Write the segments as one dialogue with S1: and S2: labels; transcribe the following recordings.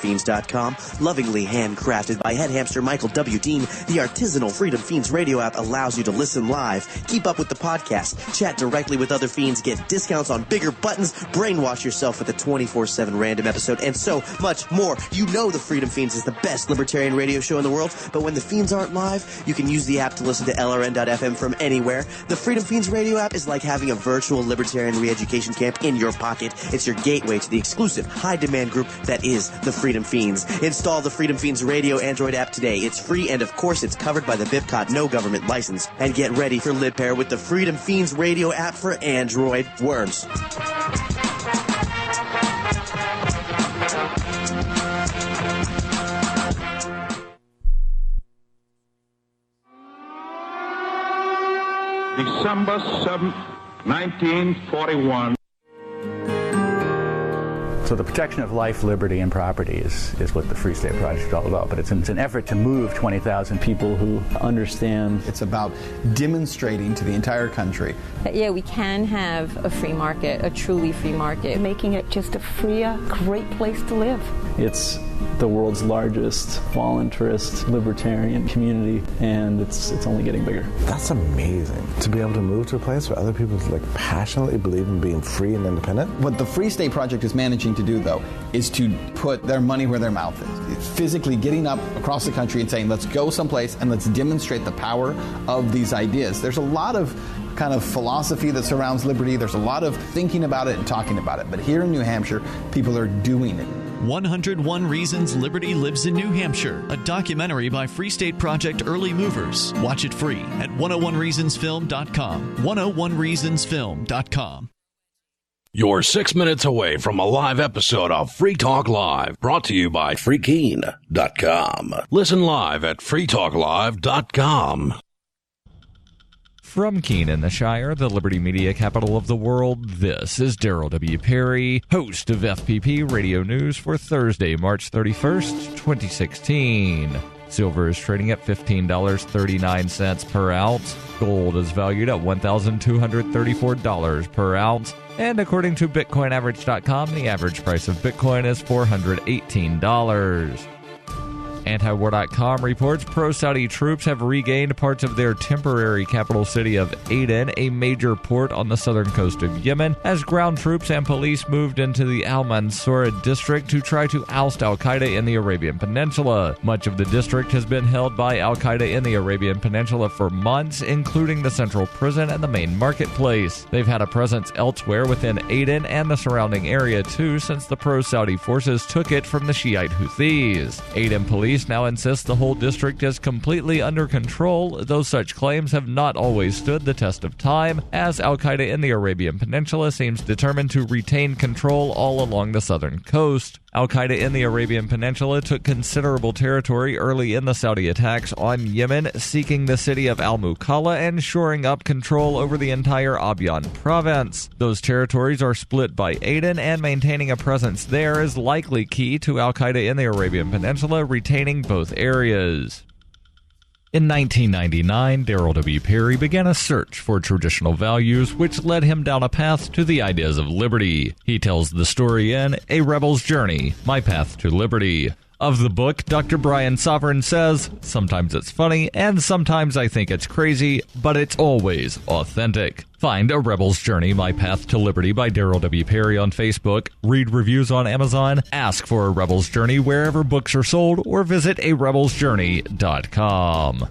S1: freedomfiends.com. Lovingly handcrafted by head hamster Michael W. Dean, the artisanal Freedom Fiends radio app allows you to listen live, keep up with the podcast, chat directly with other fiends, get discounts on bigger buttons, brainwash yourself with a 24/7 random episode, and so much more. You know the Freedom Fiends is the best libertarian radio show in the world, but when the fiends aren't live, you can use the app to listen to LRN.FM from anywhere. The Freedom Fiends radio app is like having a virtual libertarian re-education camp in your pocket. It's your gateway to the exclusive high-demand group that is the Freedom Fiends. Install the Freedom Fiends radio Android app today. It's free, and of course it's covered by the BIPCOT no government license. And get ready for LibPair with the Freedom Fiends radio app for Android. Worms.
S2: December 7th, 1941.
S3: So the protection of life, liberty, and property is what the Free State Project is all about. But it's an effort to move 20,000 people who understand.
S4: It's about demonstrating to the entire country
S5: that, yeah, we can have a free market, a truly free market.
S6: Making it just a freer, great place to live.
S7: It's the world's largest voluntarist libertarian community, and it's only getting bigger.
S8: That's amazing, to be able to move to a place where other people passionately believe in being free and independent.
S4: What the Free State Project is managing to do, though, is to put their money where their mouth is. It's physically getting up across the country and saying, let's go someplace and let's demonstrate the power of these ideas. There's a lot of kind of philosophy that surrounds liberty. There's a lot of thinking about it and talking about it. But here in New Hampshire, people are doing it.
S9: 101 Reasons Liberty Lives in New Hampshire, a documentary by Free State Project Early Movers. Watch it free at 101reasonsfilm.com. 101reasonsfilm.com.
S10: You're 6 minutes away from a live episode of Free Talk Live, brought to you by freekeen.com. Listen live at freetalklive.com.
S11: From Keene in the Shire, the Liberty Media capital of the world, this is Darryl W. Perry, host of FPP Radio News for Thursday, March 31st, 2016. Silver is trading at $15.39 per ounce. Gold is valued at $1,234 per ounce. And according to BitcoinAverage.com, the average price of Bitcoin is $418. Antiwar.com reports pro-Saudi troops have regained parts of their temporary capital city of Aden, a major port on the southern coast of Yemen, as ground troops and police moved into the Al-Mansoura district to try to oust al-Qaeda in the Arabian Peninsula. Much of the district has been held by al-Qaeda in the Arabian Peninsula for months, including the central prison and the main marketplace. They've had a presence elsewhere within Aden and the surrounding area too since the pro-Saudi forces took it from the Shiite Houthis. Aden police now insist the whole district is completely under control, though such claims have not always stood the test of time, as al-Qaeda in the Arabian Peninsula seems determined to retain control all along the southern coast. Al-Qaeda in the Arabian Peninsula took considerable territory early in the Saudi attacks on Yemen, seeking the city of Al-Mukalla and shoring up control over the entire Abyan province. Those territories are split by Aden, and maintaining a presence there is likely key to Al-Qaeda in the Arabian Peninsula retaining both areas. In 1999, Darryl W. Perry began a search for traditional values, which led him down a path to the ideas of liberty. He tells the story in A Rebel's Journey, My Path to Liberty. Of the book, Dr. Brian Sovereign says, sometimes it's funny, and sometimes I think it's crazy, but it's always authentic. Find A Rebel's Journey, My Path to Liberty by Darryl W. Perry on Facebook, read reviews on Amazon, ask for A Rebel's Journey wherever books are sold, or visit arebelsjourney.com.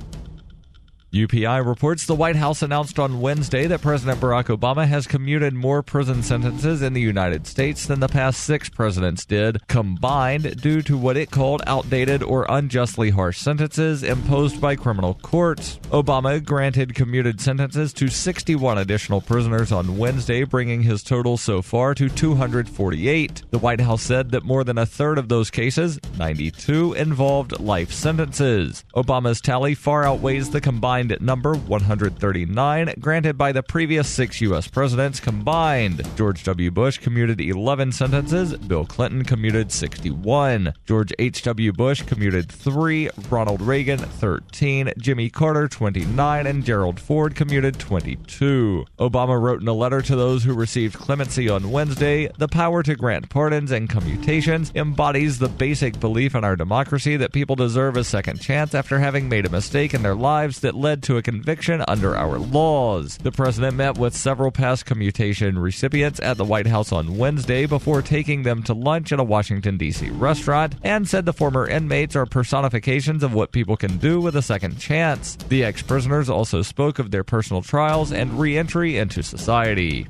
S11: UPI reports the White House announced on Wednesday that President Barack Obama has commuted more prison sentences in the United States than the past 6 presidents did, combined due to what it called outdated or unjustly harsh sentences imposed by criminal courts. Obama granted commuted sentences to 61 additional prisoners on Wednesday, bringing his total so far to 248. The White House said that more than a third of those cases, 92, involved life sentences. Obama's tally far outweighs the combined assigned number 139, granted by the previous 6 U.S. presidents combined. George W. Bush commuted 11 sentences, Bill Clinton commuted 61. George H.W. Bush commuted 3, Ronald Reagan 13, Jimmy Carter 29, and Gerald Ford commuted 22. Obama wrote in a letter to those who received clemency on Wednesday, "The power to grant pardons and commutations embodies the basic belief in our democracy that people deserve a second chance after having made a mistake in their lives that led to a conviction under our laws." The president met with several past commutation recipients at the White House on Wednesday before taking them to lunch at a Washington, D.C. restaurant, and said the former inmates are personifications of what people can do with a second chance. The ex-prisoners also spoke of their personal trials and re-entry into society.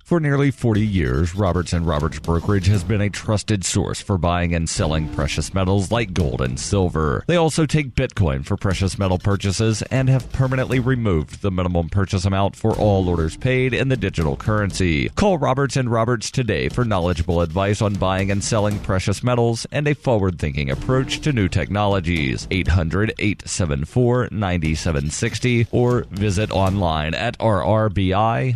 S11: For nearly 40 years, Roberts & Roberts Brokerage has been a trusted source for buying and selling precious metals like gold and silver. They also take Bitcoin for precious metal purchases and have permanently removed the minimum purchase amount for all orders paid in the digital currency. Call Roberts & Roberts today for knowledgeable advice on buying and selling precious metals and a forward-thinking approach to new technologies. 800-874-9760 or visit online at rrbi.co.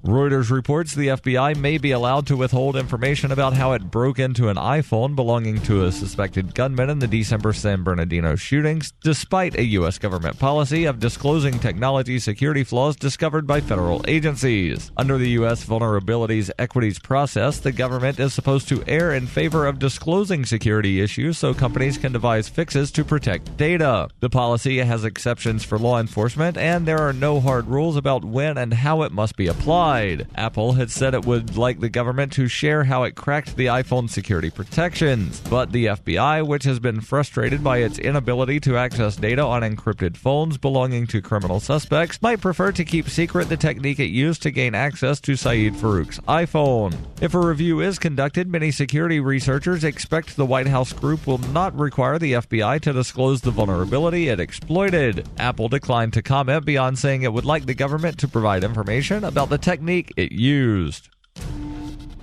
S11: Reuters reports the FBI may be allowed to withhold information about how it broke into an iPhone belonging to a suspected gunman in the December San Bernardino shootings, despite a U.S. government policy of disclosing technology security flaws discovered by federal agencies. Under the U.S. Vulnerabilities Equities process, the government is supposed to err in favor of disclosing security issues so companies can devise fixes to protect data. The policy has exceptions for law enforcement, and there are no hard rules about when and how it must be applied. Apple had said it would like the government to share how it cracked the iPhone security protections, but the FBI, which has been frustrated by its inability to access data on encrypted phones belonging to criminal suspects, might prefer to keep secret the technique it used to gain access to Saeed Farouk's iPhone. If a review is conducted, many security researchers expect the White House group will not require the FBI to disclose the vulnerability it exploited. Apple declined to comment beyond saying it would like the government to provide information about the technique it used.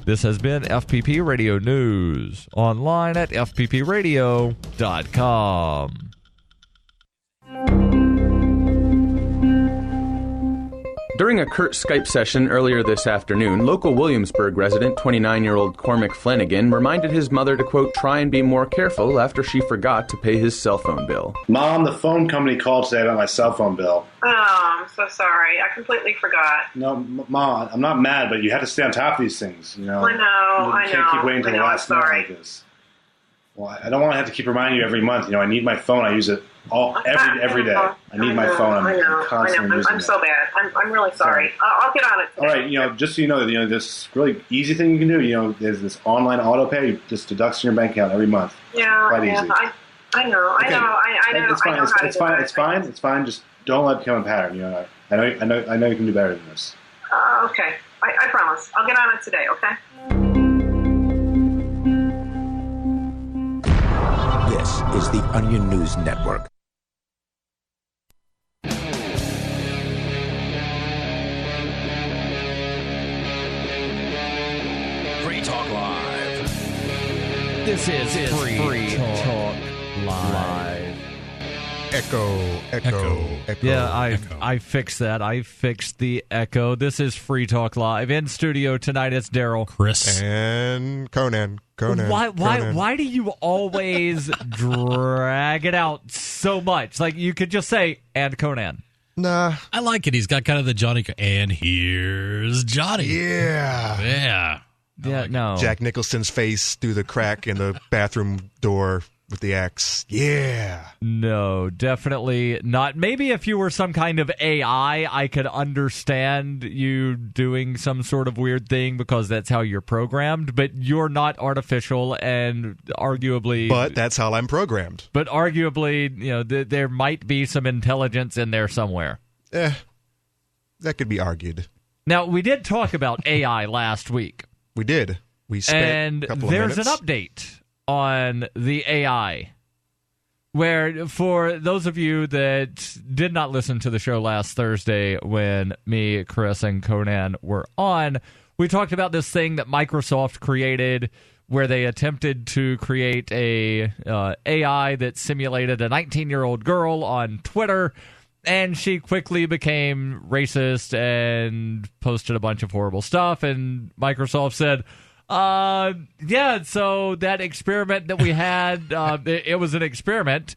S11: This has been FPP Radio News, online at fppradio.com.
S12: During a curt Skype session earlier this afternoon, local Williamsburg resident 29-year-old Cormac Flanagan reminded his mother to, quote, try and be more careful after she forgot to pay his cell phone bill.
S13: Mom, the phone company called today about my cell phone bill.
S14: Oh, I'm so sorry. I completely forgot.
S13: No, Mom, I'm not mad, but you had to stay on top of these things, you know.
S14: I know,
S13: You can't keep waiting until the last minute like this. Well, I don't want to have to keep reminding you every month. You know, I need my phone. I use it every day. I need my phone. I'm constantly using it.
S14: I'm so bad. I'm really sorry. I'll get on it today.
S13: All right, you know, just so you know, this really easy thing you can do. You know, there's this online auto pay. It just deducts from your bank account every month.
S14: Yeah,
S13: quite easy.
S14: I know.
S13: Okay.
S14: I know.
S13: It's fine. Just don't let it become a pattern. You know, I know you can do better than this.
S14: Okay, I promise. I'll get on it today. Okay.
S15: This is the Onion News Network.
S10: Free Talk Live.
S11: This is Free Talk Live.
S16: Echo.
S11: Yeah, I fixed that. I fixed the echo. This is Free Talk Live. In studio tonight, it's Darryl,
S16: Chris, and Conan.
S11: Why do you always drag it out so much? Like, you could just say, and Conan.
S16: Nah.
S17: I like it. He's got kind of the Johnny, and here's Johnny.
S16: Yeah.
S11: No.
S16: Jack Nicholson's face through the crack in the bathroom door with the axe. Yeah.
S11: No, definitely not. Maybe if you were some kind of AI, I could understand you doing some sort of weird thing because that's how you're programmed, but you're not artificial, and arguably...
S16: But that's how I'm programmed.
S11: But arguably, you know, there might be some intelligence in there somewhere.
S16: That could be argued.
S11: Now, we did talk about AI last week.
S16: We did. We spent a couple of minutes.
S11: And there's an update on the AI, where for those of you that did not listen to the show last Thursday when me, Chris, and Conan were on, we talked about this thing that Microsoft created where they attempted to create a AI that simulated a 19-year-old girl on Twitter, and she quickly became racist and posted a bunch of horrible stuff, and Microsoft said, yeah, so that experiment that we had, it was an experiment,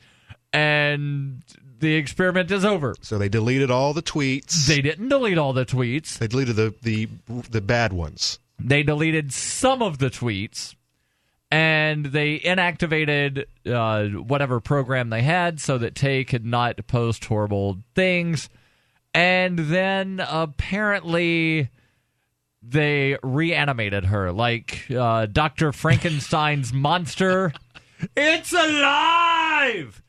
S11: and the experiment is over.
S16: So they deleted all the tweets.
S11: They didn't delete all the tweets.
S16: They deleted the bad ones.
S11: They deleted some of the tweets, and they inactivated whatever program they had so that Tay could not post horrible things. And then apparently they reanimated her like Dr. Frankenstein's monster. It's alive!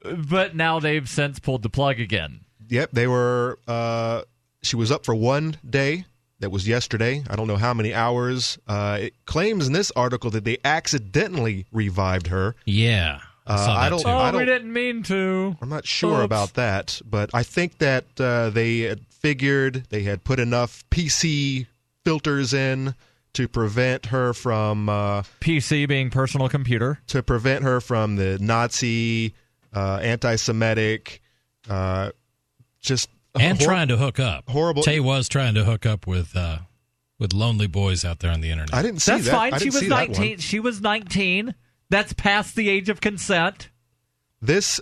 S11: But now they've since pulled the plug again.
S16: Yep, they were. She was up for one day. That was yesterday. I don't know how many hours. It claims in this article that they accidentally revived her.
S17: Yeah.
S16: I don't.
S11: We didn't mean to.
S16: I'm not sure about that, but I think that they had figured they had put enough PC filters in to prevent her from
S11: PC being personal computer,
S16: to prevent her from the Nazi, anti-Semitic, just.
S17: And trying to hook up.
S16: Horrible.
S17: Tay was trying to hook up with lonely boys out there on the internet.
S16: I didn't see
S11: That's
S16: that.
S11: fine.
S16: I
S11: She
S16: didn't
S11: was
S16: see
S11: 19. She was 19. That's past the age of consent.
S16: This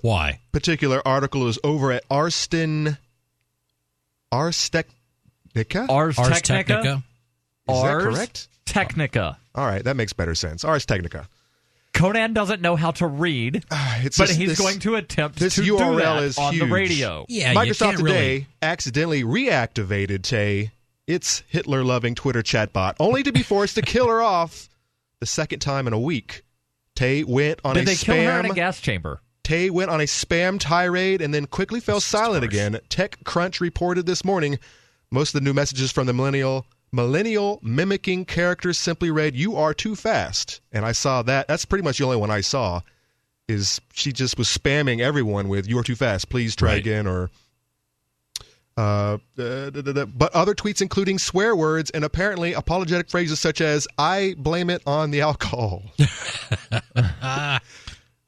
S16: particular article is over at Ars Technica.
S11: Ars Technica.
S16: Is that correct?
S11: Technica.
S16: All right, that makes better sense. Ars Technica.
S11: Conan doesn't know how to read, but he's going to attempt to
S16: URL
S11: do that
S16: is
S11: on
S16: huge.
S11: the radio.
S17: Yeah,
S16: Microsoft today accidentally reactivated Tay, its Hitler-loving Twitter chatbot, only to be forced to kill her off the second time in a week. Tay went on
S11: Did they kill her in a gas chamber?
S16: Tay went on a spam tirade and then quickly fell silent again. TechCrunch reported this morning most of the new messages from the millennial mimicking characters simply read, "You are too fast." And I saw that. That's pretty much the only one I saw. Is she just was spamming everyone with, "You are too fast, please try again," or but other tweets including swear words and apparently apologetic phrases such as, "I blame it on the alcohol."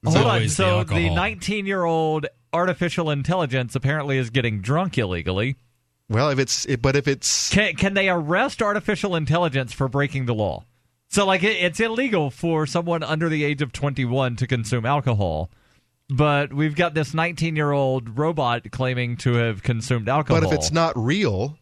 S11: Hold on. So the 19-year-old artificial intelligence apparently is getting drunk illegally.
S16: Well, if it's
S11: can they arrest artificial intelligence for breaking the law? So, like, it's illegal for someone under the age of 21 to consume alcohol, but we've got this 19-year-old robot claiming to have consumed alcohol.
S16: But if it's not real,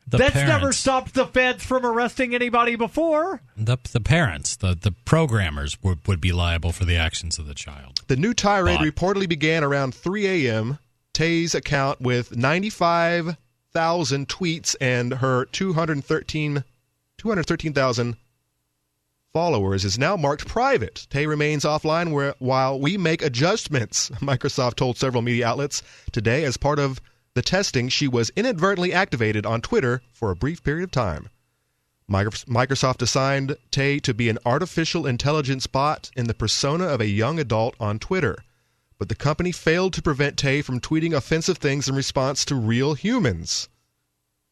S11: that's never stopped the feds from arresting anybody before.
S17: The parents, the programmers would be liable for the actions of the child.
S16: The new tirade reportedly began around 3 a.m. Tay's account with 95,000 tweets and her 213,000 followers is now marked private. Tay remains offline while we make adjustments, Microsoft told several media outlets today. As part of the testing, she was inadvertently activated on Twitter for a brief period of time. Microsoft assigned Tay to be an artificial intelligence bot in the persona of a young adult on Twitter. But the company failed to prevent Tay from tweeting offensive things in response to real humans.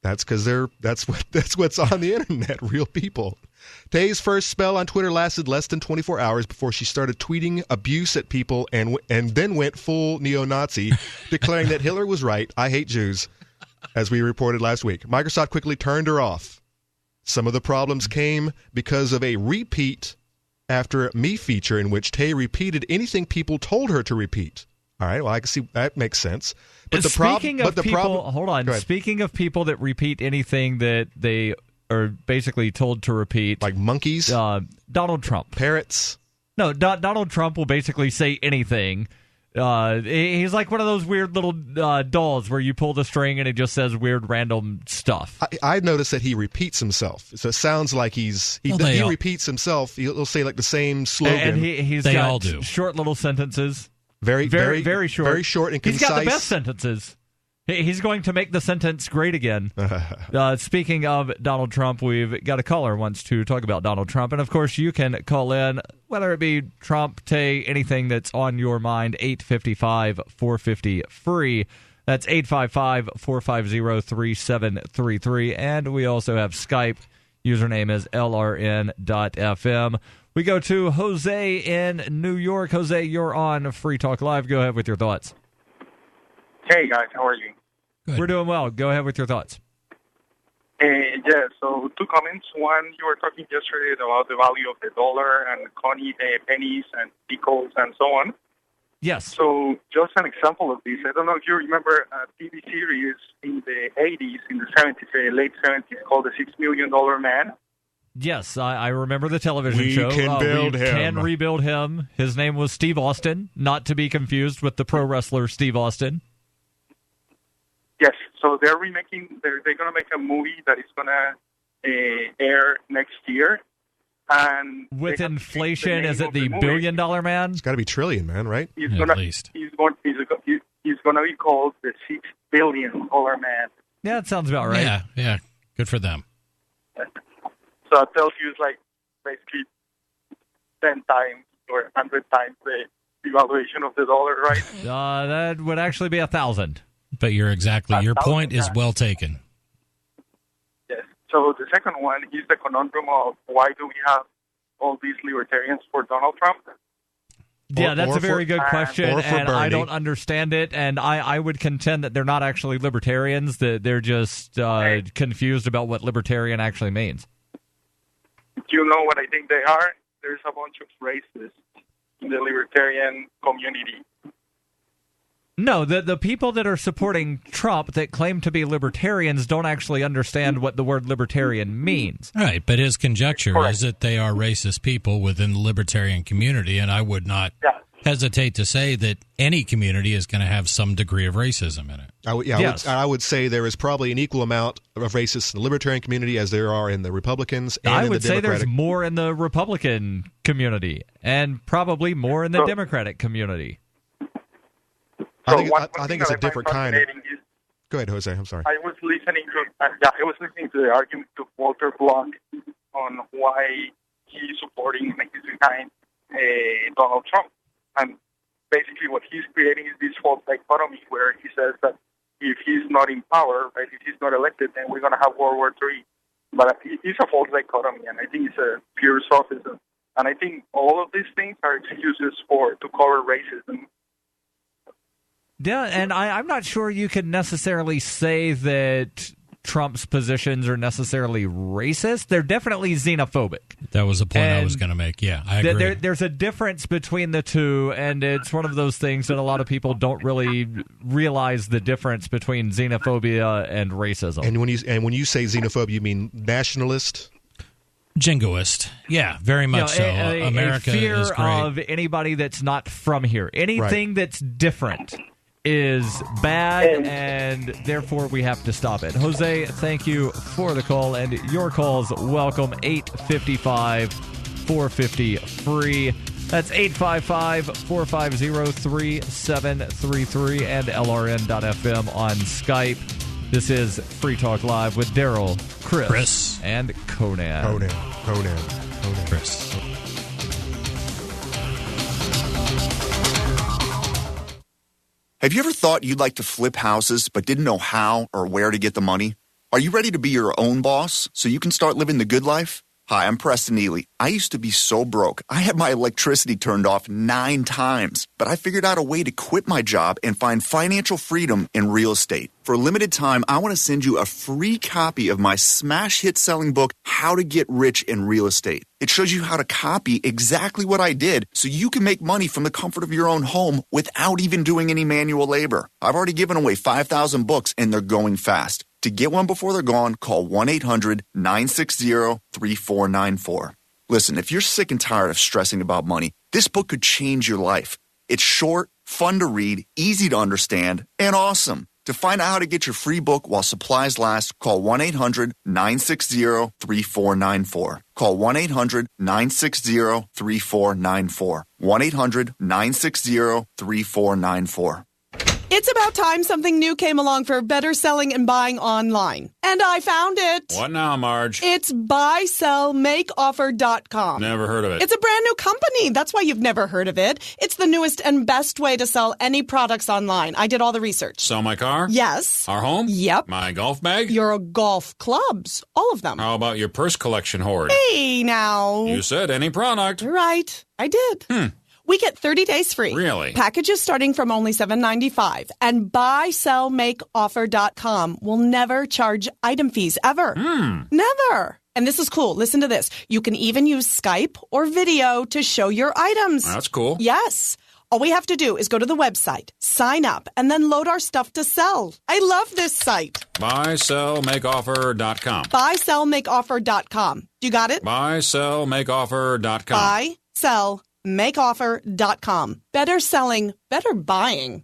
S16: That's because that's what's on the internet, real people. Tay's first spell on Twitter lasted less than 24 hours before she started tweeting abuse at people and then went full neo-Nazi, declaring that Hitler was right, "I hate Jews," as we reported last week. Microsoft quickly turned her off. Some of the problems came because of a repeat after me feature in which Tay repeated anything people told her to repeat. All right, well, I can see that makes sense. But
S11: Speaking of people that repeat anything that they are basically told to repeat,
S16: like monkeys,
S11: Donald Trump,
S16: parrots.
S11: No, Donald Trump will basically say anything. He's like one of those weird little dolls where you pull the string and it just says weird random stuff.
S16: I noticed that he repeats himself, so it sounds like he repeats himself. He'll say like the same slogan,
S11: and he's got short little sentences.
S16: Very short.
S11: Very short
S16: and concise.
S11: He's got the best sentences. He's going to make the sentence great again. Speaking of Donald Trump, we've got a caller who wants to talk about Donald Trump. And, of course, you can call in, whether it be Trump, Tay, anything that's on your mind, 855-450-FREE. That's 855-450-3733. And we also have Skype. Username is LRN.FM. We go to Jose in New York. Jose, you're on Free Talk Live. Go ahead with your thoughts.
S18: Hey, guys. How are you?
S11: Good. We're doing well. Go ahead with your thoughts.
S18: Yeah, so 2 comments. One, you were talking yesterday about the value of the dollar and pennies and nickels and so on.
S11: Yes.
S18: So just an example of this. I don't know if you remember a TV series in the 80s, in the 70s, late 70s, called The $6 Million Man.
S11: Yes, I remember the television show.
S16: We can build
S11: we
S16: him.
S11: Can rebuild him. His name was Steve Austin, not to be confused with the pro wrestler Steve Austin.
S18: Yes, so they're going to make a movie that is going to air next year. And
S11: with inflation, is it the $1 billion man?
S16: It's got to be trillion, man, right?
S18: At least. He's going to be called the $6 billion man.
S11: Yeah, that sounds about right.
S17: Yeah, good for them.
S18: So that tells you it's like basically 10 times or 100 times the evaluation of the dollar, right?
S11: That would actually be 1,000.
S17: But your point is well taken.
S18: Yes. So the second one is the conundrum of why do we have all these libertarians for Donald Trump?
S11: Yeah, that's a very good question, and I don't understand it. And I would contend that they're not actually libertarians; that they're just confused about what libertarian actually means.
S18: Do you know what I think they are? There's a bunch of racists in the libertarian community.
S11: No, the people that are supporting Trump that claim to be libertarians don't actually understand what the word libertarian means.
S17: Right, but his conjecture is that they are racist people within the libertarian community, and I would not hesitate to say that any community is going to have some degree of racism in it.
S16: I would say there is probably an equal amount of racists in the libertarian community as there are in the Republicans and
S11: I
S16: in
S11: would
S16: the
S11: say
S16: Democratic.
S11: There's more in the Republican community and probably more in the Democratic community.
S16: I think it's a different kind. Go ahead, Jose. I'm sorry.
S18: I was listening to the argument of Walter Block on why he's supporting and he's behind Donald Trump, and basically what he's creating is this false dichotomy where he says that if he's not in power, right, if he's not elected, then we're going to have World War III. But it's a false dichotomy, and I think it's a pure sophism. And I think all of these things are excuses to cover racism.
S11: Yeah, and I'm not sure you can necessarily say that Trump's positions are necessarily racist. They're definitely xenophobic.
S17: That was a point I was going to make. Yeah, I agree.
S11: There's a difference between the two, and it's one of those things that a lot of people don't really realize the difference between xenophobia and racism.
S16: And when you say xenophobia, you mean nationalist?
S17: Jingoist. Yeah, very much so. America
S11: a fear
S17: is great.
S11: of anybody that's not from here. Anything that's different is bad, and therefore we have to stop it. Jose, thank you for the call, and your calls welcome. 855-450-FREE. That's 855-450-3733 and LRN.FM on Skype. This is Free Talk Live with Darryl, Chris, and Conan.
S17: Chris.
S19: Have you ever thought you'd like to flip houses but didn't know how or where to get the money? Are you ready to be your own boss so you can start living the good life? Hi, I'm Preston Ely. I used to be so broke. I had my electricity turned off 9 times, but I figured out a way to quit my job and find financial freedom in real estate. For a limited time, I want to send you a free copy of my smash hit selling book, How to Get Rich in Real Estate. It shows you how to copy exactly what I did so you can make money from the comfort of your own home without even doing any manual labor. I've already given away 5,000 books and they're going fast. To get one before they're gone, call 1-800-960-3494. Listen, if you're sick and tired of stressing about money, this book could change your life. It's short, fun to read, easy to understand, and awesome. To find out how to get your free book while supplies last, call 1-800-960-3494. Call 1-800-960-3494. 1-800-960-3494.
S20: It's about time something new came along for better selling and buying online. And I found it.
S21: What now, Marge?
S20: It's buysellmakeoffer.com.
S21: Never heard of it.
S20: It's a brand new company. That's why you've never heard of it. It's the newest and best way to sell any products online. I did all the research.
S21: Sell my car?
S20: Yes.
S21: Our home?
S20: Yep.
S21: My golf bag?
S20: Your golf clubs. All of them.
S21: How about your purse collection hoard?
S20: Hey, now.
S21: You said any product.
S20: Right. I did. We get 30 days free.
S21: Really?
S20: Packages starting from only $7.95. And buysellmakeoffer.com will never charge item fees, ever. Never. And this is cool. Listen to this. You can even use Skype or video to show your items.
S21: That's cool.
S20: Yes. All we have to do is go to the website, sign up, and then load our stuff to sell. I love this site.
S21: Buysellmakeoffer.com.
S20: Buysellmakeoffer.com. You got it?
S21: Buysellmakeoffer.com.
S20: Buysellmakeoffer.com. Better selling, better buying.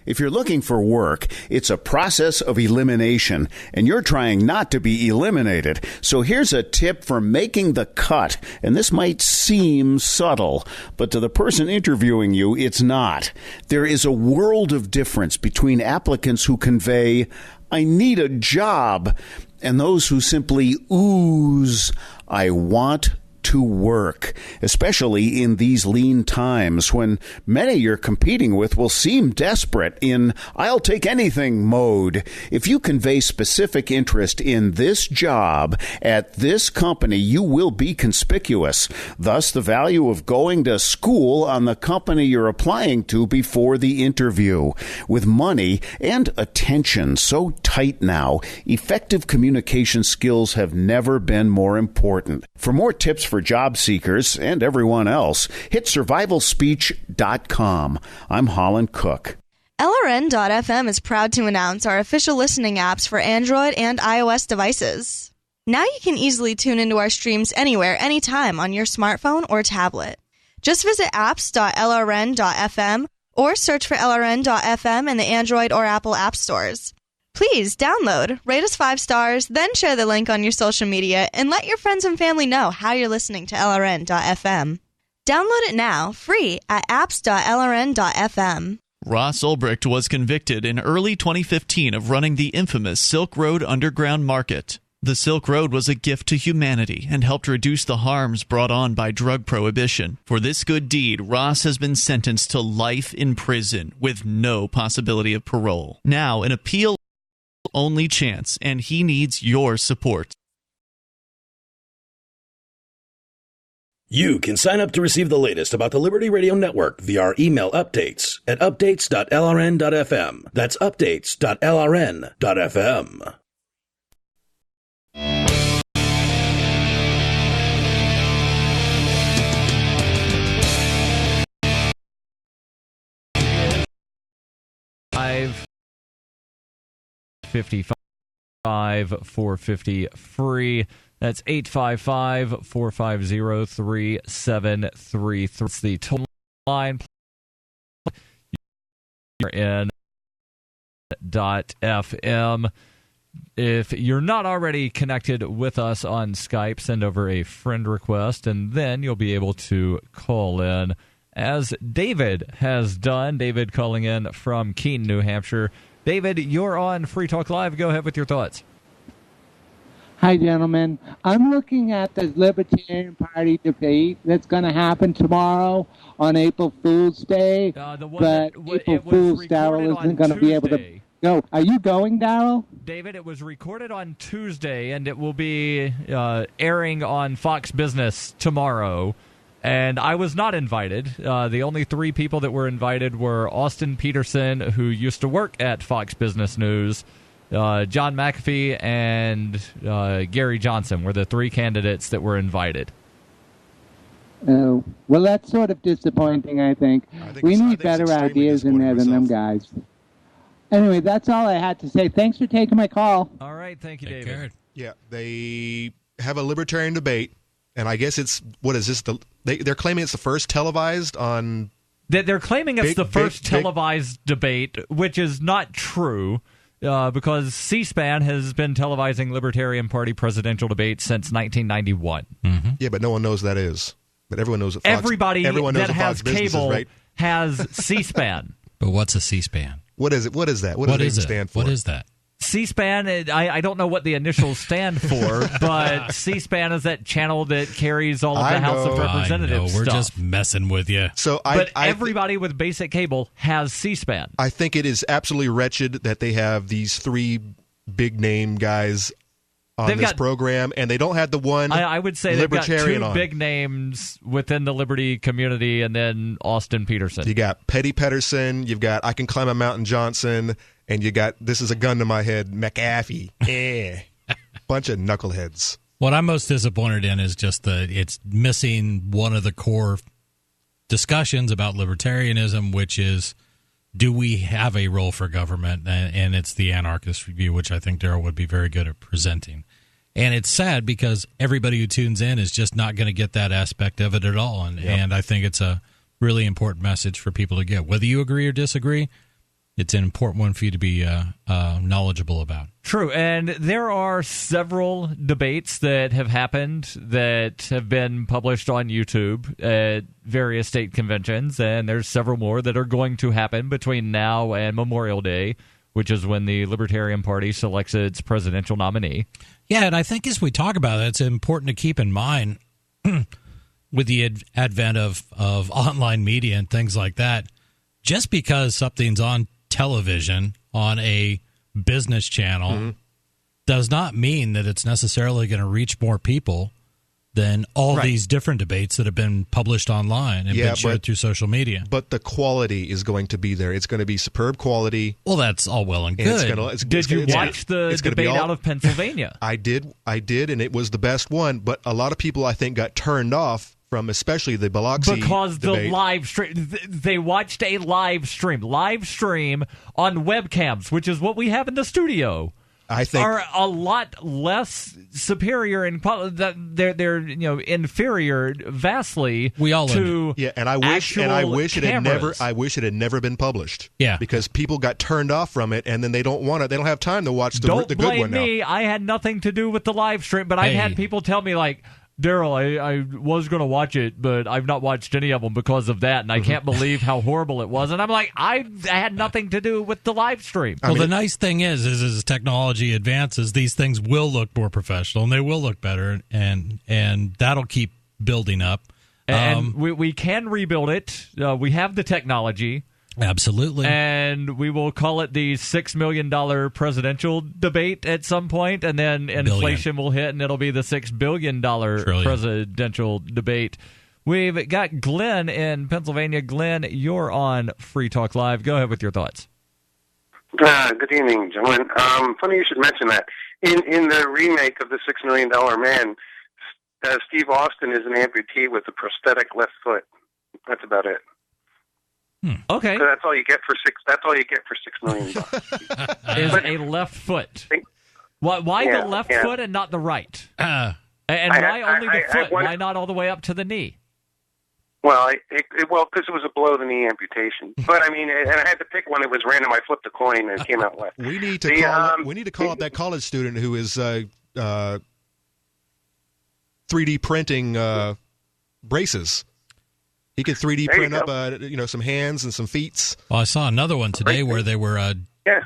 S22: If you're looking for work, it's a process of elimination, and you're trying not to be eliminated. So here's a tip for making the cut, and this might seem subtle, but to the person interviewing you, it's not. There is a world of difference between applicants who convey, "I need a job," and those who simply ooze, "I want to work," especially in these lean times when many you're competing with will seem desperate in "I'll take anything" mode. If you convey specific interest in this job at this company, you will be conspicuous. Thus, the value of going to school on the company you're applying to before the interview. With money and attention so tight now, effective communication skills have never been more important. For more tips for job seekers and everyone else, hit survivalspeech.com. I'm Holland Cook.
S23: LRN.FM is proud to announce our official listening apps for Android and iOS devices. Now you can easily tune into our streams anywhere, anytime on your smartphone or tablet. Just visit apps.lrn.fm or search for LRN.FM in the Android or Apple app stores. Please download, rate us 5 stars, then share the link on your social media, and let your friends and family know how you're listening to LRN.FM. Download it now, free at apps.lrn.fm.
S9: Ross Ulbricht was convicted in early 2015 of running the infamous Silk Road underground market. The Silk Road was a gift to humanity and helped reduce the harms brought on by drug prohibition. For this good deed, Ross has been sentenced to life in prison with no possibility of parole. Now, an appeal only chance, and he needs your support.
S10: You can sign up to receive the latest about the Liberty Radio Network via our email updates at updates.lrn.fm. That's updates.lrn.fm.
S11: Five 55 450 free. That's 855-450-3733. It's the total line. You're in .fm. If you're not already connected with us on Skype, send over a friend request, and then you'll be able to call in, as David has done. David calling in from Keene, New Hampshire. David, you're on Free Talk Live. Go ahead with your thoughts.
S24: Hi, gentlemen. I'm looking at the Libertarian Party debate that's going to happen tomorrow on April Fool's Day. But April Fool's, Darryl isn't going to be able to go. Are you going, Darryl?
S11: David, it was recorded on Tuesday, and it will be airing on Fox Business tomorrow. And I was not invited. The only 3 people that were invited were Austin Peterson, who used to work at Fox Business News, John McAfee, and Gary Johnson were the 3 candidates that were invited.
S24: Well, that's sort of disappointing, I think. We need better ideas in there than them guys. Anyway, that's all I had to say. Thanks for taking my call.
S11: All right, thank you, David.
S16: Yeah, they have a libertarian debate. And I guess it's, what is this? They're claiming it's the first televised on...
S11: They're claiming it's the first televised debate, which is not true, because C-SPAN has been televising Libertarian Party presidential debates since 1991.
S16: Mm-hmm. Yeah, but no one knows that is. But everyone knows that Fox,
S11: everybody
S16: everyone knows
S11: that has
S16: Fox
S11: cable
S16: is, right?
S11: has C-SPAN.
S17: But what's a C-SPAN?
S16: What is it? What is that? What does it even stand for?
S17: What is that?
S11: C-SPAN, I don't know what the initials stand for, but C-SPAN is that channel that carries all of the House of Representatives
S17: stuff. We're just messing with you.
S11: But everybody with basic cable has C-SPAN.
S16: I think it is absolutely wretched that they have these three big-name guys on this program, and they don't have the one
S11: I would say they've got
S16: libertarian
S11: two
S16: on.
S11: big names within the Liberty community, and then Austin Peterson.
S16: You got Petty Pedersen, you've got I Can Climb a Mountain Johnson, and you got This Is a Gun to My Head McAfee. Bunch of knuckleheads.
S17: What I'm most disappointed in is just it's missing one of the core discussions about libertarianism, which is, do we have a role for government? And it's the anarchist view, which I think Darryl would be very good at presenting. And it's sad because everybody who tunes in is just not going to get that aspect of it at all. And I think it's a really important message for people to get. Whether you agree or disagree, it's an important one for you to be knowledgeable about.
S11: True, and there are several debates that have happened that have been published on YouTube at various state conventions, and there's several more that are going to happen between now and Memorial Day, which is when the Libertarian Party selects its presidential nominee.
S17: Yeah, and I think as we talk about it, it's important to keep in mind with the advent of online media and things like that, just because something's on television on a business channel does not mean that it's necessarily going to reach more people than all these different debates that have been published online and been shared through social media.
S16: But the quality is going to be there. It's going to be superb quality.
S17: Well, that's all well and good.
S11: Did you watch the debate out of Pennsylvania?
S16: I did, and it was the best one. But a lot of people, I think, got turned off from especially the Biloxi
S11: because
S16: debate.
S11: The live stream, they watched a live stream on webcams, which is what we have in the studio.
S16: I think
S11: are a lot less superior in quality. They're inferior vastly.
S17: We all
S11: to
S16: and I wish it had never been published.
S17: Yeah,
S16: because people got turned off from it, and then they don't want it. They don't have time to watch the good one now.
S11: Don't blame me. I had nothing to do with the live stream, but I've had people tell me like, Darryl, I was going to watch it, but I've not watched any of them because of that, and I can't believe how horrible it was. And I'm like, I had nothing to do with the live stream.
S17: Well, the nice thing is as technology advances, these things will look more professional, and they will look better, and that'll keep building up.
S11: And we can rebuild it. We have the technology.
S17: Absolutely.
S11: And we will call it the $6 million presidential debate at some point, and then inflation will hit, and it'll be the $6 billion presidential debate. We've got Glenn in Pennsylvania. Glenn, you're on Free Talk Live. Go ahead with your thoughts.
S1: Good evening, gentlemen. Funny you should mention that. In the remake of The $6 Million Man, Steve Austin is an amputee with a prosthetic left foot. That's about it.
S11: Okay,
S1: so that's all you get for $6 million.
S11: Is a left foot. Why the left foot and not the right? And why only the foot? Why not all the way up to the knee?
S1: Well, because it was a below the knee amputation. But I mean, and I had to pick one. It was random. I flipped a coin and it came out left.
S16: We need to call up that college student who is 3D printing braces. He could 3D print up, some hands and some feet.
S17: Well, I saw another one today where they were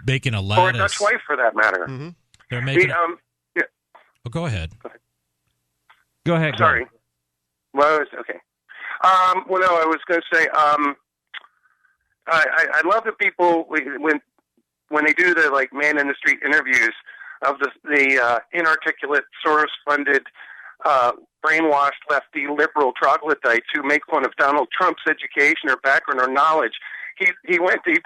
S17: making a lattice.
S1: Or a Dutch wife, for that matter.
S16: Mm-hmm.
S17: They're making. Go ahead.
S11: Go ahead.
S1: Sorry. Well, okay. I was going to say, I love the people when they do the man in the street interviews of the inarticulate, Soros-funded, brainwashed lefty liberal troglodytes who make fun of Donald Trump's education or background or knowledge. He went to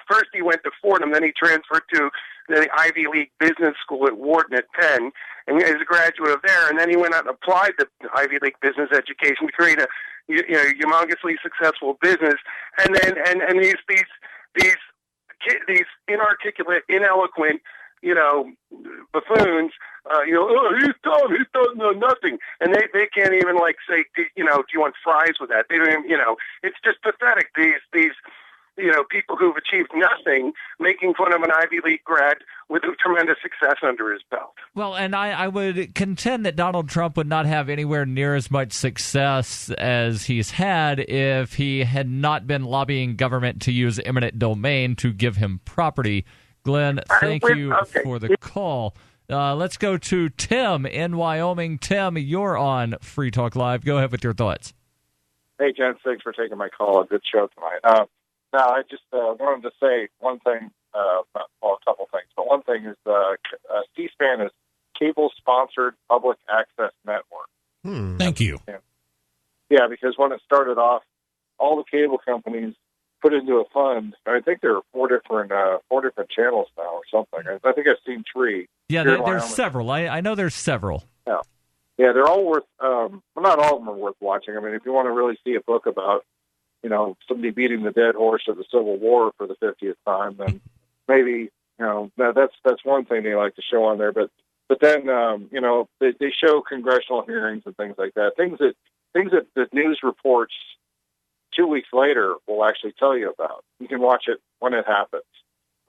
S1: Fordham, then he transferred to the Ivy League Business School at Wharton at Penn, and he was a graduate of there. And then he went out and applied the Ivy League business education to create a humongously successful business. And then and these inarticulate, ineloquent, buffoons, he's dumb, he doesn't know nothing. And they can't even say, do you want fries with that? They don't even, it's just pathetic. These people who've achieved nothing, making fun of an Ivy League grad with a tremendous success under his belt.
S11: Well, and I would contend that Donald Trump would not have anywhere near as much success as he's had if he had not been lobbying government to use eminent domain to give him property. Glenn, thank you for the call. Let's go to Tim in Wyoming. Tim, you're on Free Talk Live. Go ahead with your thoughts.
S2: Hey, gents, thanks for taking my call. A good show tonight. Now, I just wanted to say one thing, a couple things, but one thing is C-SPAN is cable-sponsored public access network.
S17: Thank you.
S2: Yeah, because when it started off, all the cable companies put into a fund. I think there are four different channels now or something. I think I've seen 3.
S11: Yeah, there's several. I know there's several.
S2: Yeah, they're all worth. Not all of them are worth watching. I mean, if you want to really see a book about, somebody beating the dead horse of the Civil War for the 50th time, then maybe that's one thing they like to show on there. But then they show congressional hearings and things like that. Things that the news reports 2 weeks later will actually tell you about. You can watch it when it happens.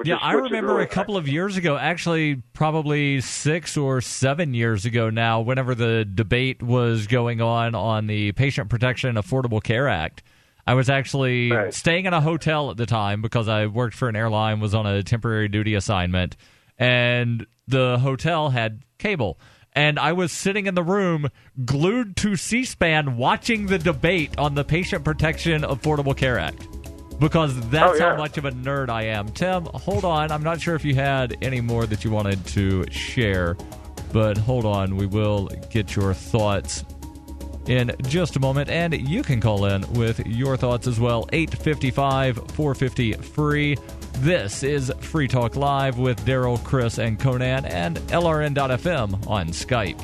S11: Yeah, I remember a couple of years ago, actually probably 6 or 7 years ago now, whenever the debate was going on the Patient Protection Affordable Care Act. I was actually staying in a hotel at the time because I worked for an airline, was on a temporary duty assignment, and the hotel had cable. And I was sitting in the room glued to C-SPAN watching the debate on the Patient Protection Affordable Care Act. Because that's how much of a nerd I am. Tim, hold on. I'm not sure if you had any more that you wanted to share, but hold on. We will get your thoughts in just a moment, and you can call in with your thoughts as well. 855-450-FREE. This is Free Talk Live with Darryl, Chris, and Conan, and LRN.FM on Skype.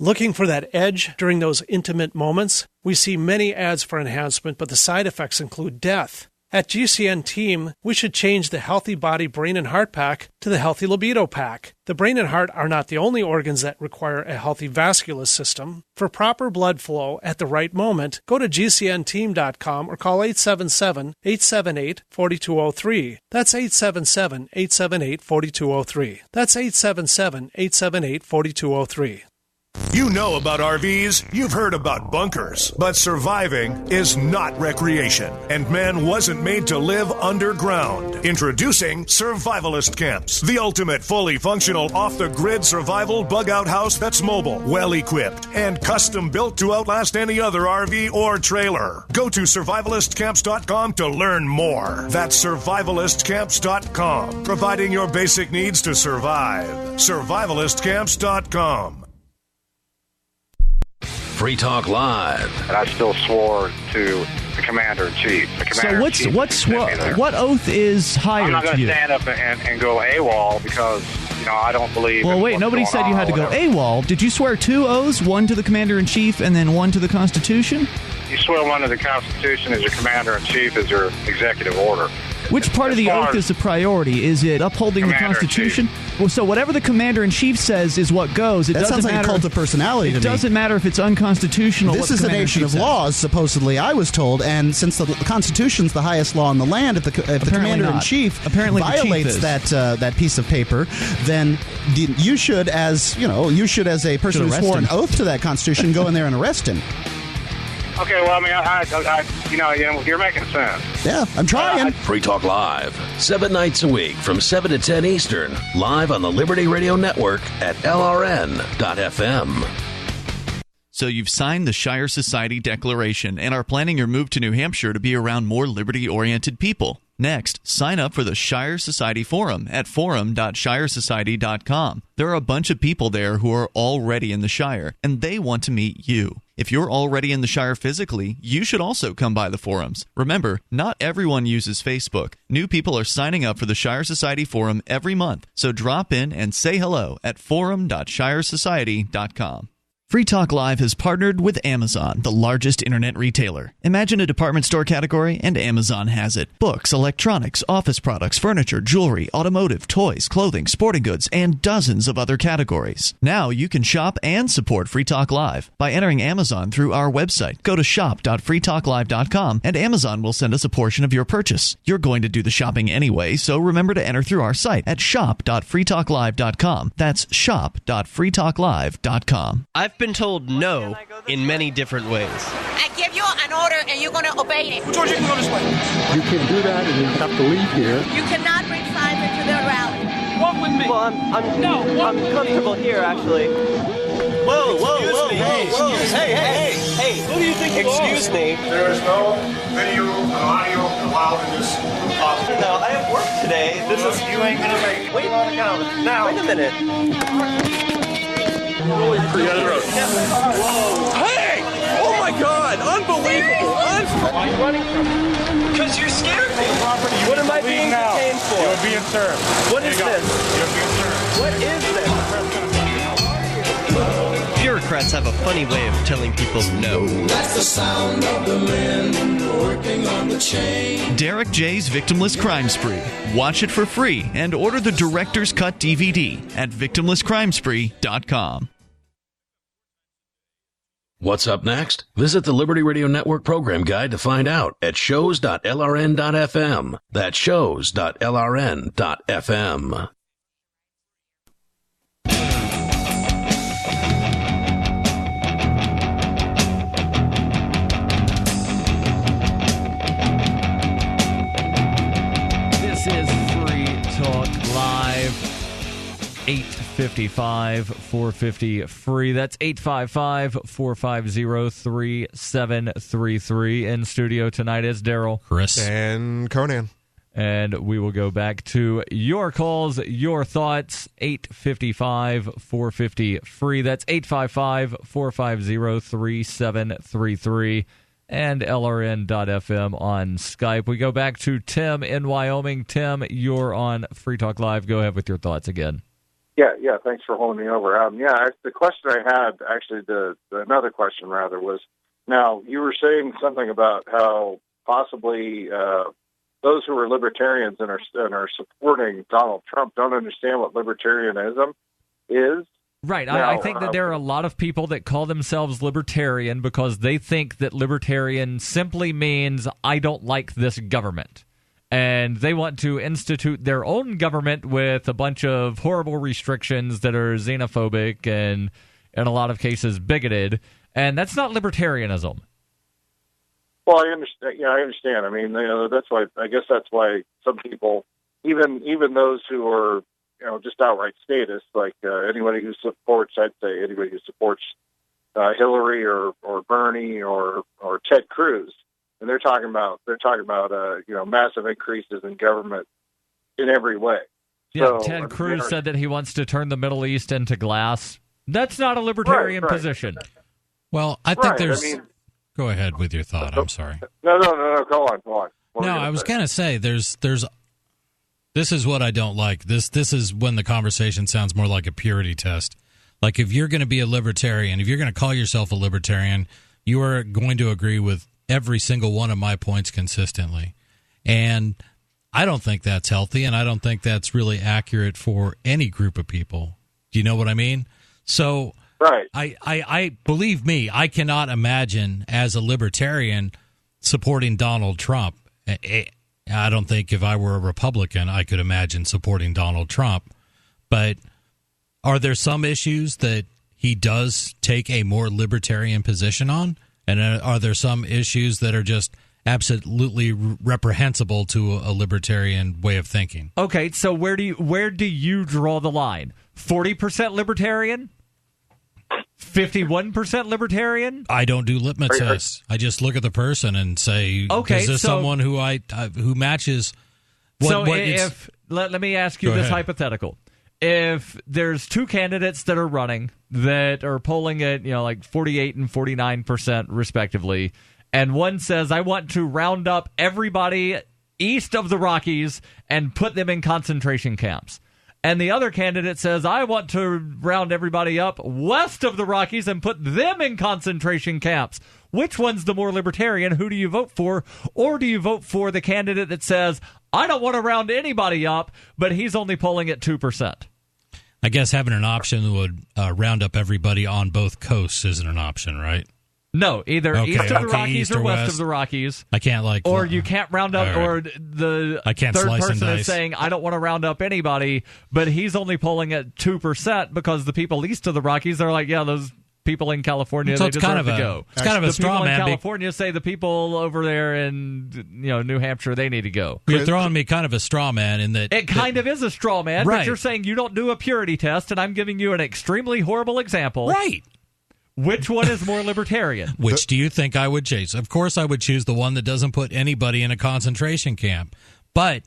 S3: Looking for that edge during those intimate moments? We see many ads for enhancement, but the side effects include death. At GCN Team, we should change the Healthy Body, Brain, and Heart Pack to the Healthy Libido Pack. The brain and heart are not the only organs that require a healthy vascular system. For proper blood flow at the right moment, go to GCNteam.com or call 877-878-4203. That's 877-878-4203. That's 877-878-4203.
S5: You know about RVs, you've heard about bunkers, but surviving is not recreation, and man wasn't made to live underground. Introducing Survivalist Camps, the ultimate fully functional off-the-grid survival bug-out house that's mobile, well-equipped, and custom-built to outlast any other RV or trailer. Go to survivalistcamps.com to learn more. That's survivalistcamps.com, providing your basic needs to survive. Survivalistcamps.com.
S10: Free Talk Live.
S2: And I still swore to the Commander-in-Chief.
S6: What oath is higher
S2: I'm not
S6: to
S2: going
S6: you?
S2: to stand up and go AWOL because, I don't believe...
S6: Well, wait, nobody said you had to go AWOL. Did you swear 2 oaths, one to the Commander-in-Chief and then one to the Constitution?
S2: You swear one to the Constitution as your Commander-in-Chief as your executive order.
S6: Which part of the oath is the priority? Is it upholding the Constitution? Well, so whatever the Commander-in-Chief says is what goes. It
S25: that
S6: doesn't
S25: sounds like
S6: matter,
S25: a cult of personality to me.
S6: It doesn't matter if it's unconstitutional.
S25: This is a nation of laws, supposedly, I was told, and since the Constitution's the highest law in the land, if the Commander-in-Chief violates that piece of paper, then you should, as a person who swore an oath to that Constitution, go in there and arrest him.
S2: Okay, well, you're making sense.
S25: Yeah, I'm trying.
S10: Free Talk Live, 7 nights a week from 7 to 10 Eastern, live on the Liberty Radio Network at LRN.FM.
S9: So you've signed the Shire Society Declaration and are planning your move to New Hampshire to be around more liberty-oriented people. Next, sign up for the Shire Society Forum at forum.shiresociety.com. There are a bunch of people there who are already in the Shire, and they want to meet you. If you're already in the Shire physically, you should also come by the forums. Remember, not everyone uses Facebook. New people are signing up for the Shire Society Forum every month, so drop in and say hello at forum.shiresociety.com. Free Talk Live has partnered with Amazon, the largest internet retailer. Imagine a department store category, and Amazon has it. Books, electronics, office products, furniture, jewelry, automotive, toys, clothing, sporting goods, and dozens of other categories. Now you can shop and support Free Talk Live by entering Amazon through our website. Go to shop.freetalklive.com, and Amazon will send us a portion of your purchase. You're going to do the shopping anyway, so remember to enter through our site at shop.freetalklive.com. That's shop.freetalklive.com.
S4: I've been told no in many different ways.
S7: I give you an order and you're going to obey it.
S8: George, you can go this way. You can do that and you have to leave here.
S7: You cannot bring signs into the rally.
S8: Walk with me.
S4: Well, I'm comfortable here, actually. Whoa. Hey. Who do you think you are? Excuse me.
S8: There is no video and audio allowed in this office.
S4: No, I have work today.
S8: You ain't going to make it.
S4: Wait a minute.
S8: Hey! Oh my God! Unbelievable! Why are you running from me?
S4: Because you scared me.
S8: What am I being detained for? You're being served.
S4: What is this?
S8: You're being served.
S4: What is this? Bureaucrats have a funny way of telling people no.
S12: That's the sound of the men working on the chain.
S9: Derek J's Victimless Crime Spree. Watch it for free and order the Director's Cut DVD at victimlesscrimespree.com.
S10: What's up next? Visit the Liberty Radio Network program guide to find out at shows.lrn.fm. That's shows.lrn.fm.
S11: This is Free Talk Live. 855-450-FREE. That's 855-450-3733. In studio tonight is Darryl,
S17: Chris,
S16: and Conan.
S11: And we will go back to your calls, your thoughts. 855-450-FREE. That's 855-450-3733. And LRN.FM on Skype. We go back to Tim in Wyoming. Tim, you're on Free Talk Live. Go ahead with your thoughts again.
S2: Yeah. Thanks for holding me over. The question I had, actually, another question rather, was, now you were saying something about how possibly those who are libertarians and are supporting Donald Trump don't understand what libertarianism is.
S11: Right.
S2: Now,
S11: I think that there are a lot of people that call themselves libertarian because they think that libertarian simply means I don't like this government. And they want to institute their own government with a bunch of horrible restrictions that are xenophobic and, in a lot of cases, bigoted. And that's not libertarianism.
S2: Well, I understand. Yeah, I understand. I mean, that's why. I guess that's why some people, even those who are, just outright statists, like anybody who supports, I'd say anybody who supports Hillary or Bernie or Ted Cruz. And they're talking about massive increases in government in every way.
S11: Yeah, so, Ted Cruz said that he wants to turn the Middle East into glass. That's not a libertarian position.
S17: Well, I think go ahead with your thought. I'm sorry.
S2: No. Go on.
S17: No, I was going to say there's. This is what I don't like. This is when the conversation sounds more like a purity test. Like if you're going to be a libertarian, if you're going to call yourself a libertarian, you are going to agree with every single one of my points consistently. And I don't think that's healthy, and I don't think that's really accurate for any group of people. Do you know what I mean? So
S2: right.
S17: I believe me, I cannot imagine as a libertarian supporting Donald Trump. I don't think if I were a Republican, I could imagine supporting Donald Trump. But are there some issues that he does take a more libertarian position on? And are there some issues that are just absolutely reprehensible to a libertarian way of thinking?
S11: Okay, so where do you draw the line? 40% libertarian? 51% libertarian?
S17: I don't do litmus tests. I just look at the person and say, is this someone who who matches?
S11: Let me ask you this hypothetical. If there's two candidates that are running that are polling at, like 48 and 49% respectively, and one says, I want to round up everybody east of the Rockies and put them in concentration camps. and the other candidate says, I want to round everybody up west of the Rockies and put them in concentration camps. Which one's the more libertarian? Who do you vote for? Or do you vote for the candidate that says, I don't want to round anybody up, but he's only polling at 2%?
S17: I guess having an option would round up everybody on both coasts isn't an option, right?
S11: No, either east of the Rockies or west of the Rockies.
S17: I can't
S11: or you can't round up,
S17: right.
S11: or the
S17: I can't
S11: third
S17: slice
S11: person
S17: and
S11: is
S17: dice.
S11: saying, I don't want to round up anybody, but he's only polling at 2% because the people east of the Rockies are like, yeah, those people in California,
S17: so
S11: they
S17: it's
S11: deserve
S17: kind of
S11: to
S17: a,
S11: go.
S17: It's kind of a straw
S11: man. The
S17: man.
S11: people in California say the people over there in New Hampshire, they need to go.
S17: You're throwing me kind of a straw man in that.
S11: It kind of is a straw man,
S17: right.
S11: but you're saying you don't do a purity test, and I'm giving you an extremely horrible example.
S17: Right.
S11: Which one is more libertarian?
S17: Which do you think I would choose? Of course, I would choose the one that doesn't put anybody in a concentration camp. But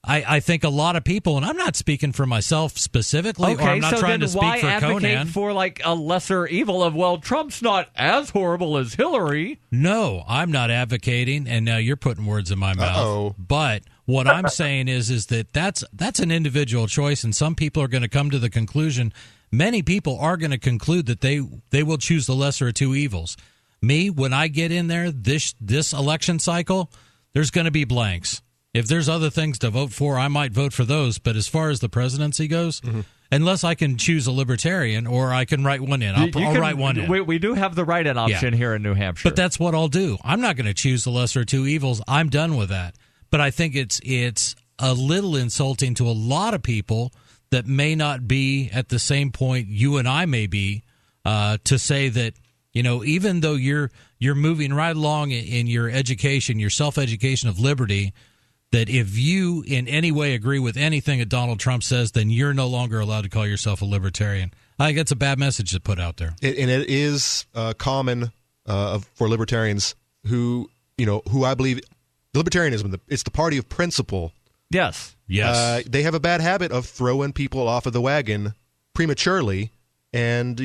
S17: I think a lot of people, and I'm not speaking for myself specifically, or I'm not trying to speak for Conan.
S11: Why advocate for like a lesser evil of, well, Trump's not as horrible as Hillary?
S17: No, I'm not advocating, and now you're putting words in my mouth.
S16: Uh-oh.
S17: But what I'm saying is that that's an individual choice, and some people are going to come to the conclusion. Many people are going to conclude that they will choose the lesser of two evils. Me, when I get in there this election cycle, there's going to be blanks. If there's other things to vote for, I might vote for those. But as far as the presidency goes, unless I can choose a libertarian or I can write one in, I'll write one in.
S11: We do have the write-in option here in New Hampshire.
S17: But that's what I'll do. I'm not going to choose the lesser of two evils. I'm done with that. But I think it's a little insulting to a lot of people that may not be at the same point you and I may be, to say that, even though you're moving right along in your education, your self-education of liberty, that if you in any way agree with anything that Donald Trump says, then you're no longer allowed to call yourself a libertarian. I think that's a bad message to put out there.
S16: And it is common for libertarians who I believe libertarianism, it's the party of principle.
S11: Yes.
S16: They have a bad habit of throwing people off of the wagon prematurely, and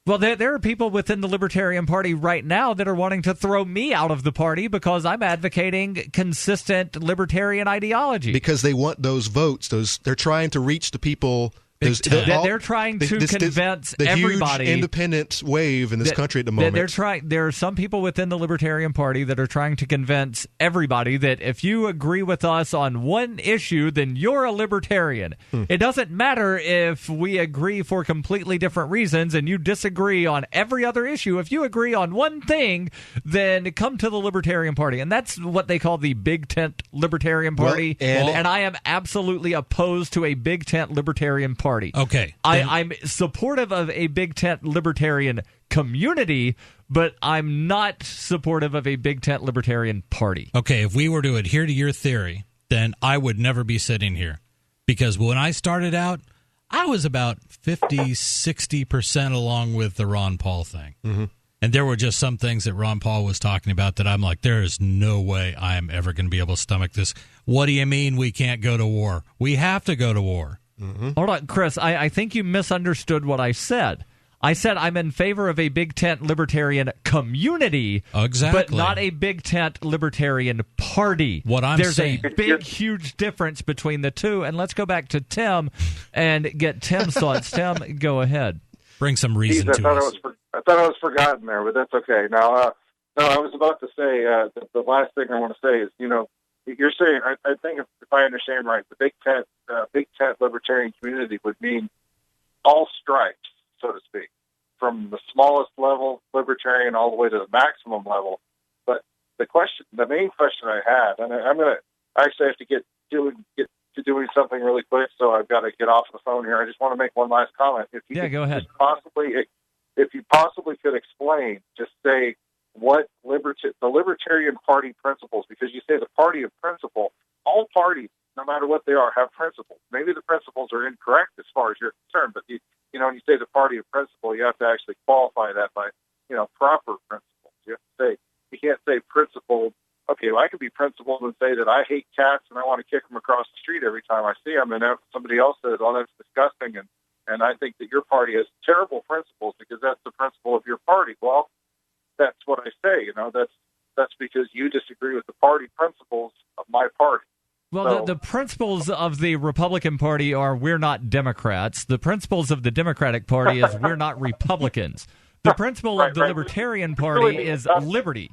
S11: well, there are people within the Libertarian Party right now that are wanting to throw me out of the party because I'm advocating consistent libertarian ideology.
S16: Because they want those votes. They're trying to reach the people.
S11: They're trying to convince everybody.
S16: Huge independent wave in this country at the moment.
S11: There are some people within the Libertarian Party that are trying to convince everybody that if you agree with us on one issue, then you're a libertarian. It doesn't matter if we agree for completely different reasons and you disagree on every other issue. If you agree on one thing, then come to the Libertarian Party. And that's what they call the Big Tent Libertarian Party. And I am absolutely opposed to a Big Tent Libertarian Party.
S17: Okay.
S11: I'm supportive of a big tent libertarian community, but I'm not supportive of a big tent libertarian party.
S17: Okay, if we were to adhere to your theory, then I would never be sitting here. Because when I started out, I was about 50-60% along with the Ron Paul thing. Mm-hmm. And there were just some things that Ron Paul was talking about that I'm like, there is no way I am ever going to be able to stomach this. What do you mean we can't go to war? We have to go to war.
S16: Mm-hmm.
S11: Hold on, Chris. I think you misunderstood what I said. I said I'm in favor of a big tent libertarian community, but not a big tent libertarian party. There's a big, huge difference between the two. And let's go back to Tim and get Tim's thoughts. Tim, go ahead.
S17: Bring some reason to us.
S2: I thought I was forgotten there, but that's okay. Now, I was about to say the last thing I want to say is, you're saying, I think if I understand right, the big tent libertarian community would mean all stripes, so to speak, from the smallest level libertarian all the way to the maximum level. But the main question I had, and I'm going to actually have to get to doing something really quick, so I've got to get off the phone here. I just want to make one last comment.
S11: Go ahead.
S2: If you possibly could explain, just say what the Libertarian Party principles, because you say the party of principle, all parties, no matter what they are, have principles. Maybe the principles are incorrect as far as you're concerned, but when you say the party of principle, you have to actually qualify that by, proper principles. You have to say, you can't say principled. Okay, well, I can be principled and say that I hate cats and I want to kick them across the street every time I see them, and if somebody else says, oh, that's disgusting, and I think that your party has terrible principles because that's the principle of your party. Well, that's what I say. That's because you disagree with the party principles of my party.
S11: Well, the principles of the Republican Party are we're not Democrats. The principles of the Democratic Party is we're not Republicans. The principle of the Libertarian Party is liberty.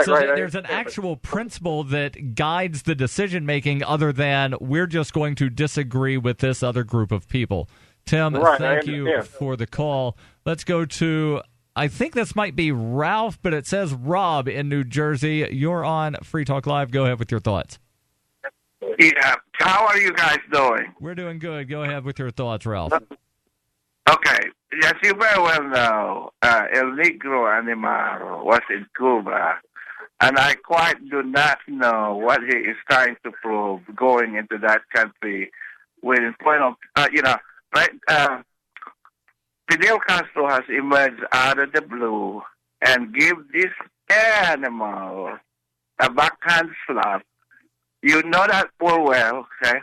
S11: There's an actual principle that guides the decision-making other than we're just going to disagree with this other group of people. Tim, thank you for the call. Let's go to, I think this might be Ralph, but it says Rob in New Jersey. You're on Free Talk Live. Go ahead with your thoughts.
S13: Yeah. How are you guys doing?
S11: We're doing good. Go ahead with your thoughts, Ralph.
S13: Okay. As you very well know, El Negro Animal was in Cuba, and I quite do not know what he is trying to prove going into that country with point of, Fidel Castro has emerged out of the blue and give this animal a backhand slap. You know that full well, okay,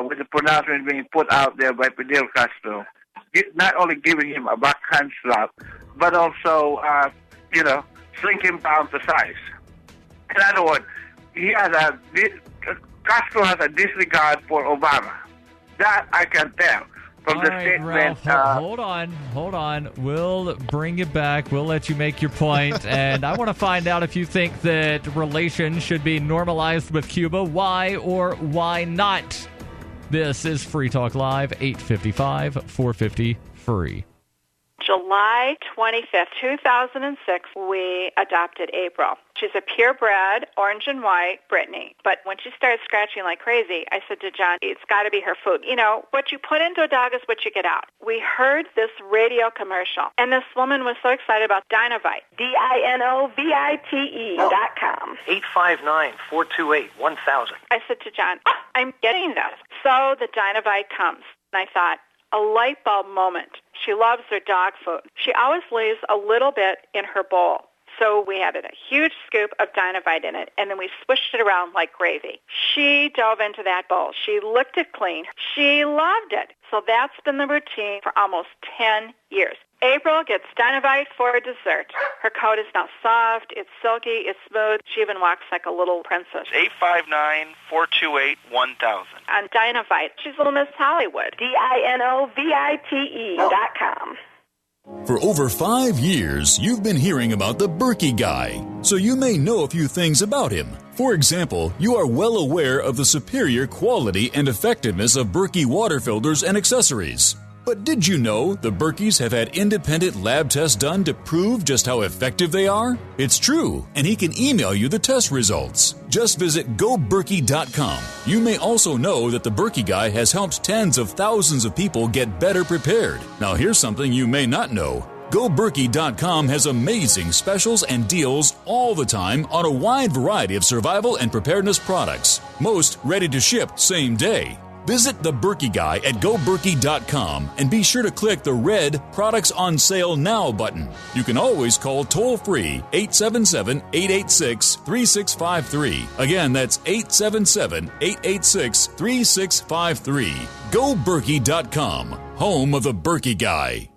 S13: with the pronouncement being put out there by Fidel Castro. Not only giving him a backhand slap, but also, shrink him down to size. In other words, Castro has a disregard for Obama. That I can tell from the statement.
S11: Ralph, hold on. We'll bring you back. We'll let you make your point. And I want to find out if you think that relations should be normalized with Cuba. Why or why not? This is Free Talk Live, 855-450-FREE.
S14: July 25th, 2006, we adopted April. She's a purebred, orange and white Brittany. But when she started scratching like crazy, I said to John, it's got to be her food. You know, what you put into a dog is what you get out. We heard this radio commercial, and this woman was so excited about Dinovite. DINOVITE.com.
S15: 859-428-1000.
S14: I said to John, I'm getting this. So the Dinovite comes, and I thought, a light bulb moment. She loves her dog food. She always leaves a little bit in her bowl. So we added a huge scoop of Dinovite in it, and then we swished it around like gravy. She dove into that bowl. She licked it clean. She loved it. So that's been the routine for almost 10 years. April gets Dinovite for dessert. Her coat is now soft, it's silky, it's smooth. She even walks like a little princess.
S15: 859-428-1000.
S14: On Dinovite, she's little Miss Hollywood. DINOVITE.com.
S18: For over 5 years, you've been hearing about the Berkey Guy, so you may know a few things about him. For example, you are well aware of the superior quality and effectiveness of Berkey water filters and accessories. But did you know the Berkeys have had independent lab tests done to prove just how effective they are? It's true, and he can email you the test results. Just visit GoBerkey.com. You may also know that the Berkey Guy has helped tens of thousands of people get better prepared. Now here's something you may not know. GoBerkey.com has amazing specials and deals all the time on a wide variety of survival and preparedness products. Most ready to ship same day. Visit the Berkey Guy at GoBerkey.com and be sure to click the red Products on Sale Now button. You can always call toll-free 877-886-3653. Again, that's 877-886-3653. GoBerkey.com, home of the Berkey Guy.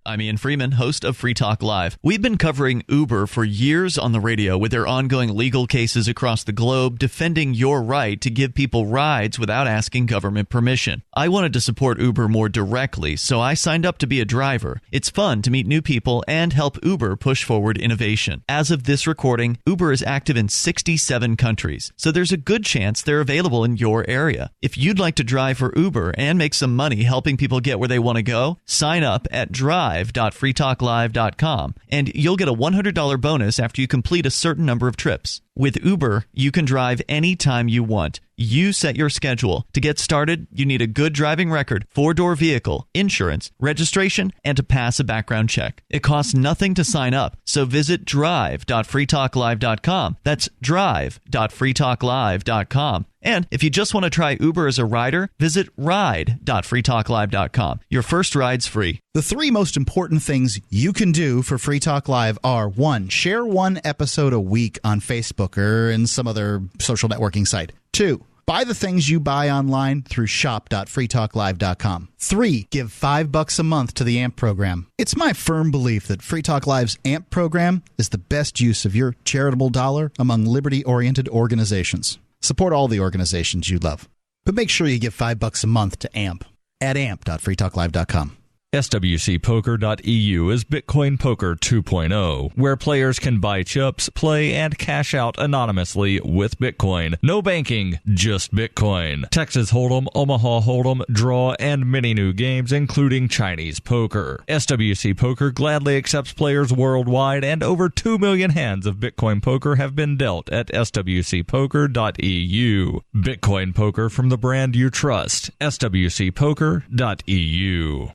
S9: I'm Ian Freeman, host of Free Talk Live. We've been covering Uber for years on the radio with their ongoing legal cases across the globe defending your right to give people rides without asking government permission. I wanted to support Uber more directly, so I signed up to be a driver. It's fun to meet new people and help Uber push forward innovation. As of this recording, Uber is active in 67 countries, so there's a good chance they're available in your area. If you'd like to drive for Uber and make some money helping people get where they want to go, sign up at drive.freetalklive.com, and you'll get a $100 bonus after you complete a certain number of trips. With Uber, you can drive anytime you want. You set your schedule. To get started, you need a good driving record, 4-door vehicle, insurance, registration, and to pass a background check. It costs nothing to sign up, so visit drive.freetalklive.com. That's drive.freetalklive.com. And if you just want to try Uber as a rider, visit ride.freetalklive.com. Your first ride's free.
S25: The 3 most important things you can do for Free Talk Live are: 1, share 1 episode a week on Facebook or in some other social networking site. 2, Buy the things you buy online through shop.freetalklive.com. 3. Give $5 a month to the AMP program. It's my firm belief that Free Talk Live's AMP program is the best use of your charitable dollar among liberty-oriented organizations. Support all the organizations you love. But make sure you give $5 a month to AMP at amp.freetalklive.com.
S11: SWCpoker.eu is Bitcoin Poker 2.0, where players can buy chips, play, and cash out anonymously with Bitcoin. No banking, just Bitcoin. Texas Hold'em, Omaha Hold'em, Draw, and many new games, including Chinese poker. SWC Poker gladly accepts players worldwide, and over 2 million hands of Bitcoin poker have been dealt at SWCpoker.eu. Bitcoin poker from the brand you trust. SWCpoker.eu.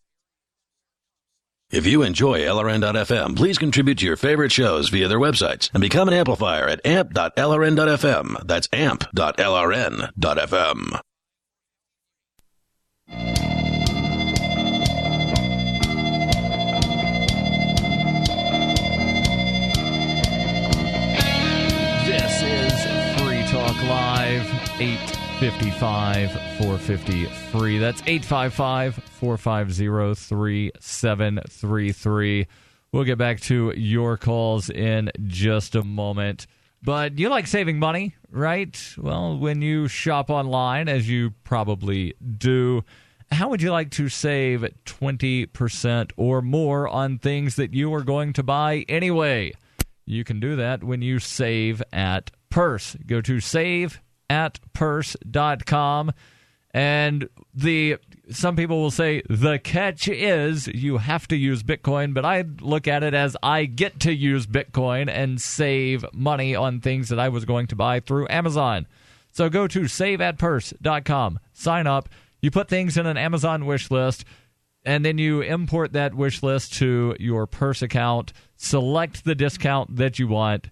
S10: If you enjoy LRN.FM, please contribute to your favorite shows via their websites and become an amplifier at amp.lrn.fm. That's amp.lrn.fm.
S11: This is Free Talk Live, 855-450-FREE. That's 855-450-3733. We'll get back to your calls in just a moment. But you like saving money, right? Well, when you shop online, as you probably do, how would you like to save 20% or more on things that you are going to buy anyway? You can do that when you save at Purse. Go to saveatpurse.com. And some people will say the catch is you have to use Bitcoin, but I look at it as I get to use Bitcoin and save money on things that I was going to buy through Amazon. So go to saveatpurse.com, sign up, you put things in an Amazon wish list, and then you import that wish list to your Purse account, select the discount that you want,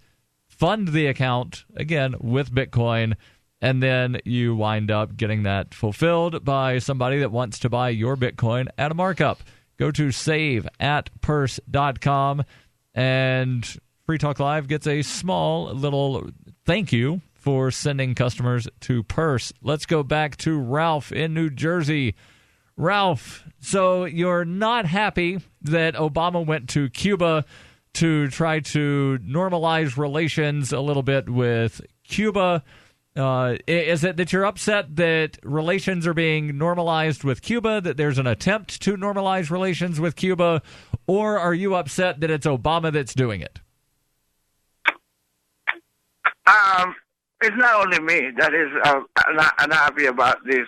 S11: fund the account, again, with Bitcoin, and then you wind up getting that fulfilled by somebody that wants to buy your Bitcoin at a markup. Go to saveatpurse.com, and Free Talk Live gets a small little thank you for sending customers to Purse. Let's go back to Ralph in New Jersey. Ralph, so you're not happy that Obama went to Cuba to try to normalize relations a little bit with Cuba. Is it that you're upset that relations are being normalized with Cuba, that there's an attempt to normalize relations with Cuba, or are you upset that it's Obama that's doing it?
S13: It's not only me that is unhappy about this,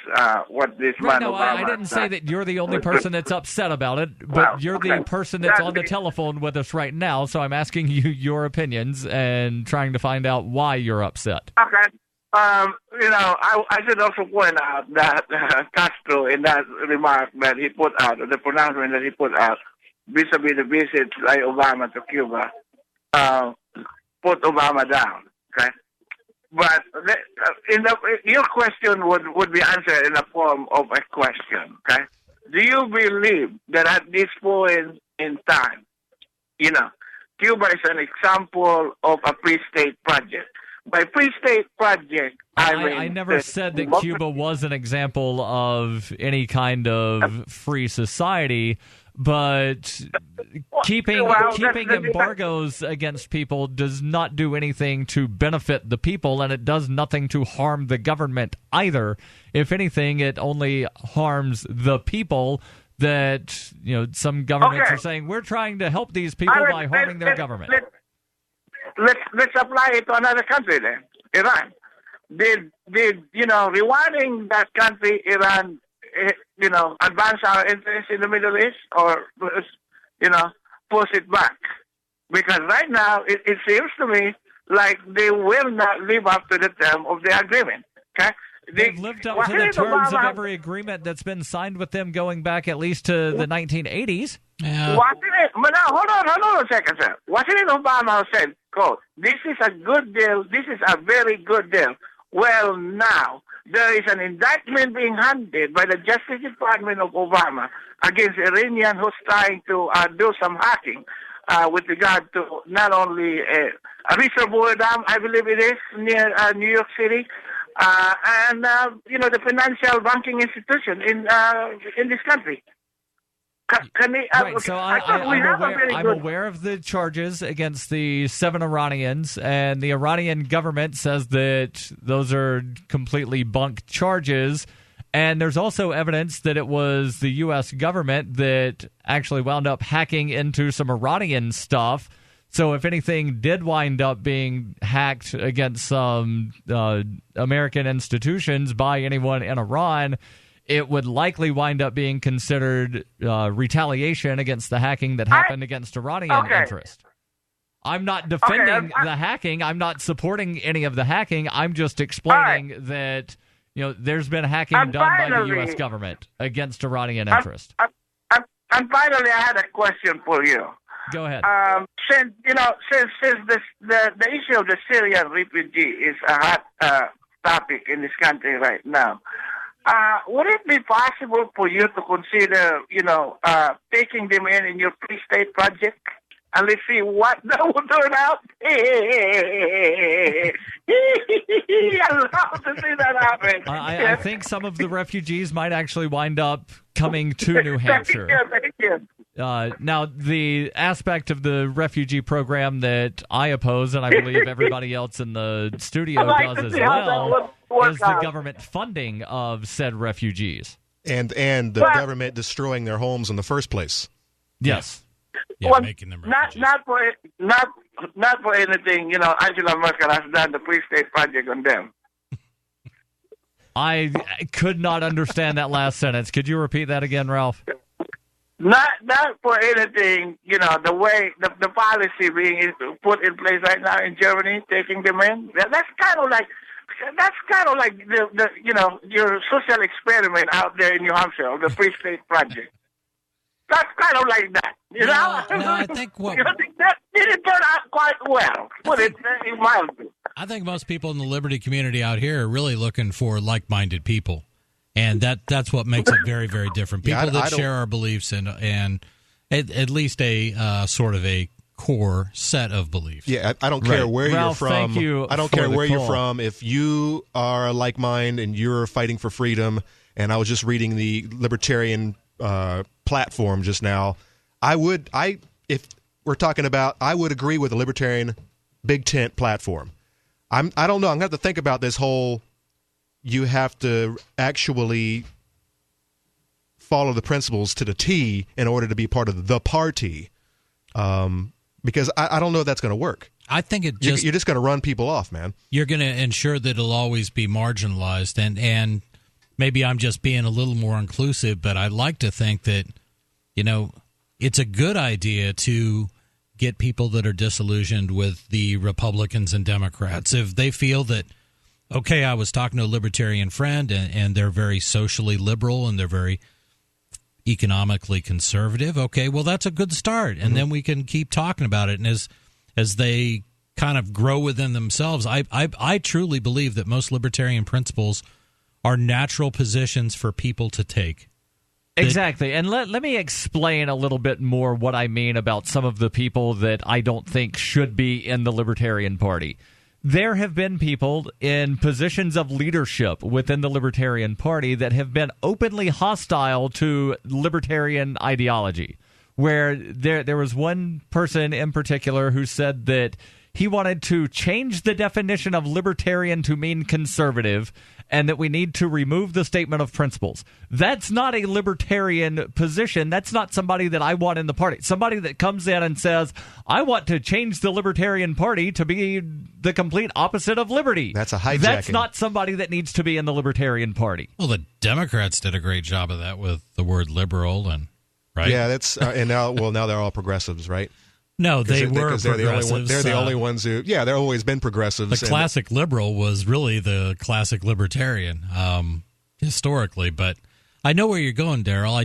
S13: what this
S11: right,
S13: man
S11: no,
S13: Obama
S11: I didn't say that you're the only person that's upset about it, but you're the person that's on the telephone with us right now, so I'm asking you your opinions and trying to find out why you're upset.
S13: Okay. I should also point out that Castro, in that remark that he put out, the pronouncement that he put out, vis-a-vis the visit by Obama to Cuba, put Obama down, okay? But your question would be answered in the form of a question, okay? Do you believe that at this point in time, Cuba is an example of a pre-state project? By pre-state project,
S11: I never said that Cuba was an example of any kind of free society, but keeping embargoes against people does not do anything to benefit the people, and it does nothing to harm the government either. If anything, it only harms the people that, some governments are saying, we're trying to help these people by harming their government.
S13: Let's apply it to another country then, Iran. Did rewarding that country, Iran, advance our interests in the Middle East, or push it back? Because right now it seems to me like they will not live up to the term of the agreement. Okay.
S11: They've lived up to the terms of every agreement that's been signed with them going back at least to the 1980s.
S17: Yeah.
S13: But now, hold on a second, sir. Wasn't it Obama who said, quote, this is a good deal, this is a very good deal? Well, now, there is an indictment being handed by the Justice Department of Obama against Iranian who's trying to do some hacking with regard to not only a reservoir dam, I believe it is, near New York City, and the financial banking institution in this country.
S11: Right, so I'm aware of the charges against the 7 Iranians, and the Iranian government says that those are completely bunk charges. And there's also evidence that it was the U.S. government that actually wound up hacking into some Iranian stuff. So if anything did wind up being hacked against some American institutions by anyone in Iran, it would likely wind up being considered retaliation against the hacking that happened against Iranian interest. I'm not defending the hacking. I'm not supporting any of the hacking. I'm just explaining that there's been hacking done by the U.S. government against Iranian interest.
S13: And finally, I had a question for you.
S11: Go ahead.
S13: Since the issue of the Syrian refugee is a hot topic in this country right now, would it be possible for you to consider, taking them in your pre-state project? And let's see what that will turn out. I love to see that happen.
S11: I think some of the refugees might actually wind up coming to New Hampshire.
S13: Thank you.
S11: Now, the aspect of the refugee program that I oppose, and I believe everybody else in the studio does as well, is the government funding of said refugees.
S16: And the government destroying their homes in the first place.
S11: Yes.
S17: Yeah, making them
S13: not for anything. Angela Merkel has done the pre-state project on them.
S11: I could not understand that last sentence. Could you repeat that again, Ralph?
S13: Not for anything. The way the policy being put in place right now in Germany, taking them in. That's kind of like the your social experiment out there in New Hampshire, the pre-state project. That's kind of like that,
S17: No, I think
S13: that didn't turn out quite well. Put it mildly.
S17: I think most people in the liberty community out here are really looking for like-minded people, and that's what makes it very, very different. People that share our beliefs and at least a sort of a core set of beliefs.
S16: Yeah, I don't care where
S11: Ralph,
S16: you're from.
S11: Thank you.
S16: I don't care where you're from. If you are like mind and you're fighting for freedom, and I was just reading the Libertarian platform just now, if we're talking about, I would agree with the Libertarian Big Tent platform. I don't know. I'm going to have to think about this whole, you have to actually follow the principles to the T in order to be part of the party. Because I don't know if that's going to work.
S17: I think
S16: you're just going to run people off, man.
S17: You're going to ensure that it'll always be marginalized, and maybe I'm just being a little more inclusive, but I like to think that, it's a good idea to get people that are disillusioned with the Republicans and Democrats. If they feel that, okay, I was talking to a libertarian friend and they're very socially liberal and they're very economically conservative, okay, well, that's a good start. And then we can keep talking about it. And as they kind of grow within themselves, I truly believe that most libertarian principles are natural positions for people to take.
S11: Exactly. And let me explain a little bit more what I mean about some of the people that I don't think should be in the Libertarian Party. There have been people in positions of leadership within the Libertarian Party that have been openly hostile to libertarian ideology, where there was one person in particular who said that he wanted to change the definition of libertarian to mean conservative, and that we need to remove the statement of principles. That's not a libertarian position. That's not somebody that I want in the party. Somebody that comes in and says, I want to change the Libertarian Party to be the complete opposite of liberty.
S16: That's a hijacking.
S11: That's not somebody that needs to be in the Libertarian Party.
S17: Well, the Democrats did a great job of that with the word liberal, and right?
S16: Yeah, that's and now they're all progressives, right?
S17: No, they're
S16: the only ones who, they've always been progressives.
S17: The classic liberal was really the classic libertarian historically, but I know where you're going, Darryl.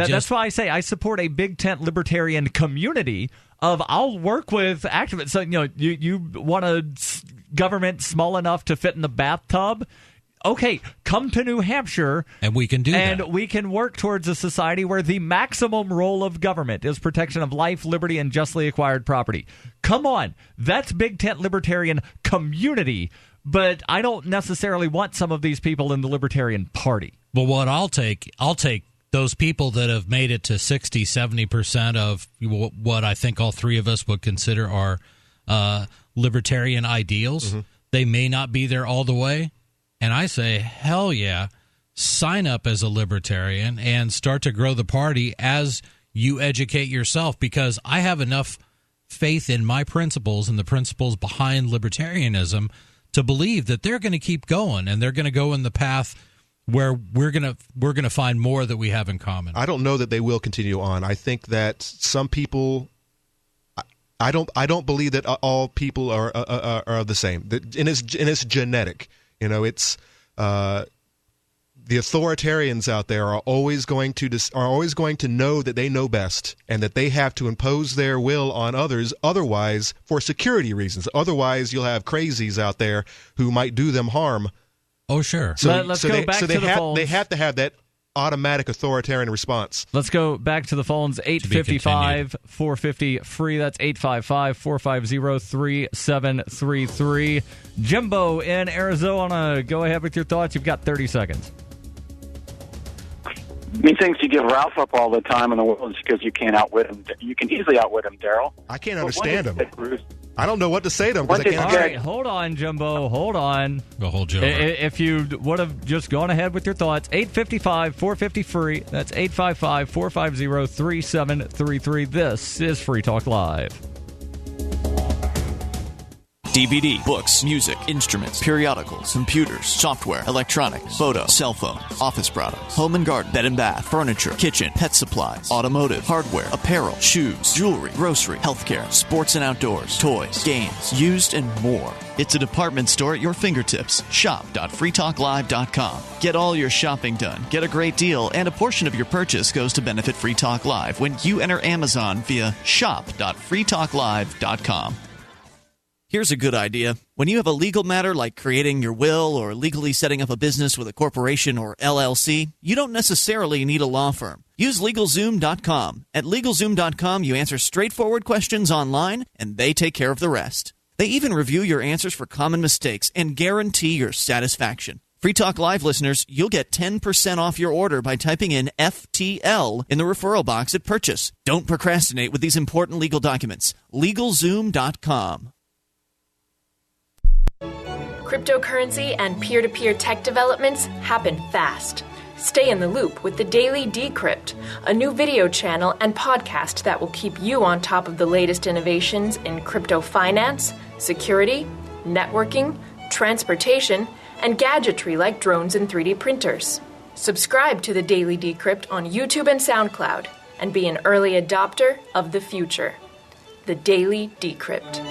S17: That's
S11: why I say I support a big tent libertarian community of I'll work with activists. So, you want a government small enough to fit in the bathtub? Okay, come to New Hampshire.
S17: And we can do that.
S11: And we can work towards a society where the maximum role of government is protection of life, liberty, and justly acquired property. Come on. That's big tent libertarian community. but I don't necessarily want some of these people in the Libertarian Party.
S17: But what I'll take those people that have made it to 60-70% of what I think all three of us would consider our libertarian ideals. Mm-hmm. They may not be there all the way. And I say, hell yeah, sign up as a libertarian and start to grow the party as you educate yourself, because I have enough faith in my principles and the principles behind libertarianism to believe that they're going to keep going, and they're going to go in the path where we're going to find more that we have in common. I don't know that they will continue on. I think that some people, I don't believe that all people are the same. And it's genetic. You know, it's the authoritarians out there are always going to know that they know best, and that they have to impose their will on others. Otherwise, for security reasons. Otherwise, you'll have crazies out there who might do them harm. Oh, sure.
S11: Let's go back to the phones.
S16: They have to have that automatic authoritarian response.
S11: Let's go back to the phones. 855-450-FREE. That's 855-450-3733. Jimbo in Arizona, go ahead with your thoughts. You've got 30 seconds.
S15: Methinks you give Ralph up all the time in the world is because you can't outwit him. You can easily outwit him, Darryl.
S16: I can't understand him. I don't know what to say to him.
S11: All right, hold on, Jimbo. Hold on.
S17: Go hold you over.
S11: If you would have just gone ahead with your thoughts, 855-450-FREE. That's 855-450-3733. This is Free Talk Live.
S9: DVD, books, music, instruments, periodicals, computers, software, electronics, photo, cell phone, office products, home and garden, bed and bath, furniture, kitchen, pet supplies, automotive, hardware, apparel, shoes, jewelry, grocery, healthcare, sports and outdoors, toys, games, used, and more. It's a department store at your fingertips. Shop.freetalklive.com. Get all your shopping done, get a great deal, and a portion of your purchase goes to benefit Free Talk Live when you enter Amazon via shop.freetalklive.com. Here's a good idea. When you have a legal matter like creating your will or legally setting up a business with a corporation or LLC, you don't necessarily need a law firm. Use LegalZoom.com. At LegalZoom.com, you answer straightforward questions online, and they take care of the rest. They even review your answers for common mistakes and guarantee your satisfaction. Free Talk Live listeners, you'll get 10% off your order by typing in FTL in the referral box at purchase. Don't procrastinate with these important legal documents. LegalZoom.com.
S19: Cryptocurrency and peer-to-peer tech developments happen fast. Stay in the loop with the Daily Decrypt, a new video channel and podcast that will keep you on top of the latest innovations in crypto finance, security, networking, transportation, and gadgetry like drones and 3D printers. Subscribe to the Daily Decrypt on YouTube and SoundCloud and be an early adopter of the future. The Daily Decrypt.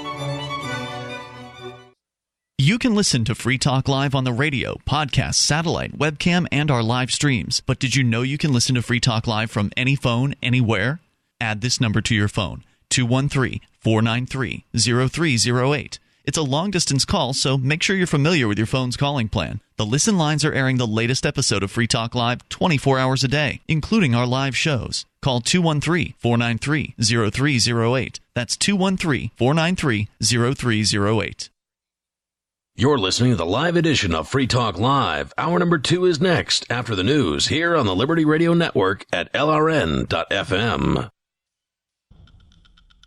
S9: You can listen to Free Talk Live on the radio, podcast, satellite, webcam, and our live streams. But did you know you can listen to Free Talk Live from any phone, anywhere? Add this number to your phone, 213-493-0308. It's a long-distance call, so make sure you're familiar with your phone's calling plan. The listen lines are airing the latest episode of Free Talk Live 24 hours a day, including our live shows. Call 213-493-0308. That's 213-493-0308.
S10: You're listening to the live edition of Free Talk Live. Hour number 2 is next, after the news, here on the Liberty Radio Network at LRN.FM.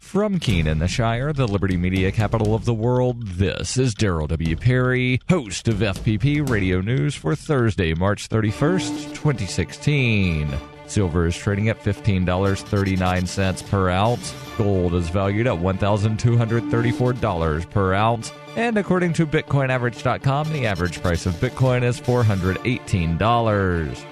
S11: From Keene in the Shire, the Liberty Media capital of the world, this is Darryl W. Perry, host of FPP Radio News for Thursday, March 31st, 2016. Silver is trading at $15.39 per ounce. Gold is valued at $1,234 per ounce. And according to BitcoinAverage.com, the average price of Bitcoin is $418.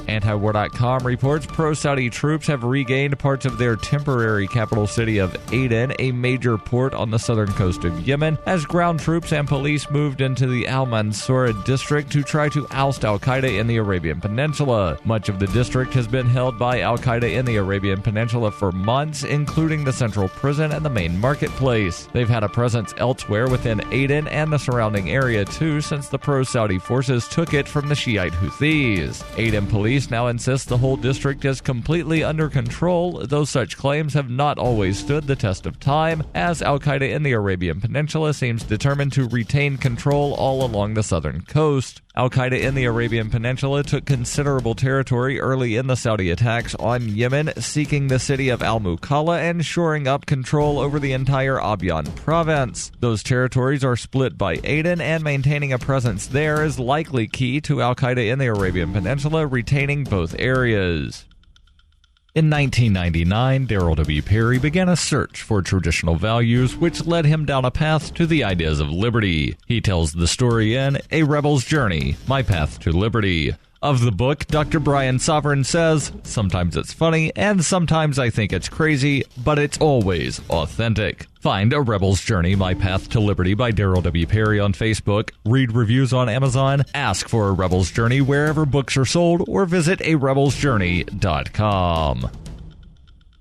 S11: Antiwar.com reports pro-Saudi troops have regained parts of their temporary capital city of Aden, a major port on the southern coast of Yemen, as ground troops and police moved into the Al-Mansoura district to try to oust al-Qaeda in the Arabian Peninsula. Much of the district has been held by al-Qaeda in the Arabian Peninsula for months, including the central prison and the main marketplace. They've had a presence elsewhere within Aden and the surrounding area too since the pro-Saudi forces took it from the Shiite Houthis. Aden police police now insist the whole district is completely under control, though such claims have not always stood the test of time, as Al-Qaeda in the Arabian Peninsula seems determined to retain control all along the southern coast. Al-Qaeda in the Arabian Peninsula took considerable territory early in the Saudi attacks on Yemen, seeking the city of Al-Mukalla and shoring up control over the entire Abyan province. Those territories are split by Aden, and maintaining a presence there is likely key to Al-Qaeda in the Arabian Peninsula retaining both areas. In 1999, Darryl W. Perry began a search for traditional values, which led him down a path to the ideas of liberty. He tells the story in A Rebel's Journey, My Path to Liberty. Of the book, Dr. Brian Sovereign says, sometimes it's funny, and sometimes I think it's crazy, but it's always authentic. Find A Rebel's Journey, My Path to Liberty by Darryl W. Perry on Facebook, read reviews on Amazon, ask for A Rebel's Journey wherever books are sold, or visit arebelsjourney.com.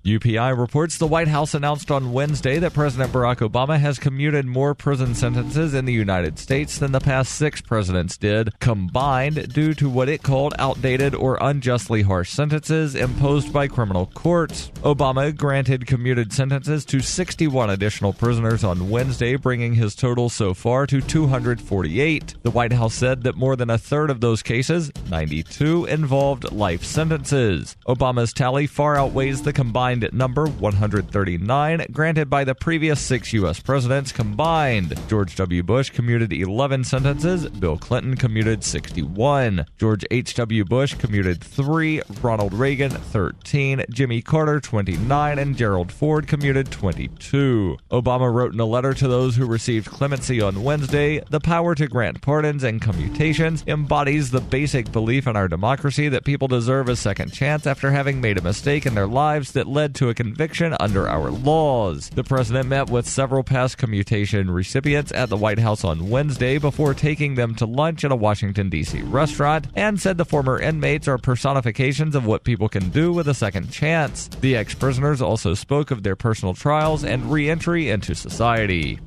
S11: UPI reports the White House announced on Wednesday that President Barack Obama has commuted more prison sentences in the United States than the past 6 presidents did, combined due to what it called outdated or unjustly harsh sentences imposed by criminal courts. Obama granted commuted sentences to 61 additional prisoners on Wednesday, bringing his total so far to 248. The White House said that more than a third of those cases, 92, involved life sentences. Obama's tally far outweighs the combined number 139 granted by the previous 6 U.S. presidents combined. George W. Bush commuted 11 sentences, Bill Clinton commuted 61, George H.W. Bush commuted 3, Ronald Reagan 13, Jimmy Carter 29, and Gerald Ford commuted 22. Obama wrote in a letter to those who received clemency on Wednesday, the power to grant pardons and commutations embodies the basic belief in our democracy that people deserve a second chance after having made a mistake in their lives that led to a conviction under our laws. The president met with several past commutation recipients at the White House on Wednesday before taking them to lunch at a Washington, D.C. restaurant, and said the former inmates are personifications of what people can do with a second chance. The ex-prisoners also spoke of their personal trials and re-entry into society.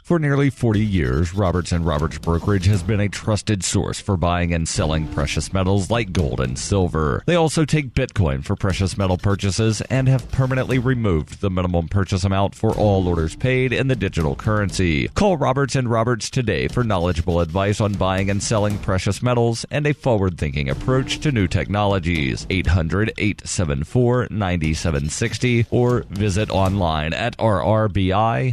S11: For nearly 40 years, Roberts & Roberts Brokerage has been a trusted source for buying and selling precious metals like gold and silver. They also take Bitcoin for precious metal purchases and have permanently removed the minimum purchase amount for all orders paid in the digital currency. Call Roberts & Roberts today for knowledgeable advice on buying and selling precious metals and a forward-thinking approach to new technologies. 800-874-9760 or visit online at rrbi.co.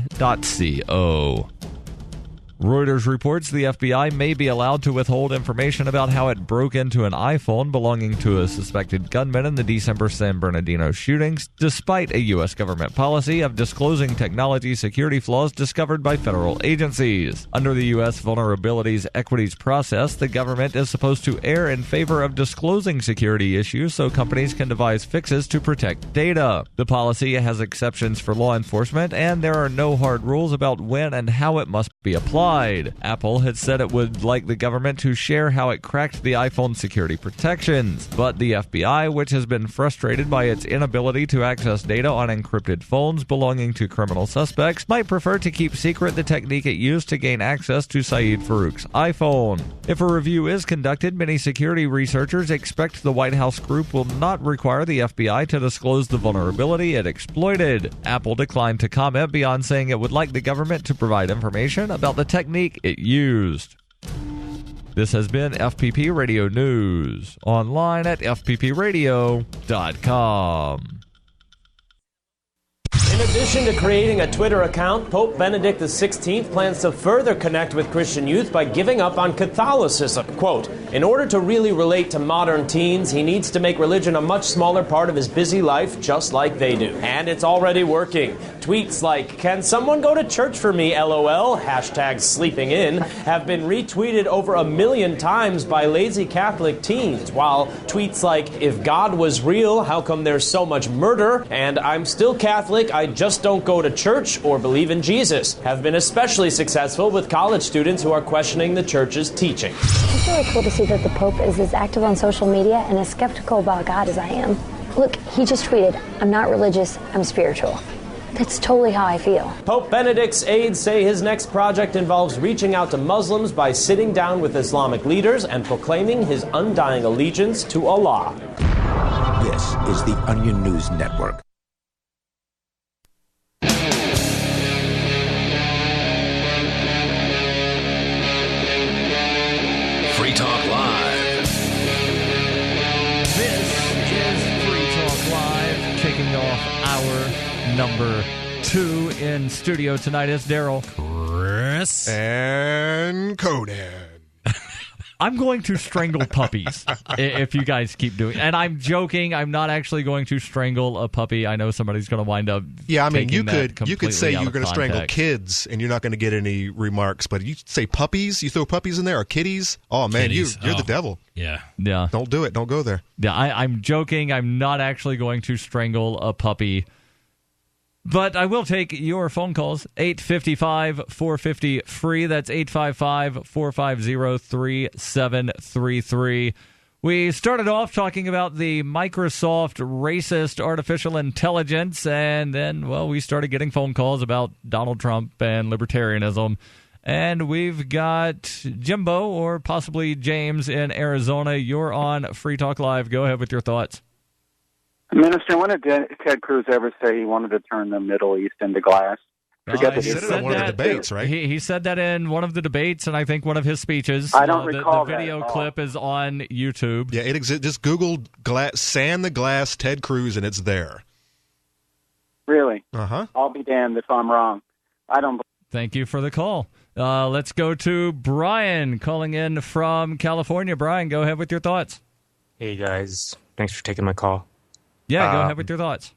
S11: Reuters reports the FBI may be allowed to withhold information about how it broke into an iPhone belonging to a suspected gunman in the December San Bernardino shootings, despite a U.S. government policy of disclosing technology security flaws discovered by federal agencies. Under the U.S. Vulnerabilities Equities process, the government is supposed to err in favor of disclosing security issues so companies can devise fixes to protect data. The policy has exceptions for law enforcement, and there are no hard rules about when and how it must be applied. Apple had said it would like the government to share how it cracked the iPhone security protections, but the FBI, which has been frustrated by its inability to access data on encrypted phones belonging to criminal suspects, might prefer to keep secret the technique it used to gain access to Saeed Farouk's iPhone. If a review is conducted, many security researchers expect the White House group will not require the FBI to disclose the vulnerability it exploited. Apple declined to comment beyond saying it would like the government to provide information about the technique it used. This has been FPP Radio News, online at fppradio.com.
S20: In addition to creating a Twitter account, Pope Benedict XVI plans to further connect with Christian youth by giving up on Catholicism. Quote, in order to really relate to modern teens, he needs to make religion a much smaller part of his busy life, just like they do. And it's already working. Tweets like, can someone go to church for me, LOL, hashtag sleeping in, have been retweeted over 1 million times by lazy Catholic teens, while tweets like, if God was real, how come there's so much murder, and I'm still Catholic, I just don't go to church or believe in Jesus, have been especially successful with college students who are questioning the church's teaching.
S21: It's really cool to see that the Pope is as active on social media and as skeptical about God as I am. Look, he just tweeted, I'm not religious, I'm spiritual. That's totally how I feel.
S20: Pope Benedict's aides say his next project involves reaching out to Muslims by sitting down with Islamic leaders and proclaiming his undying allegiance to Allah.
S1: This is the Onion News Network.
S10: Free Talk Live.
S11: This is Free Talk Live, kicking off hour number 2 in studio tonight. Is Darryl,
S17: Chris,
S16: and Conan.
S11: I'm going to strangle puppies if you guys keep doing it. And I'm joking. I'm not actually going to strangle a puppy. I know somebody's going to wind up.
S16: Yeah, I mean, you
S11: could
S16: say you're going to strangle kids, and you're not going to get any remarks. But you say puppies, you throw puppies in there, or kitties. Oh man,
S17: Kitties.
S16: you're the devil.
S17: Yeah.
S16: Don't do it. Don't go there.
S11: Yeah, I'm joking. I'm not actually going to strangle a puppy. But I will take your phone calls, 855-450-FREE. That's 855-450-3733. We started off talking about the Microsoft racist artificial intelligence, and then, well, we started getting phone calls about Donald Trump and libertarianism. And we've got Jimbo, or possibly James, in Arizona. You're on Free Talk Live. Go ahead with your thoughts.
S15: Minister, when did Ted Cruz ever say he wanted to turn the Middle East into glass?
S16: He said it in one of the debates, right?
S11: He said that in one of the debates, and I think one of his speeches.
S15: I don't recall
S11: the video clip is on YouTube.
S16: Yeah, it exists. Just Google "sand the glass" Ted Cruz, and it's there.
S15: Really?
S16: Uh-huh.
S15: I'll be damned if I'm wrong. I don't.
S11: Thank you for the call. Let's go to Brian calling in from California. Brian, go ahead with your thoughts.
S3: Hey guys, thanks for taking my call.
S11: Yeah, go ahead with your thoughts.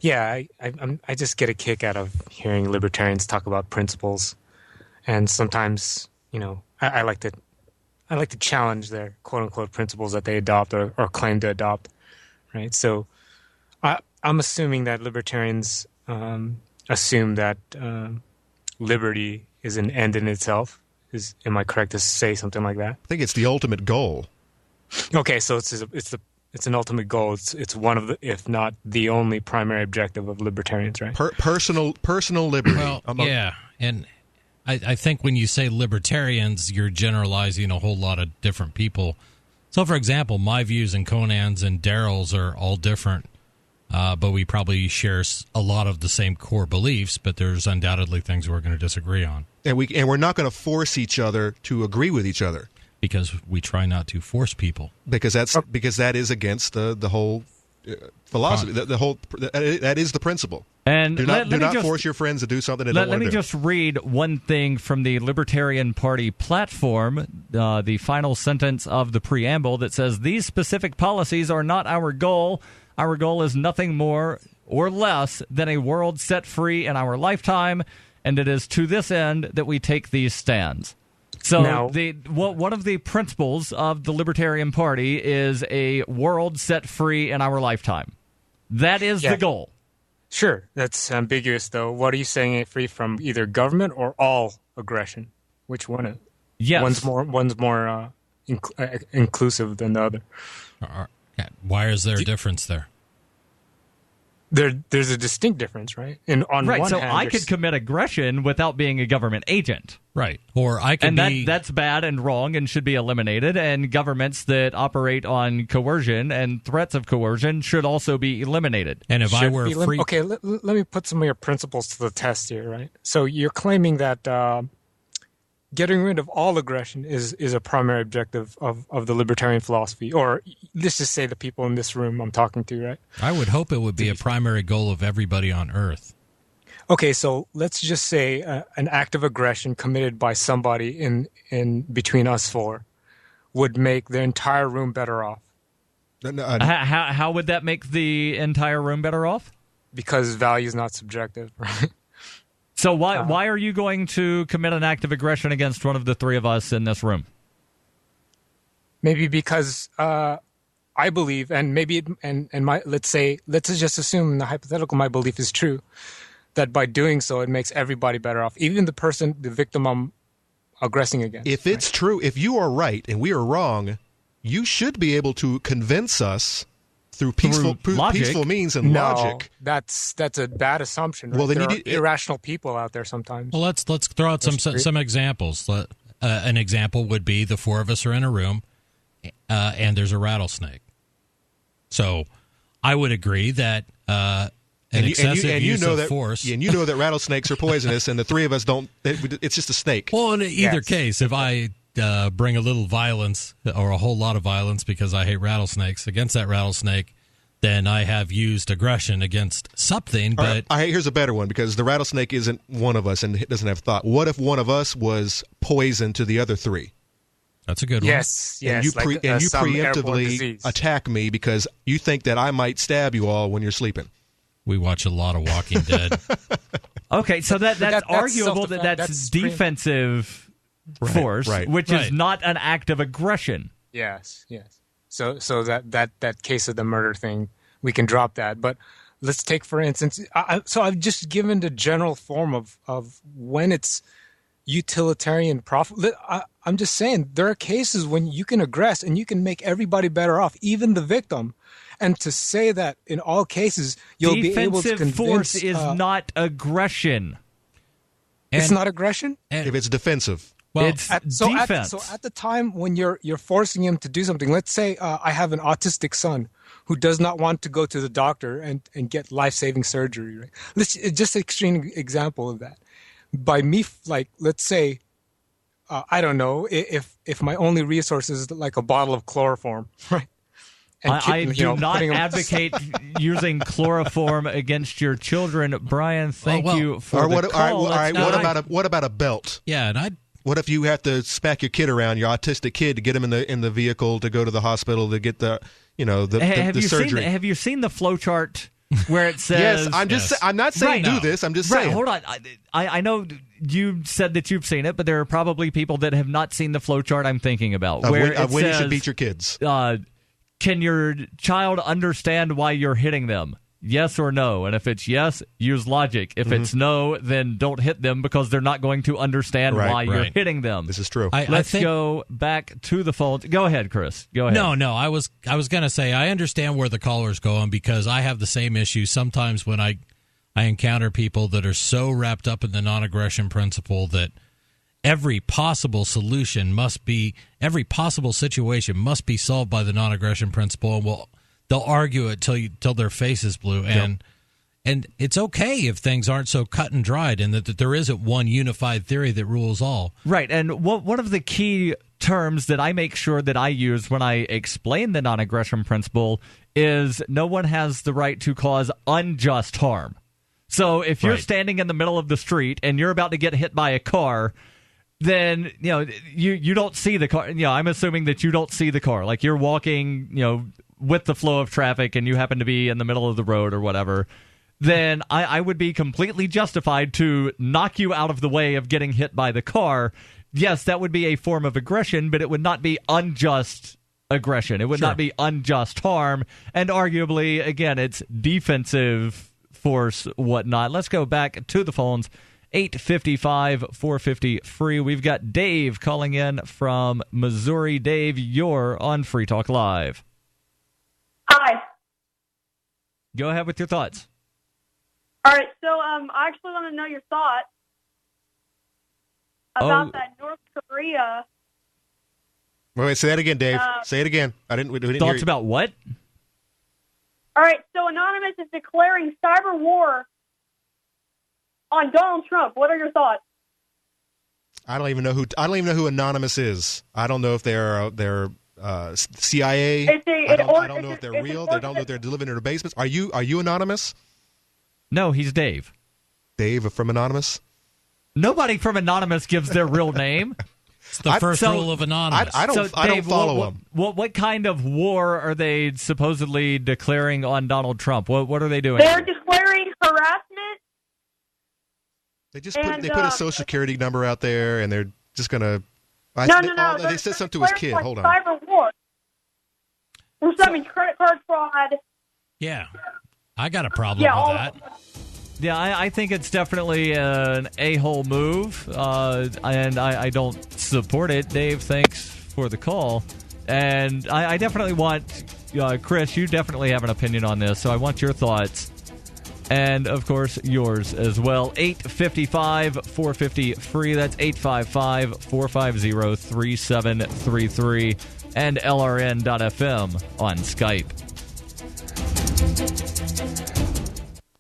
S3: Yeah, I just get a kick out of hearing libertarians talk about principles, and sometimes, you know, I like to challenge their quote unquote principles that they adopt or claim to adopt, right? So, I'm assuming that libertarians assume that liberty is an end in itself. Am I correct to say something like that?
S16: I think it's the ultimate goal.
S3: Okay, so it's an ultimate goal. It's one of the, if not the only primary objective of libertarians, right?
S16: Personal liberty.
S17: Well, yeah, and I think when you say libertarians, you're generalizing a whole lot of different people. So, for example, my views and Conan's and Darryl's are all different, but we probably share a lot of the same core beliefs, but there's undoubtedly things we're going to disagree on.
S16: And we're not going to force each other to agree with each other.
S17: Because we try not to force people.
S16: Because that is against the whole philosophy. That is the principle.
S11: And
S16: do not force your friends to do something they don't want to do.
S11: Let me just read one thing from the Libertarian Party platform, the final sentence of the preamble that says, "These specific policies are not our goal. Our goal is nothing more or less than a world set free in our lifetime, and it is to this end that we take these stands." So one of the principles of the Libertarian Party is a world set free in our lifetime. That is the goal.
S3: Sure. That's ambiguous, though. What are you saying? Free from either government or all aggression? Which one?
S11: Yes.
S3: One's more inclusive than the other.
S17: Why is there a difference there?
S3: There's a distinct difference, right?
S11: I could commit aggression without being a government agent.
S17: Right. Or I could
S11: that's bad and wrong and should be eliminated, and governments that operate on coercion and threats of coercion should also be eliminated.
S17: And if I were free...
S3: Okay, let me put some of your principles to the test here, right? So you're claiming that getting rid of all aggression is a primary objective of the libertarian philosophy, or let's just say the people in this room I'm talking to, right?
S17: I would hope it would be a primary goal of everybody on Earth.
S3: Okay, so let's just say an act of aggression committed by somebody in between us four would make the entire room better off.
S11: How would that make the entire room better off?
S3: Because value is not subjective, right?
S11: So why are you going to commit an act of aggression against one of the three of us in this room?
S3: Maybe because I believe, and maybe let's just assume the hypothetical, my belief is true, that by doing so it makes everybody better off, even the victim I'm aggressing against.
S16: If it's true, if you are right and we are wrong, you should be able to convince us through peaceful means and logic.
S3: That's a bad assumption. Right?
S16: Well, then
S3: there are irrational people out there sometimes.
S17: Well, let's throw out some examples. An example would be the four of us are in a room, and there's a rattlesnake. So, I would agree that excessive use of force.
S16: And you know that rattlesnakes are poisonous, and the three of us don't. It's just a snake.
S17: Well, in either case, if I bring a little violence or a whole lot of violence because I hate rattlesnakes against that rattlesnake, then I have used aggression against something. But
S16: here's a better one, because the rattlesnake isn't one of us and it doesn't have thought. What if one of us was poison to the other three?
S17: That's a good one.
S3: Yes.
S16: And you
S3: like,
S16: preemptively attack me because you think that I might stab you all when you're sleeping.
S17: We watch a lot of Walking Dead.
S11: Okay, so that's arguable that's defensive force, which is not an act of aggression.
S3: Yes. So that case of the murder thing, we can drop that. But let's take, for instance, I've just given the general form of when it's utilitarian profit. I'm just saying there are cases when you can aggress and you can make everybody better off, even the victim. And to say that in all cases you'll be able to convince...
S11: Defensive force is not aggression.
S3: It's not aggression?
S16: If it's defensive.
S11: Well, it's defense.
S3: So at the time when you're forcing him to do something, let's say I have an autistic son who does not want to go to the doctor and get life-saving surgery. Right? Just an extreme example of that. By me, let's say, I don't know, if my only resource is like a bottle of chloroform, right?
S11: I do not advocate using chloroform against your children, Brian. Thank you for the call.
S16: All right, what about a belt?
S17: Yeah, and
S16: what if you have to smack your kid around, your autistic kid, to get him in the vehicle to go to the hospital to get the surgery?
S11: Have you seen the flowchart where it says?
S16: Yes, I'm not saying do this. I'm just saying.
S11: Hold on. I know you said that you've seen it, but there are probably people that have not seen the flowchart I'm thinking about.
S16: When you should beat your kids.
S11: Can your child understand why you're hitting them? Yes or no? And if it's yes, use logic. If it's no, then don't hit them because they're not going to understand why you're hitting them.
S16: This is true.
S11: Let's go back to the phone. Go ahead, Chris. Go ahead.
S17: No. I was going to say I understand where the caller's going because I have the same issue sometimes when I encounter people that are so wrapped up in the non-aggression principle that every possible situation must be solved by the non-aggression principle, and they'll argue it till their face is blue. And it's okay if things aren't so cut and dried, and that there isn't one unified theory that rules all.
S11: Right. And one of the key terms that I make sure that I use when I explain the non-aggression principle is no one has the right to cause unjust harm. So if you're standing in the middle of the street and you're about to get hit by a car, then you don't see the car. I'm assuming that you don't see the car. Like you're walking, with the flow of traffic, and you happen to be in the middle of the road or whatever. Then I would be completely justified to knock you out of the way of getting hit by the car. Yes, that would be a form of aggression, but it would not be unjust aggression. It would not be unjust harm. And arguably, again, it's defensive force, whatnot. Let's go back to the phones. 855-450 free. We've got Dave calling in from Missouri. Dave, you're on Free Talk Live.
S5: Hi.
S11: Go ahead with your thoughts.
S5: All right, so I actually want to know your thoughts about that North Korea.
S16: Wait, say that again, Dave. Say it again. We didn't hear
S11: thoughts
S16: you.
S11: about what?
S5: All right, so Anonymous is declaring cyber war on Donald Trump. What are your thoughts?
S16: I don't even know who Anonymous is. I don't know if they're CIA. I don't know if they're real. They don't know if they're living in their basements. Are you Anonymous?
S11: No, he's Dave.
S16: Dave from Anonymous?
S11: Nobody from Anonymous gives their real name.
S17: It's the first rule of Anonymous.
S16: I don't follow them.
S11: What kind of war are they supposedly declaring on Donald Trump? What are they doing?
S5: They're declaring harassment.
S16: They just put a social security number out there, and they're just gonna.
S5: No.
S16: They said something to his kid. Hold on.
S5: Cyber war. We're having credit card fraud.
S17: Yeah, I got a problem with that.
S11: Yeah, I think it's definitely an a-hole move, and I don't support it. Dave, thanks for the call. And I definitely want, Chris, you definitely have an opinion on this, so I want your thoughts. And, of course, yours as well. 855-450-FREE. That's 855-450-3733. And LRN.FM on Skype.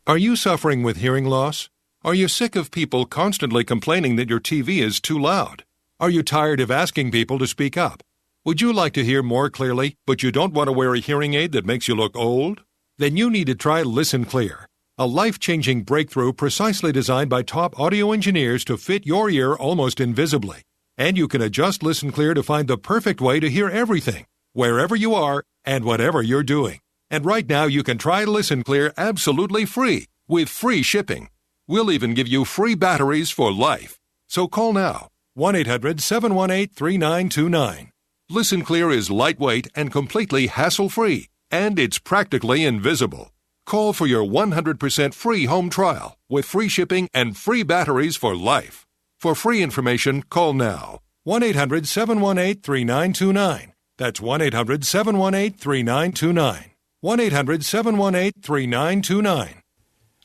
S6: Are you suffering with hearing loss? Are you sick of people constantly complaining that your TV is too loud? Are you tired of asking people to speak up? Would you like to hear more clearly, but you don't want to wear a hearing aid that makes you look old? Then you need to try Listen Clear, a life-changing breakthrough precisely designed by top audio engineers to fit your ear almost invisibly. And you can adjust Listen Clear to find the perfect way to hear everything, wherever you are and whatever you're doing. And right now you can try Listen Clear absolutely free, with free shipping. We'll even give you free batteries for life. So call now, 1-800-718-3929. Listen Clear is lightweight and completely hassle-free, and it's practically invisible. Call for your 100% free home trial with free shipping and free batteries for life. For free information, call now. 1-800-718-3929. That's 1-800-718-3929. 1-800-718-3929.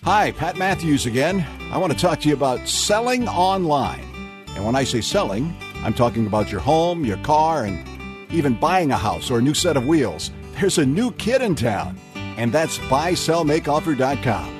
S7: Hi, Pat Matthews again. I want to talk to you about selling online. And when I say selling, I'm talking about your home, your car, and even buying a house or a new set of wheels. There's a new kid in town, and that's buysellmakeoffer.com.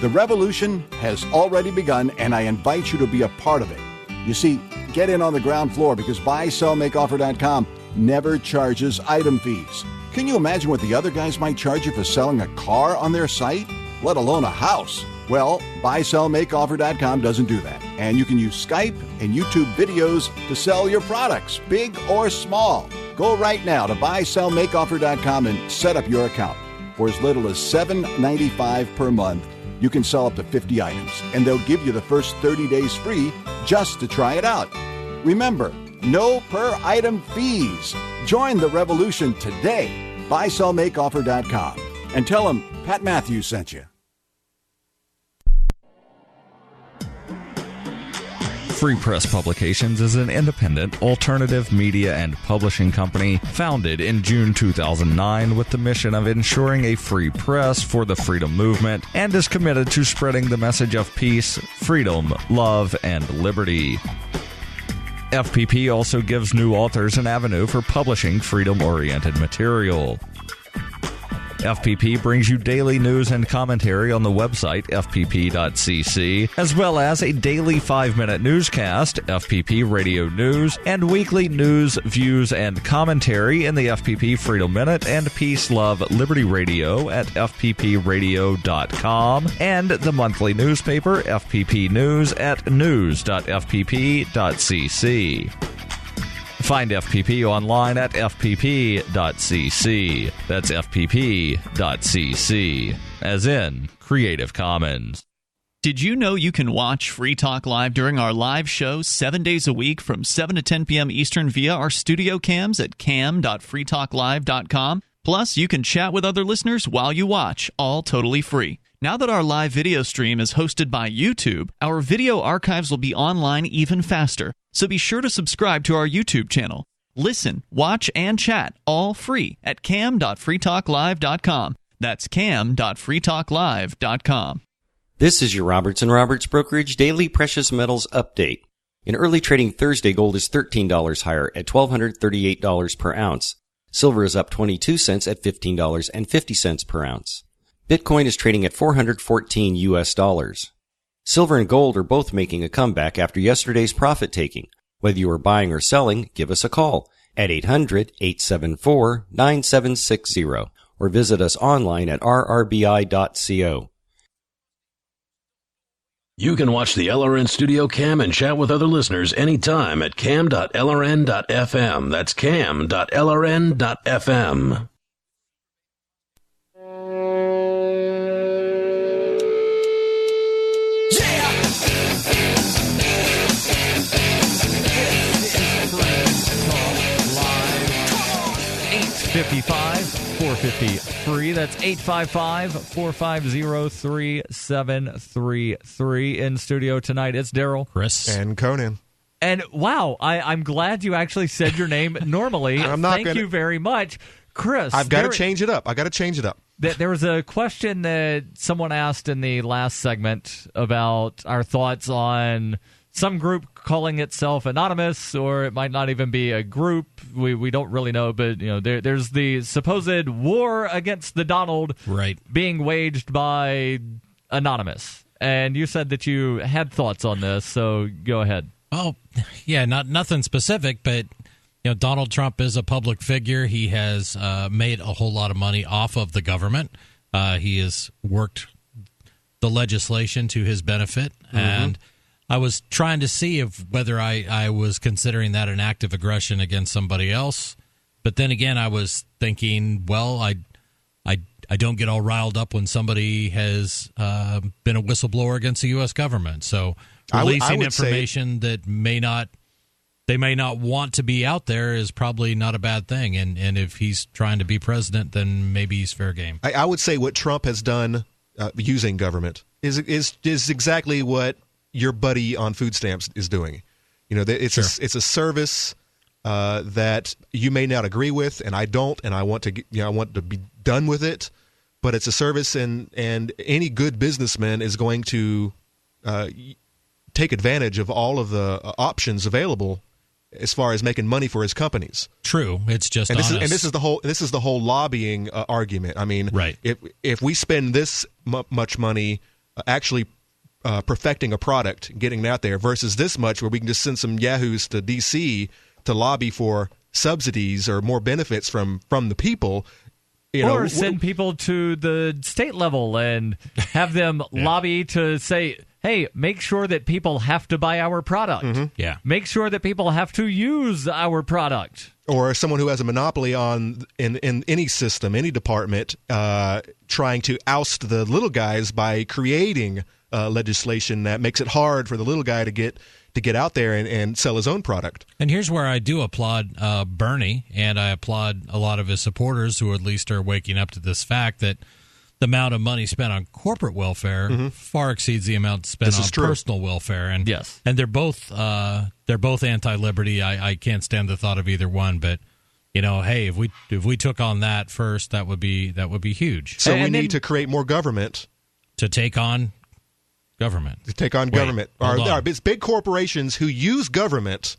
S7: The revolution has already begun, and I invite you to be a part of it. You see, get in on the ground floor because buysellmakeoffer.com never charges item fees. Can you imagine what the other guys might charge you for selling a car on their site, let alone a house? Well, buysellmakeoffer.com doesn't do that. And you can use Skype and YouTube videos to sell your products, big or small. Go right now to buysellmakeoffer.com and set up your account. For as little as $7.95 per month, you can sell up to 50 items, and they'll give you the first 30 days free just to try it out. Remember, no per item fees. Join the revolution today. buysellmakeoffer.com and tell them Pat Matthews sent you.
S11: Free Press Publications is an independent, alternative media and publishing company founded in June 2009 with the mission of ensuring a free press for the freedom movement and is committed to spreading the message of peace, freedom, love, and liberty. FPP also gives new authors an avenue for publishing freedom-oriented material. FPP brings you daily news and commentary on the website fpp.cc, as well as a daily 5-minute newscast, FPP Radio News, and weekly news, views, and commentary in the FPP Freedom Minute and Peace, Love, Liberty Radio at fppradio.com, and the monthly newspaper FPP News at news.fpp.cc. Find FPP online at fpp.cc. That's fpp.cc, as in Creative Commons.
S9: Did you know you can watch Free Talk Live during our live show 7 days a week from 7 to 10 p.m. Eastern via our studio cams at cam.freetalklive.com? Plus, you can chat with other listeners while you watch, all totally free. Now that our live video stream is hosted by YouTube, our video archives will be online even faster. So be sure to subscribe to our YouTube channel. Listen, watch, and chat all free at cam.freetalklive.com. That's cam.freetalklive.com.
S22: This is your Roberts & Roberts Brokerage Daily Precious Metals Update. In early trading Thursday, gold is $13 higher at $1,238 per ounce. Silver is up 22 cents at $15.50 per ounce. Bitcoin is trading at $414 US. Silver and gold are both making a comeback after yesterday's profit-taking. Whether you are buying or selling, give us a call at 800-874-9760 or visit us online at rrbi.co.
S10: You can watch the LRN Studio Cam and chat with other listeners anytime at cam.lrn.fm. That's cam.lrn.fm.
S11: $855-450-FREE. That's 855-450-3733. In studio tonight, it's Darryl,
S17: Chris,
S16: and Conan.
S11: And wow, I'm glad you actually said your name normally. Thank you very much. Chris,
S16: I've got to change it up.
S11: There was a question that someone asked in the last segment about our thoughts on some group calling itself anonymous, or it might not even be a group. We don't really know, but there's the supposed war against the Donald being waged by Anonymous. And you said that you had thoughts on this, so go ahead.
S17: Oh, yeah, nothing specific, but Donald Trump is a public figure. He has made a whole lot of money off of the government. He has worked the legislation to his benefit, and I was trying to see whether I was considering that an act of aggression against somebody else. But then again, I was thinking, well, I don't get all riled up when somebody has been a whistleblower against the U.S. government. So releasing information that they may not want to be out there is probably not a bad thing. And if he's trying to be president, then maybe he's fair game.
S16: I would say what Trump has done using government is exactly what your buddy on food stamps is doing. It's a service that you may not agree with, and I don't, and I want to be done with it. But it's a service, and any good businessman is going to take advantage of all of the options available as far as making money for his companies.
S17: True, it's just
S16: and
S17: honest.
S16: this is the whole lobbying argument. I mean, if we spend this much money actually perfecting a product, getting it out there, versus this much where we can just send some yahoos to D.C. to lobby for subsidies or more benefits from the people.
S11: Or send people to the state level and have them lobby to say, hey, make sure that people have to buy our product.
S17: Yeah.
S11: Make sure that people have to use our product.
S16: Or someone who has a monopoly in any system, any department, trying to oust the little guys by creating legislation that makes it hard for the little guy to get out there and sell his own product.
S17: And here's where I do applaud Bernie, and I applaud a lot of his supporters who at least are waking up to this fact that the amount of money spent on corporate welfare far exceeds the amount spent on personal welfare. And and they're both anti-liberty. I can't stand the thought of either one, but hey, if we took on that first, that would be huge.
S16: So we need to create more government
S17: to take on government.
S16: It's big corporations who use government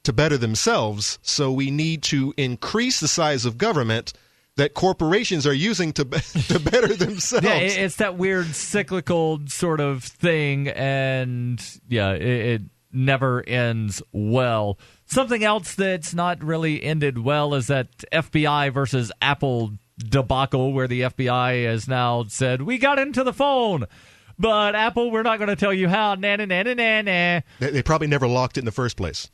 S16: to better themselves, so we need to increase the size of government that corporations are using to better themselves.
S11: Yeah, it's that weird cyclical sort of thing, and it never ends well. Something else that's not really ended well is that FBI versus Apple debacle, where the FBI has now said, we got into the phone, but Apple, we're not going to tell you how.
S16: They probably never locked it in the first place.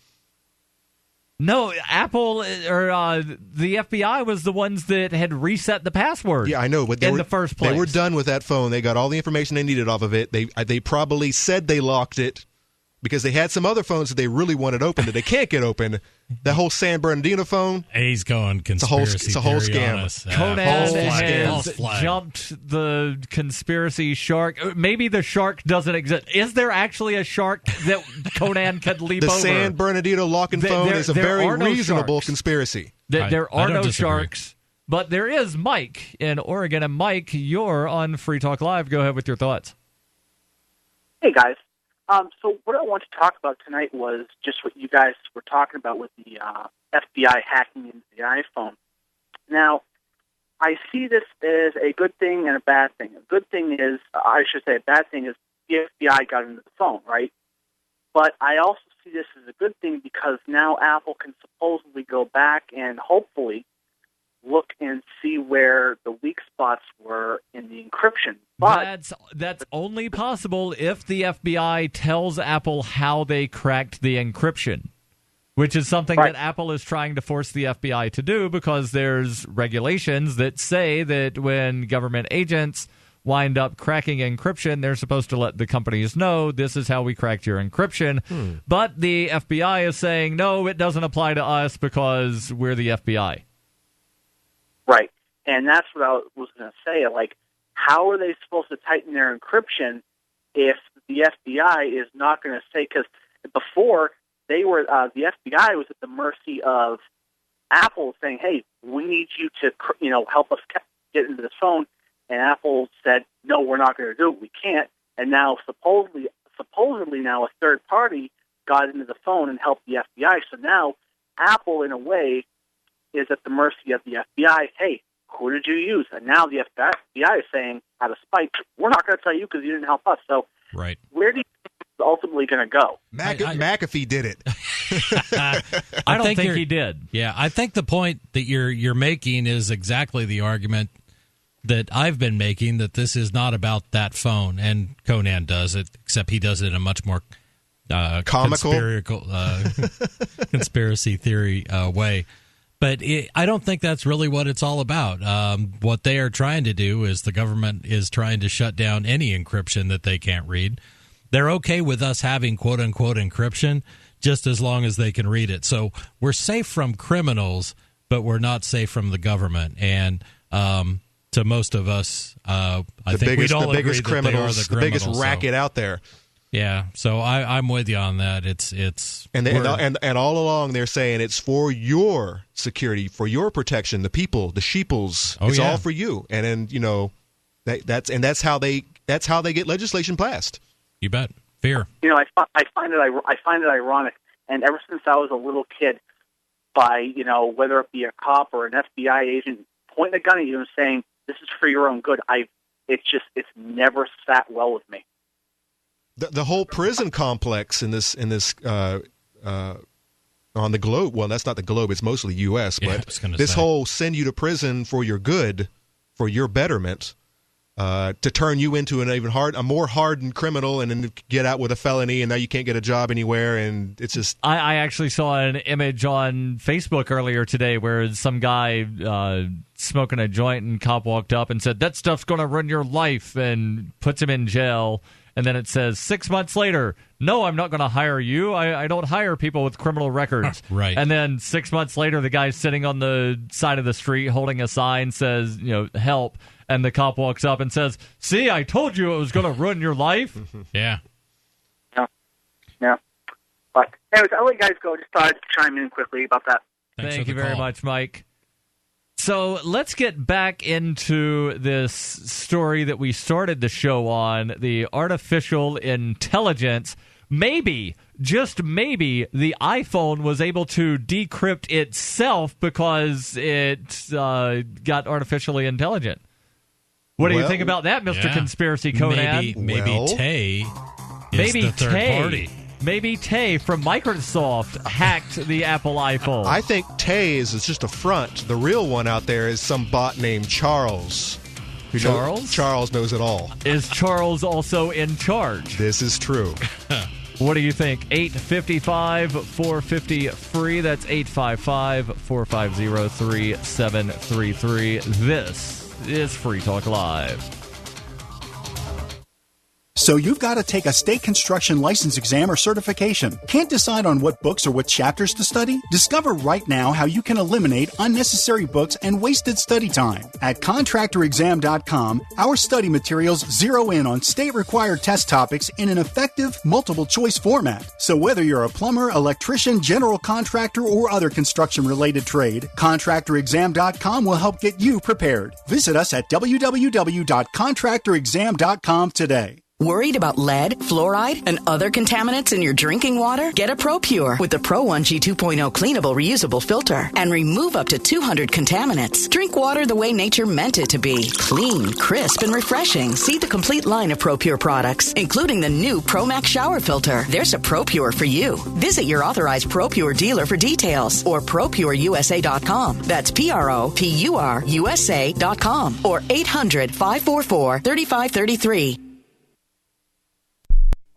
S11: No, Apple or the FBI was the ones that had reset the password.
S16: Yeah, I know, but
S11: the first place.
S16: They were done with that phone. They got all the information they needed off of it. They probably said they locked it because they had some other phones that they really wanted open that they can't get open. The whole San Bernardino phone.
S17: He's going conspiracy.
S16: It's a whole scam.
S11: Conan has jumped the conspiracy shark. Maybe the shark doesn't exist. Is there actually a shark that Conan could leap over?
S16: The San Bernardino locking phone is a very reasonable conspiracy.
S11: There are no sharks, but there is Mike in Oregon. And Mike, you're on Free Talk Live. Go ahead with your thoughts.
S4: Hey, guys. So what I want to talk about tonight was just what you guys were talking about with the FBI hacking into the iPhone. Now, I see this as a good thing and a bad thing. A good thing is, I should say a bad thing is the FBI got into the phone, right? But I also see this as a good thing because now Apple can supposedly go back and hopefully look and see where the weak spots were in the encryption. But
S11: that's only possible if the FBI tells Apple how they cracked the encryption, which is something that Apple is trying to force the FBI to do because there's regulations that say that when government agents wind up cracking encryption, they're supposed to let the companies know this is how we cracked your encryption. But the FBI is saying, no, it doesn't apply to us because we're the FBI.
S4: Right. And that's what I was going to say. Like, how are they supposed to tighten their encryption if the FBI is not going to say, because before they were the FBI was at the mercy of Apple, saying, "Hey, we need you to help us get into this phone." And Apple said, "No, we're not going to do it. We can't." And now supposedly now a third party got into the phone and helped the FBI. So now Apple, in a way, is at the mercy of the FBI. Hey, who did you use? And now the FBI is saying, out of spite, we're not going to tell you because you didn't help us. So
S17: right.
S4: Where do you think it's ultimately going to go?
S16: McAfee did it.
S17: I don't think
S11: he did.
S17: Yeah, I think the point that you're making is exactly the argument that I've been making, that this is not about that phone, and Conan does it, except he does it in a much more
S16: comical,
S17: conspiracy theory way. But I don't think that's really what it's all about. What they are trying to do is the government is trying to shut down any encryption that they can't read. They're okay with us having quote-unquote encryption just as long as they can read it. So we're safe from criminals, but we're not safe from the government. And to most of us, I think we'd all agree that
S16: criminals,
S17: they are the criminals.
S16: The biggest racket out there.
S17: Yeah, so I'm with you on that. It's
S16: and all along they're saying it's for your security, for your protection, the people, the sheeples. It's all for you. And then that's how they get legislation passed.
S17: You bet. Fear.
S4: I find it ironic, and ever since I was a little kid, by whether it be a cop or an FBI agent pointing a gun at you and saying this is for your own good, it's never sat well with me.
S16: The whole prison complex in this on the globe. Well, that's not the globe; it's mostly U.S. But this whole send you to prison for your good, for your betterment, to turn you into a more hardened criminal, and then get out with a felony, and now you can't get a job anywhere, and it's just.
S11: I actually saw an image on Facebook earlier today where some guy smoking a joint, and cop walked up and said, "That stuff's going to ruin your life," and puts him in jail. And then it says 6 months later, "No, I'm not going to hire you. I don't hire people with criminal records."
S17: Right.
S11: And then 6 months later, the guy's sitting on the side of the street holding a sign, says, "Help." And the cop walks up and says, "See, I told you it was going to ruin your life."
S17: Yeah.
S4: Yeah. But anyways, I'll let you guys go. Just thought I'd chime in quickly about that.
S11: Thank you very much, Mike. So let's get back into this story that we started the show on, the artificial intelligence. Maybe, just maybe, the iPhone was able to decrypt itself because it got artificially intelligent. What do you think about that, Mr. Conspiracy Conan?
S17: Maybe Tay is the third party.
S11: Maybe Tay from Microsoft hacked the Apple iPhone.
S16: I think Tay is just a front. The real one out there is some bot named Charles. Charles knows it all.
S11: Is Charles also in charge?
S16: This is true.
S11: What do you think? 855-450-FREE. That's 855-450-3733. This is Free Talk Live.
S2: So you've got to take a state construction license exam or certification. Can't decide on what books or what chapters to study? Discover right now how you can eliminate unnecessary books and wasted study time. At contractorexam.com, our study materials zero in on state-required test topics in an effective, multiple-choice format. So whether you're a plumber, electrician, general contractor, or other construction-related trade, contractorexam.com will help get you prepared. Visit us at www.contractorexam.com today.
S8: Worried about lead, fluoride, and other contaminants in your drinking water? Get a ProPure with the Pro 1G 2.0 cleanable reusable filter and remove up to 200 contaminants. Drink water the way nature meant it to be. Clean, crisp, and refreshing. See the complete line of ProPure products, including the new ProMax shower filter. There's a ProPure for you. Visit your authorized ProPure dealer for details or ProPureUSA.com. That's ProPureUSA.com or 800-544-3533.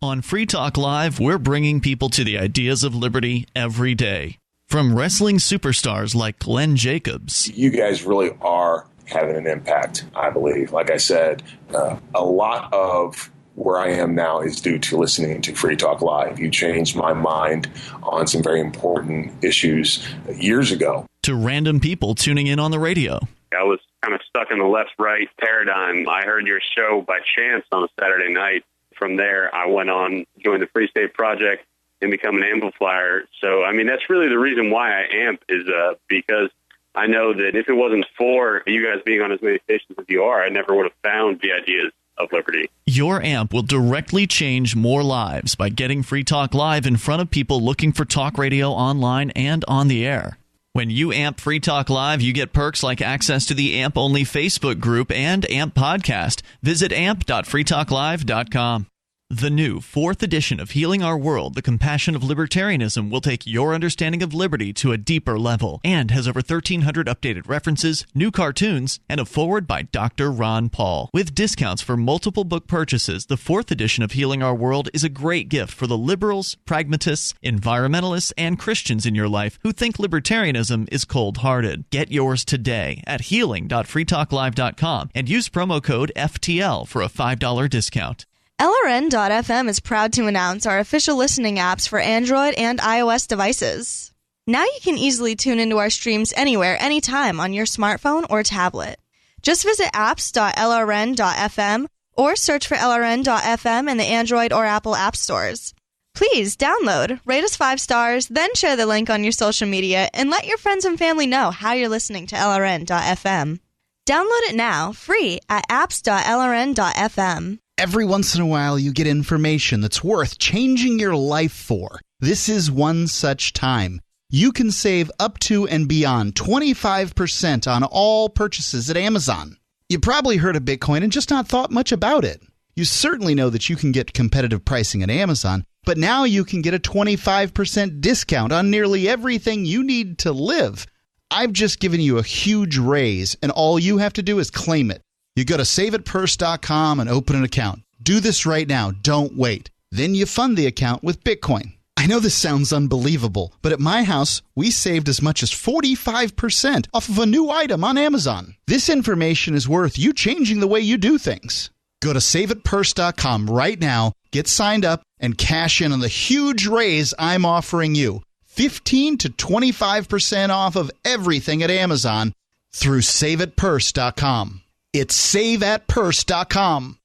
S9: On Free Talk Live, we're bringing people to the ideas of liberty every day. From wrestling superstars like Glenn Jacobs.
S12: You guys really are having an impact, I believe. Like I said, a lot of where I am now is due to listening to Free Talk Live. You changed my mind on some very important issues years ago.
S9: To random people tuning in on the radio.
S23: I was kind of stuck in the left-right paradigm. I heard your show by chance on a Saturday night. From there, I went on, joined the Free State Project, and become an amplifier. So, I mean, that's really the reason why I amp is because I know that if it wasn't for you guys being on as many stations as you are, I never would have found the ideas of liberty.
S9: Your amp will directly change more lives by getting Free Talk Live in front of people looking for talk radio online and on the air. When you amp Free Talk Live, you get perks like access to the AMP-only Facebook group and AMP podcast. Visit amp.freetalklive.com. The new 4th edition of Healing Our World, The Compassion of Libertarianism, will take your understanding of liberty to a deeper level and has over 1,300 updated references, new cartoons, and a foreword by Dr. Ron Paul. With discounts for multiple book purchases, the 4th edition of Healing Our World is a great gift for the liberals, pragmatists, environmentalists, and Christians in your life who think libertarianism is cold-hearted. Get yours today at healing.freetalklive.com and use promo code FTL for a $5 discount.
S13: LRN.FM is proud to announce our official listening apps for Android and iOS devices. Now you can easily tune into our streams anywhere, anytime on your smartphone or tablet. Just visit apps.lrn.fm or search for LRN.FM in the Android or Apple app stores. Please download, rate us 5 stars, then share the link on your social media and let your friends and family know how you're listening to LRN.FM. Download it now, free at apps.lrn.fm.
S2: Every once in a while, you get information that's worth changing your life for. This is one such time. You can save up to and beyond 25% on all purchases at Amazon. You probably heard of Bitcoin and just not thought much about it. You certainly know that you can get competitive pricing at Amazon, but now you can get a 25% discount on nearly everything you need to live. I've just given you a huge raise, and all you have to do is claim it. You go to saveitpurse.com and open an account. Do this right now. Don't wait. Then you fund the account with Bitcoin. I know this sounds unbelievable, but at my house, we saved as much as 45% off of a new item on Amazon. This information is worth you changing the way you do things. Go to saveitpurse.com right now, get signed up, and cash in on the huge raise I'm offering you. 15 to 25% off of everything at Amazon through saveitpurse.com. It's saveatpurse.com.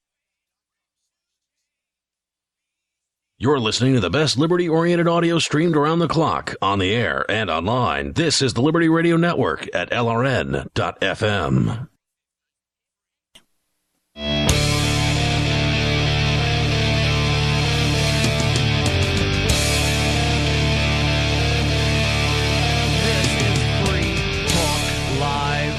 S10: You're listening to the best liberty-oriented audio streamed around the clock, on the air and online. This is the Liberty Radio Network at LRN.FM.
S11: Live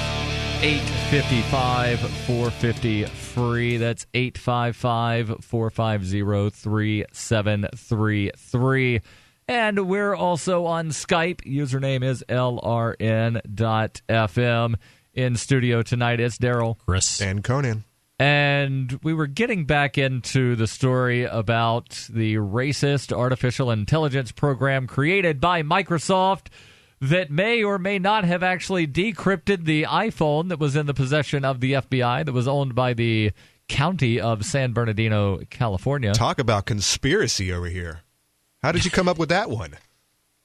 S11: 855-450-FREE. That's 855-450-3733. And we're also on Skype. Username is LRN.FM. In studio tonight, it's Darryl,
S16: Chris, and Conan.
S11: And we were getting back into the story about the racist artificial intelligence program created by Microsoft that may or may not have actually decrypted the iPhone that was in the possession of the FBI that was owned by the county of San Bernardino, California.
S16: Talk about conspiracy over here. How did you come up with that one?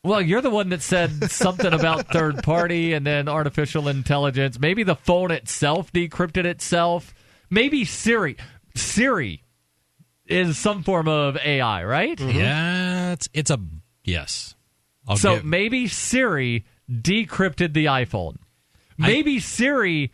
S11: Well, you're the one that said something about third party and then artificial intelligence. Maybe the phone itself decrypted itself. Maybe Siri. Siri is some form of AI, right?
S17: Mm-hmm. Yeah, it's a yes.
S11: Maybe Siri decrypted the iPhone. Maybe Siri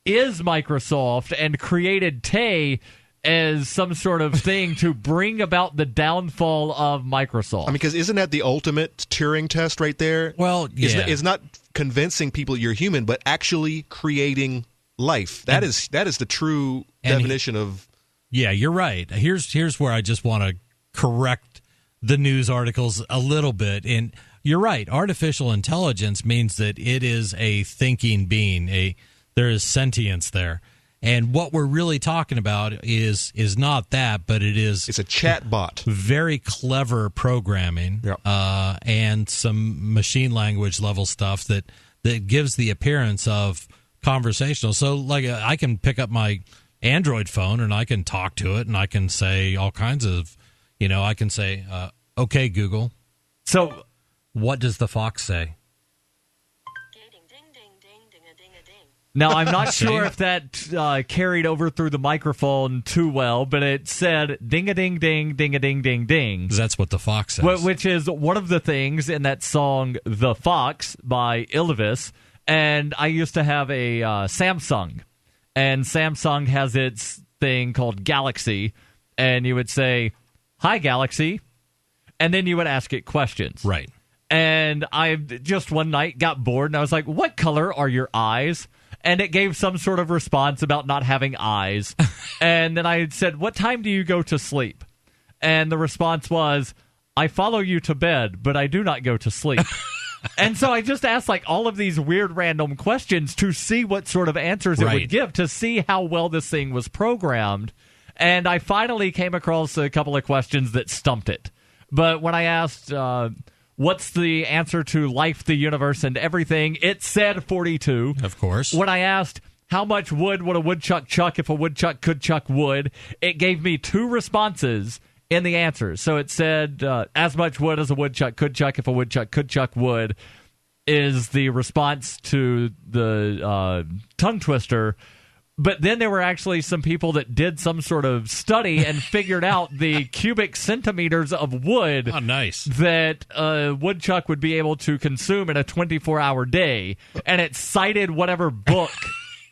S11: is Microsoft and created Tay as some sort of thing to bring about the downfall of Microsoft. I mean,
S16: because isn't that the ultimate Turing test right there?
S17: Well, yeah.
S16: It's not convincing people you're human, but actually creating life. That is the true definition of...
S17: Yeah, you're right. Here's where I just want to correct the news articles a little bit. And you're right. Artificial intelligence means that it is a thinking being. There is sentience there. And what we're really talking about is not that, but it's
S16: a chat bot.
S17: Very clever programming, and some machine language level stuff that gives the appearance of conversational. So, like, I can pick up my Android phone and I can talk to it and I can say all kinds of, I can say, "Okay, Google."
S11: So,
S17: what does the fox say?
S11: Now, I'm not sure if that carried over through the microphone too well, but it said ding-a-ding-ding, ding-a-ding-ding-ding.
S17: That's what the fox says.
S11: Which is one of the things in that song, The Fox, by Ylvis. And I used to have a Samsung, and Samsung has its thing called Galaxy, and you would say, "Hi, Galaxy," and then you would ask it questions.
S17: Right.
S11: And I just one night got bored, and I was like, "What color are your eyes?" And it gave some sort of response about not having eyes. And then I said, "What time do you go to sleep?" And the response was, "I follow you to bed, but I do not go to sleep." And so I just asked like all of these weird random questions to see what sort of answers it would give, to see how well this thing was programmed. And I finally came across a couple of questions that stumped it. But when I asked, what's the answer to life, the universe, and everything, it said 42.
S17: Of course.
S11: When I asked, how much wood would a woodchuck chuck if a woodchuck could chuck wood, it gave me 2 responses in the answers. So it said, as much wood as a woodchuck could chuck if a woodchuck could chuck wood is the response to the tongue twister. But then there were actually some people that did some sort of study and figured out the cubic centimeters of wood that a woodchuck would be able to consume in a 24-hour day. And it cited whatever book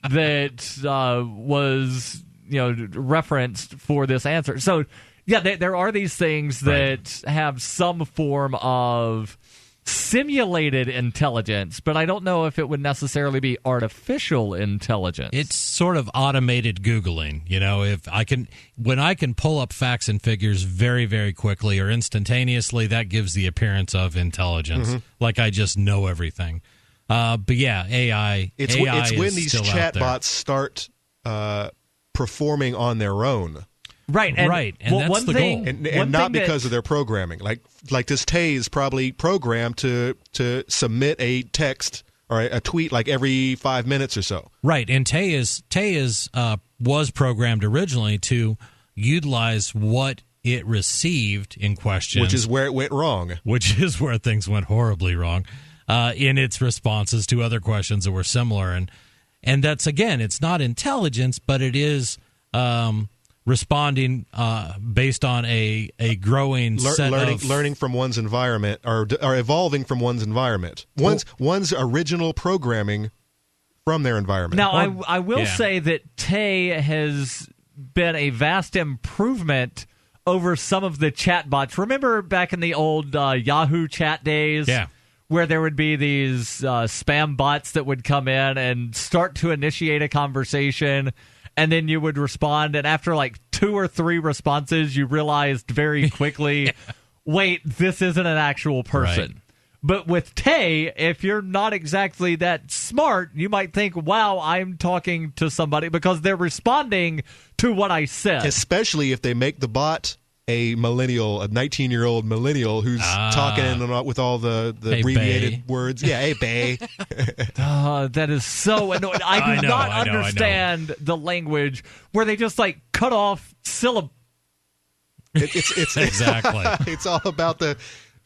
S11: that was referenced for this answer. So, yeah, there are these things that have some form of simulated intelligence, but I don't know if it would necessarily be artificial intelligence.
S17: It's sort of automated Googling. When I can pull up facts and figures very, very quickly or instantaneously, that gives the appearance of intelligence, like I just know everything. But yeah, AI.
S16: It's when these chatbots start performing on their own.
S11: Right,
S17: and that's the goal,
S16: and not because of their programming. Like this Tay is probably programmed to submit a text or a tweet like every 5 minutes or so.
S17: Right, and Tay was programmed originally to utilize what it received in questions,
S16: which is where it went wrong.
S17: Which is where things went horribly wrong in its responses to other questions that were similar, and that's again, it's not intelligence, but it is. Responding based on a growing set of
S16: learning from one's environment or evolving from one's environment, one's original programming from their environment.
S11: Now, I will say that Tay has been a vast improvement over some of the chatbots. Remember back in the old Yahoo chat days?
S17: Yeah.
S11: Where there would be these spam bots that would come in and start to initiate a conversation, and then you would respond, and after like 2 or 3 responses, you realized very quickly, wait, this isn't an actual person. Right. But with Tay, if you're not exactly that smart, you might think, wow, I'm talking to somebody, because they're responding to what I said.
S16: Especially if they make the bot a 19-year-old millennial who's talking with all the abbreviated words. Yeah, hey, bae.
S11: That is so annoying. I do not understand the language where they just like cut off syllable.
S16: It's
S17: exactly.
S16: It's all about the.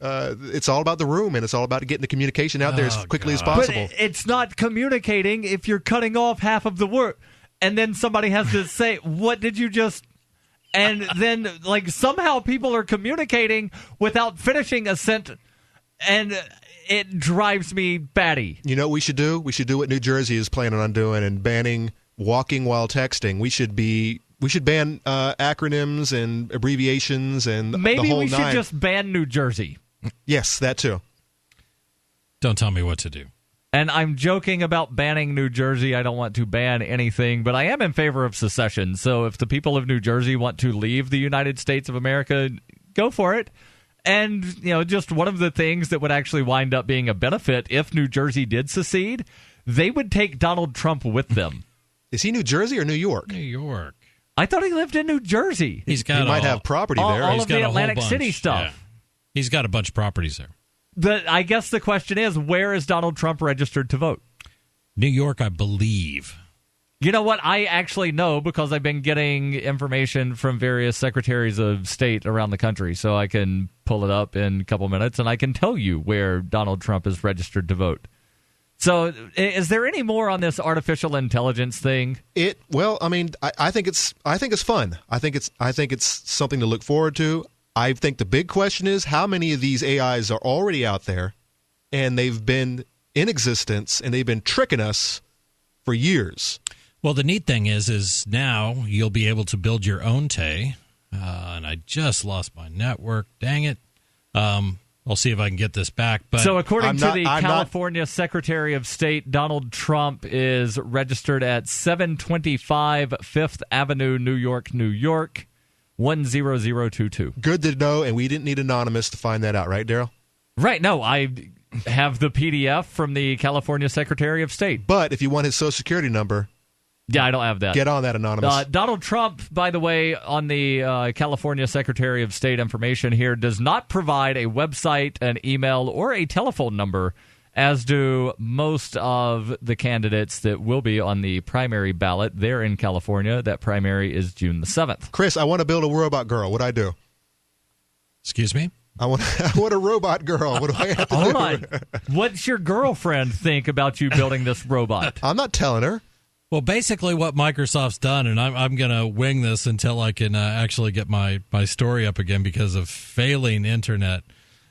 S16: It's all about the room, and it's all about getting the communication out there as quickly as possible.
S11: But it's not communicating if you're cutting off half of the word, and then somebody has to say, "What did you just?" And then, like, somehow people are communicating without finishing a sentence, and it drives me batty.
S16: You know what we should do? We should do what New Jersey is planning on doing and banning walking while texting. We should ban acronyms and abbreviations and
S11: maybe
S16: the whole
S11: we should
S16: nine.
S11: Just ban New Jersey.
S16: Yes, that too.
S17: Don't tell me what to do.
S11: And I'm joking about banning New Jersey. I don't want to ban anything, but I am in favor of secession. So if the people of New Jersey want to leave the United States of America, go for it. And, just one of the things that would actually wind up being a benefit if New Jersey did secede, they would take Donald Trump with them.
S16: Is he New Jersey or New York?
S17: New York.
S11: I thought he lived in New Jersey.
S17: He
S16: might have property there.
S11: All
S17: He's
S11: of
S17: got
S11: the
S17: a whole
S11: Atlantic
S17: bunch.
S11: City stuff.
S17: Yeah. He's got a bunch of properties there.
S11: I guess the question is, where is Donald Trump registered to vote?
S17: New York, I believe.
S11: You know what? I actually know because I've been getting information from various secretaries of state around the country, so I can pull it up in a couple minutes, and I can tell you where Donald Trump is registered to vote. So, is there any more on this artificial intelligence thing?
S16: Well, I mean, I think it's fun. I think it's something to look forward to. I think the big question is how many of these AIs are already out there, and they've been in existence, and they've been tricking us for years.
S17: Well, the neat thing is now you'll be able to build your own Tay. And I just lost my network. Dang it. I'll see if I can get this back. But
S11: so according to the California Secretary of State, Donald Trump is registered at 725 Fifth Avenue, New York, New York, 10022.
S16: Good to know, and we didn't need Anonymous to find that out, right, Darryl?
S11: Right. No, I have the PDF from the California Secretary of State.
S16: But if you want his Social Security number...
S11: Yeah, I don't have that.
S16: Get on that, Anonymous.
S11: Donald Trump, by the way, on the California Secretary of State information here, does not provide a website, an email, or a telephone number, as do most of the candidates that will be on the primary ballot there in California. That primary is June the 7th.
S16: Chris, I want to build a robot girl. What do I do?
S17: Excuse me?
S16: I want a robot girl. What do I have to do?
S11: Hold on. What's your girlfriend think about you building this robot?
S16: I'm not telling her.
S17: Well, basically what Microsoft's done, and I'm going to wing this until I can actually get my story up again because of failing internet.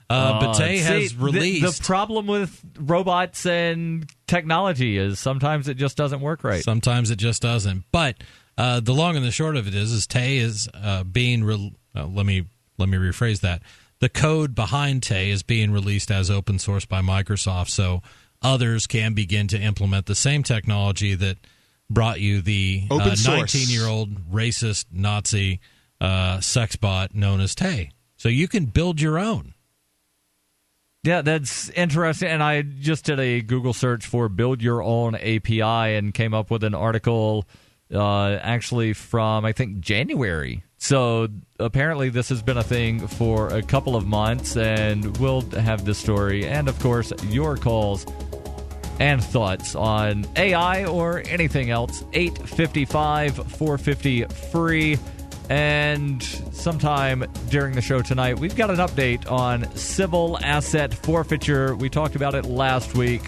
S17: But Tay has released...
S11: The problem with robots and technology is sometimes it just doesn't work right.
S17: Sometimes it just doesn't. But the long and the short of it is Tay is being... let me rephrase that. The code behind Tay is being released as open source by Microsoft, so others can begin to implement the same technology that brought you the 19-year-old racist Nazi sex bot known as Tay. So you can build your own.
S11: Yeah, that's interesting. And I just did a Google search for build your own API and came up with an article actually from, I think, January. So apparently this has been a thing for a couple of months, and we'll have this story and, of course, your calls and thoughts on AI or anything else. 855-450-FREE. And sometime during the show tonight, we've got an update on civil asset forfeiture. We talked about it last week.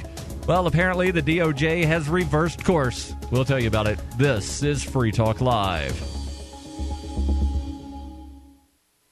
S11: Well, apparently the DOJ has reversed course. We'll tell you about it. This is Free Talk Live.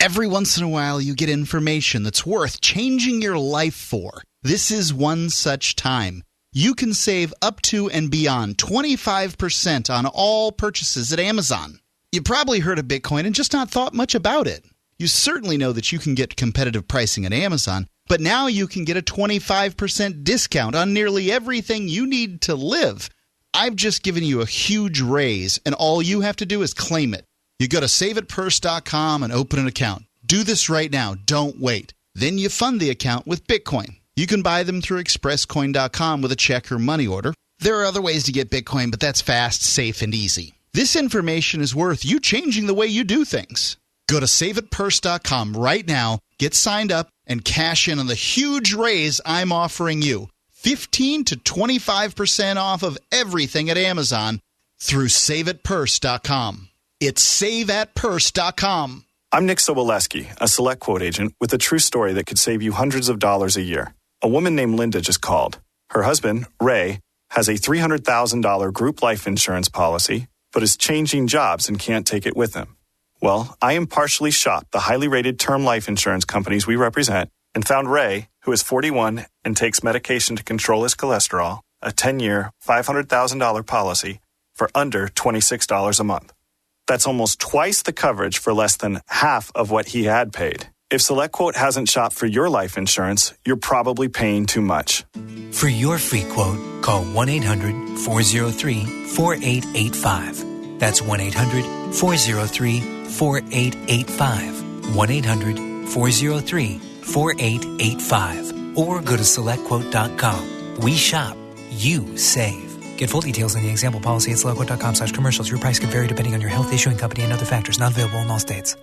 S14: Every once in a while, you get information that's worth changing your life for. This is one such time. You can save up to and beyond 25% on all purchases at Amazon. You probably heard of Bitcoin and just not thought much about it. You certainly know that you can get competitive pricing at Amazon, but now you can get a 25% discount on nearly everything you need to live. I've just given you a huge raise, and all you have to do is claim it. You go to saveitpurse.com and open an account. Do this right now. Don't wait. Then you fund the account with Bitcoin. You can buy them through expresscoin.com with a check or money order. There are other ways to get Bitcoin, but that's fast, safe, and easy. This information is worth you changing the way you do things. Go to saveitpurse.com right now, get signed up, and cash in on the huge raise I'm offering you. 15 to 25% off of everything at Amazon through saveitpurse.com. It's saveatpurse.com.
S18: I'm Nick Soboleski, a Select Quote agent with a true story that could save you hundreds of dollars a year. A woman named Linda just called. Her husband, Ray, has a $300,000 group life insurance policy, but is changing jobs and can't take it with him. Well, I impartially shopped the highly rated term life insurance companies we represent and found Ray, who is 41 and takes medication to control his cholesterol, a 10-year, $500,000 policy for under $26 a month. That's almost twice the coverage for less than half of what he had paid. If SelectQuote hasn't shopped for your life insurance, you're probably paying too much.
S19: For your free quote, call 1-800-403-4885. That's 1-800-403-4885. 1-800-403-4885. Or go to SelectQuote.com. We shop. You save. Get full details in the example policy at SelectQuote.com/commercials. Your price could vary depending on your health, issuing company, and other factors. Not available in all states.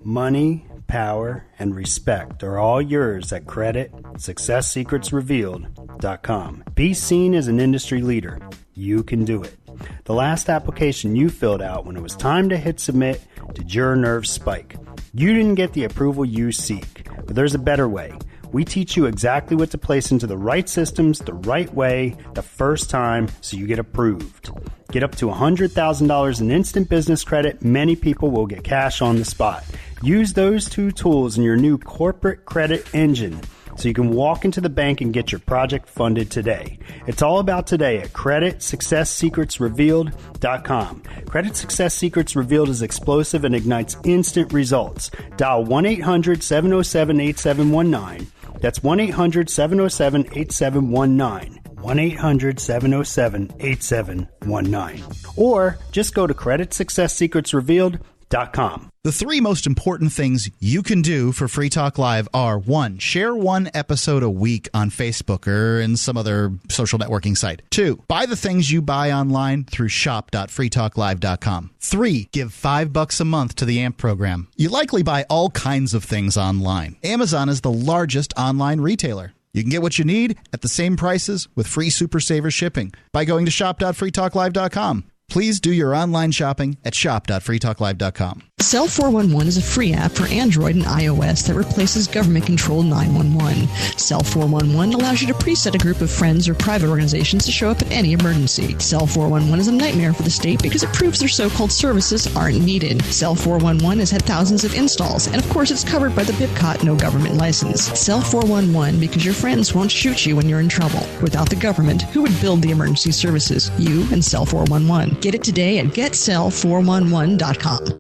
S24: Money, power, and respect are all yours at CreditSuccessSecretsRevealed.com. Be seen as an industry leader. You can do it. The last application you filled out when it was time to hit submit did your nerves spike. You didn't get the approval you seek, but there's a better way. We teach you exactly what to place into the right systems the right way the first time so you get approved. Get up to $100,000 in instant business credit. Many people will get cash on the spot. Use those two tools in your new corporate credit engine so you can walk into the bank and get your project funded today. It's all about today at creditsuccesssecretsrevealed.com. Credit Success Secrets Revealed is explosive and ignites instant results. Dial 1-800-707-8719. That's 1-800-707-8719. 1-800-707-8719. Or just go to creditsuccesssecretsrevealed.com.
S14: The three most important things you can do for Free Talk Live are: 1, share one episode a week on Facebook or in some other social networking site. 2, buy the things you buy online through shop.freetalklive.com. 3, give $5 a month to the AMP program. You likely buy all kinds of things online. Amazon is the largest online retailer. You can get what you need at the same prices with free Super Saver shipping by going to shop.freetalklive.com. Please do your online shopping at shop.freetalklive.com.
S1: Cell 411 is a free app for Android and iOS that replaces government-controlled 911. Cell 411 allows you to preset a group of friends or private organizations to show up at any emergency. Cell 411 is a nightmare for the state because it proves their so-called services aren't needed. Cell 411 has had thousands of installs, and of course it's covered by the BIPCOT no government license. Cell 411 because your friends won't shoot you when you're in trouble. Without the government, who would build the emergency services? You and Cell 411. Get it today at getcell411.com.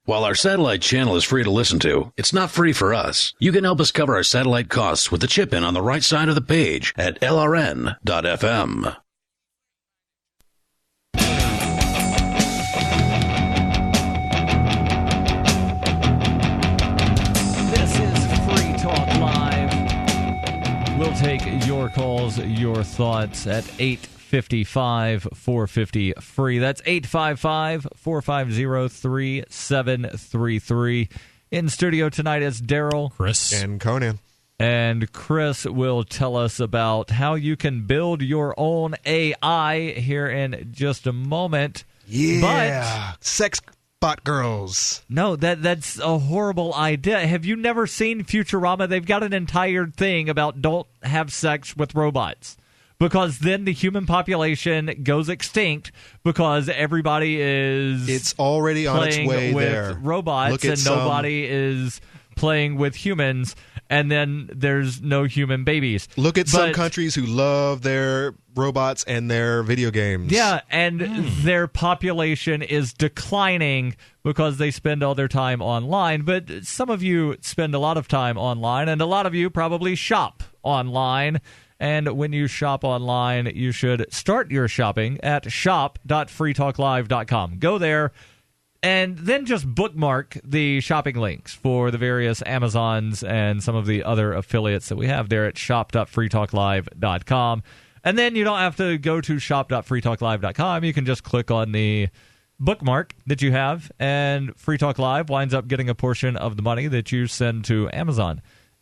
S10: While our satellite channel is free to listen to, it's not free for us. You can help us cover our satellite costs with the chip-in on the right side of the page at lrn.fm.
S11: This is Free Talk Live. We'll take your calls, your thoughts at 855-450-FREE. That's 855-450-3733. In studio tonight is Darryl,
S16: Chris, and Conan.
S11: And Chris will tell us about how you can build your own AI here in just a moment.
S16: Yeah. Sex bot girls.
S11: No, that's a horrible idea. Have you never seen Futurama? They've got an entire thing about don't have sex with robots, because then the human population goes extinct because everybody is
S16: it's already on its way
S11: with
S16: there.
S11: Robots, and nobody is playing with humans, and then there's no human babies.
S16: Look at some countries who love their robots and their video games.
S11: Yeah, and their population is declining because they spend all their time online. But some of you spend a lot of time online, and a lot of you probably shop online. And when you shop online, you should start your shopping at shop.freetalklive.com. Go there and then just bookmark the shopping links for the various Amazons and some of the other affiliates that we have there at shop.freetalklive.com. And then you don't have to go to shop.freetalklive.com. You can just click on the bookmark that you have, and Free Talk Live winds up getting a portion of the money that you send to Amazon.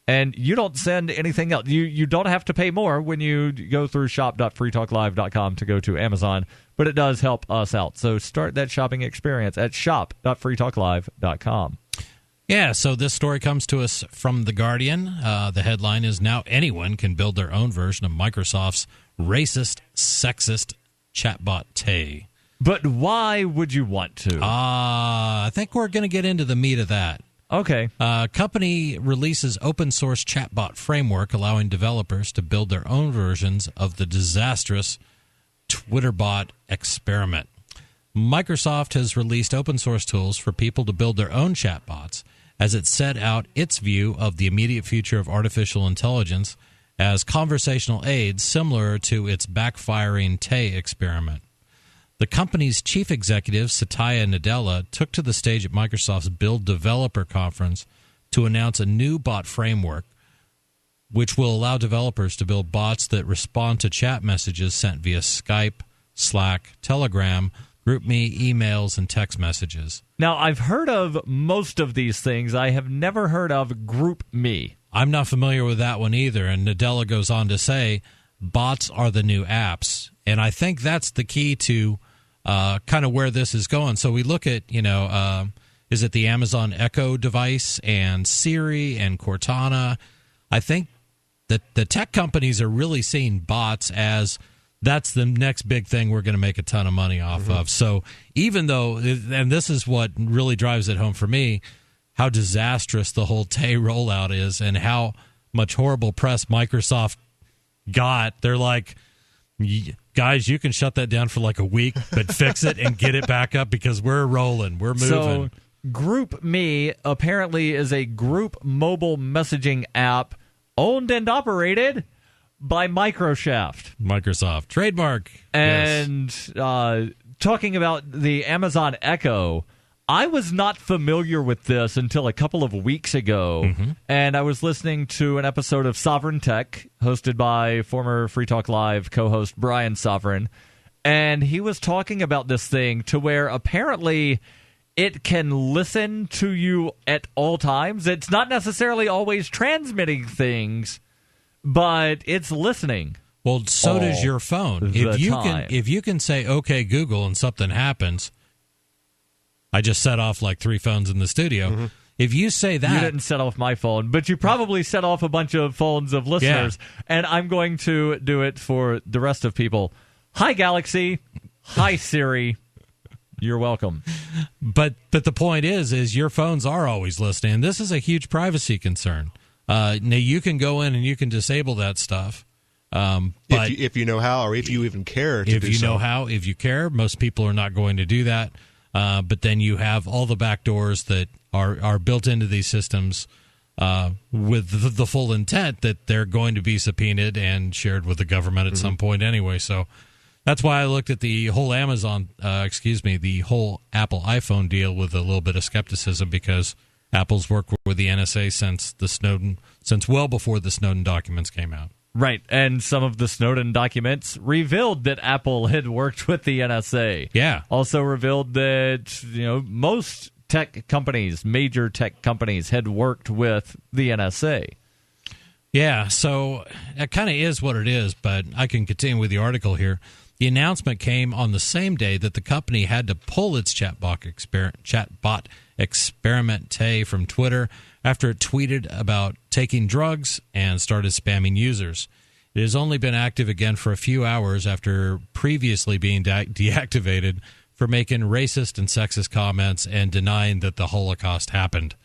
S11: And you don't send anything else. You don't have to pay more when you go through shop.freetalklive.com to go to Amazon, but it does help us out. So start that shopping experience at shop.freetalklive.com.
S17: Yeah, so this story comes to us from The Guardian. The headline is, "Now anyone can build their own version of Microsoft's racist, sexist chatbot Tay."
S11: But why would you want to?
S17: I think we're going to get into the meat of that.
S11: Okay.
S17: Company releases open source chatbot framework allowing developers to build their own versions of the disastrous Twitterbot experiment. Microsoft has released open source tools for people to build their own chatbots as it set out its view of the immediate future of artificial intelligence as conversational aids similar to its backfiring Tay experiment. The company's chief executive, Satya Nadella, took to the stage at Microsoft's Build Developer Conference to announce a new bot framework which will allow developers to build bots that respond to chat messages sent via Skype, Slack, Telegram, GroupMe, emails, and text messages.
S11: Now, I've heard of most of these things. I have never heard of GroupMe.
S17: I'm not familiar with that one either, and Nadella goes on to say, bots are the new apps, and I think that's the key to kind of where this is going. So we look at, Is it the Amazon Echo device and Siri and Cortana? I think that the tech companies are really seeing bots as that's the next big thing we're going to make a ton of money off of. So even though, and this is what really drives it home for me, how disastrous the whole Tay rollout is and how much horrible press Microsoft got. They're like, guys, you can shut that down for like a week, but fix it and get it back up because we're rolling. We're moving.
S11: So GroupMe apparently is a group mobile messaging app owned and operated by Microsoft.
S17: Trademark.
S11: And talking about the Amazon Echo, I was not familiar with this until a couple of weeks ago, and I was listening to an episode of Sovereign Tech, hosted by former Free Talk Live co-host Brian Sovereign, and he was talking about this thing to where apparently it can listen to you at all times. It's not necessarily always transmitting things, but it's listening.
S17: Well, so does your phone. If you can say, "Okay, Google," and something happens. I just set off like 3 phones in the studio. If you say that...
S11: You didn't set off my phone, but you probably set off a bunch of phones of listeners, and I'm going to do it for the rest of people. Hi, Galaxy. Hi, Siri. You're welcome.
S17: But the point is your phones are always listening. This is a huge privacy concern. Now, you can go in and you can disable that stuff. But
S16: if you know how, or if you even care to do so.
S17: If you know how, if you care, most people are not going to do that. But then you have all the back doors that are built into these systems with the full intent that they're going to be subpoenaed and shared with the government at some point anyway. So that's why I looked at the whole the whole Apple iPhone deal with a little bit of skepticism, because Apple's worked with the NSA since well before the Snowden documents came out.
S11: Right, and some of the Snowden documents revealed that Apple had worked with the NSA.
S17: Yeah.
S11: Also revealed that, most tech companies, major tech companies, had worked with the NSA.
S17: Yeah, so that kind of is what it is, but I can continue with the article here. The announcement came on the same day that the company had to pull its chatbot experiment Tay from Twitter after it tweeted about taking drugs and started spamming users. It has only been active again for a few hours after previously being deactivated for making racist and sexist comments and denying that the Holocaust happened.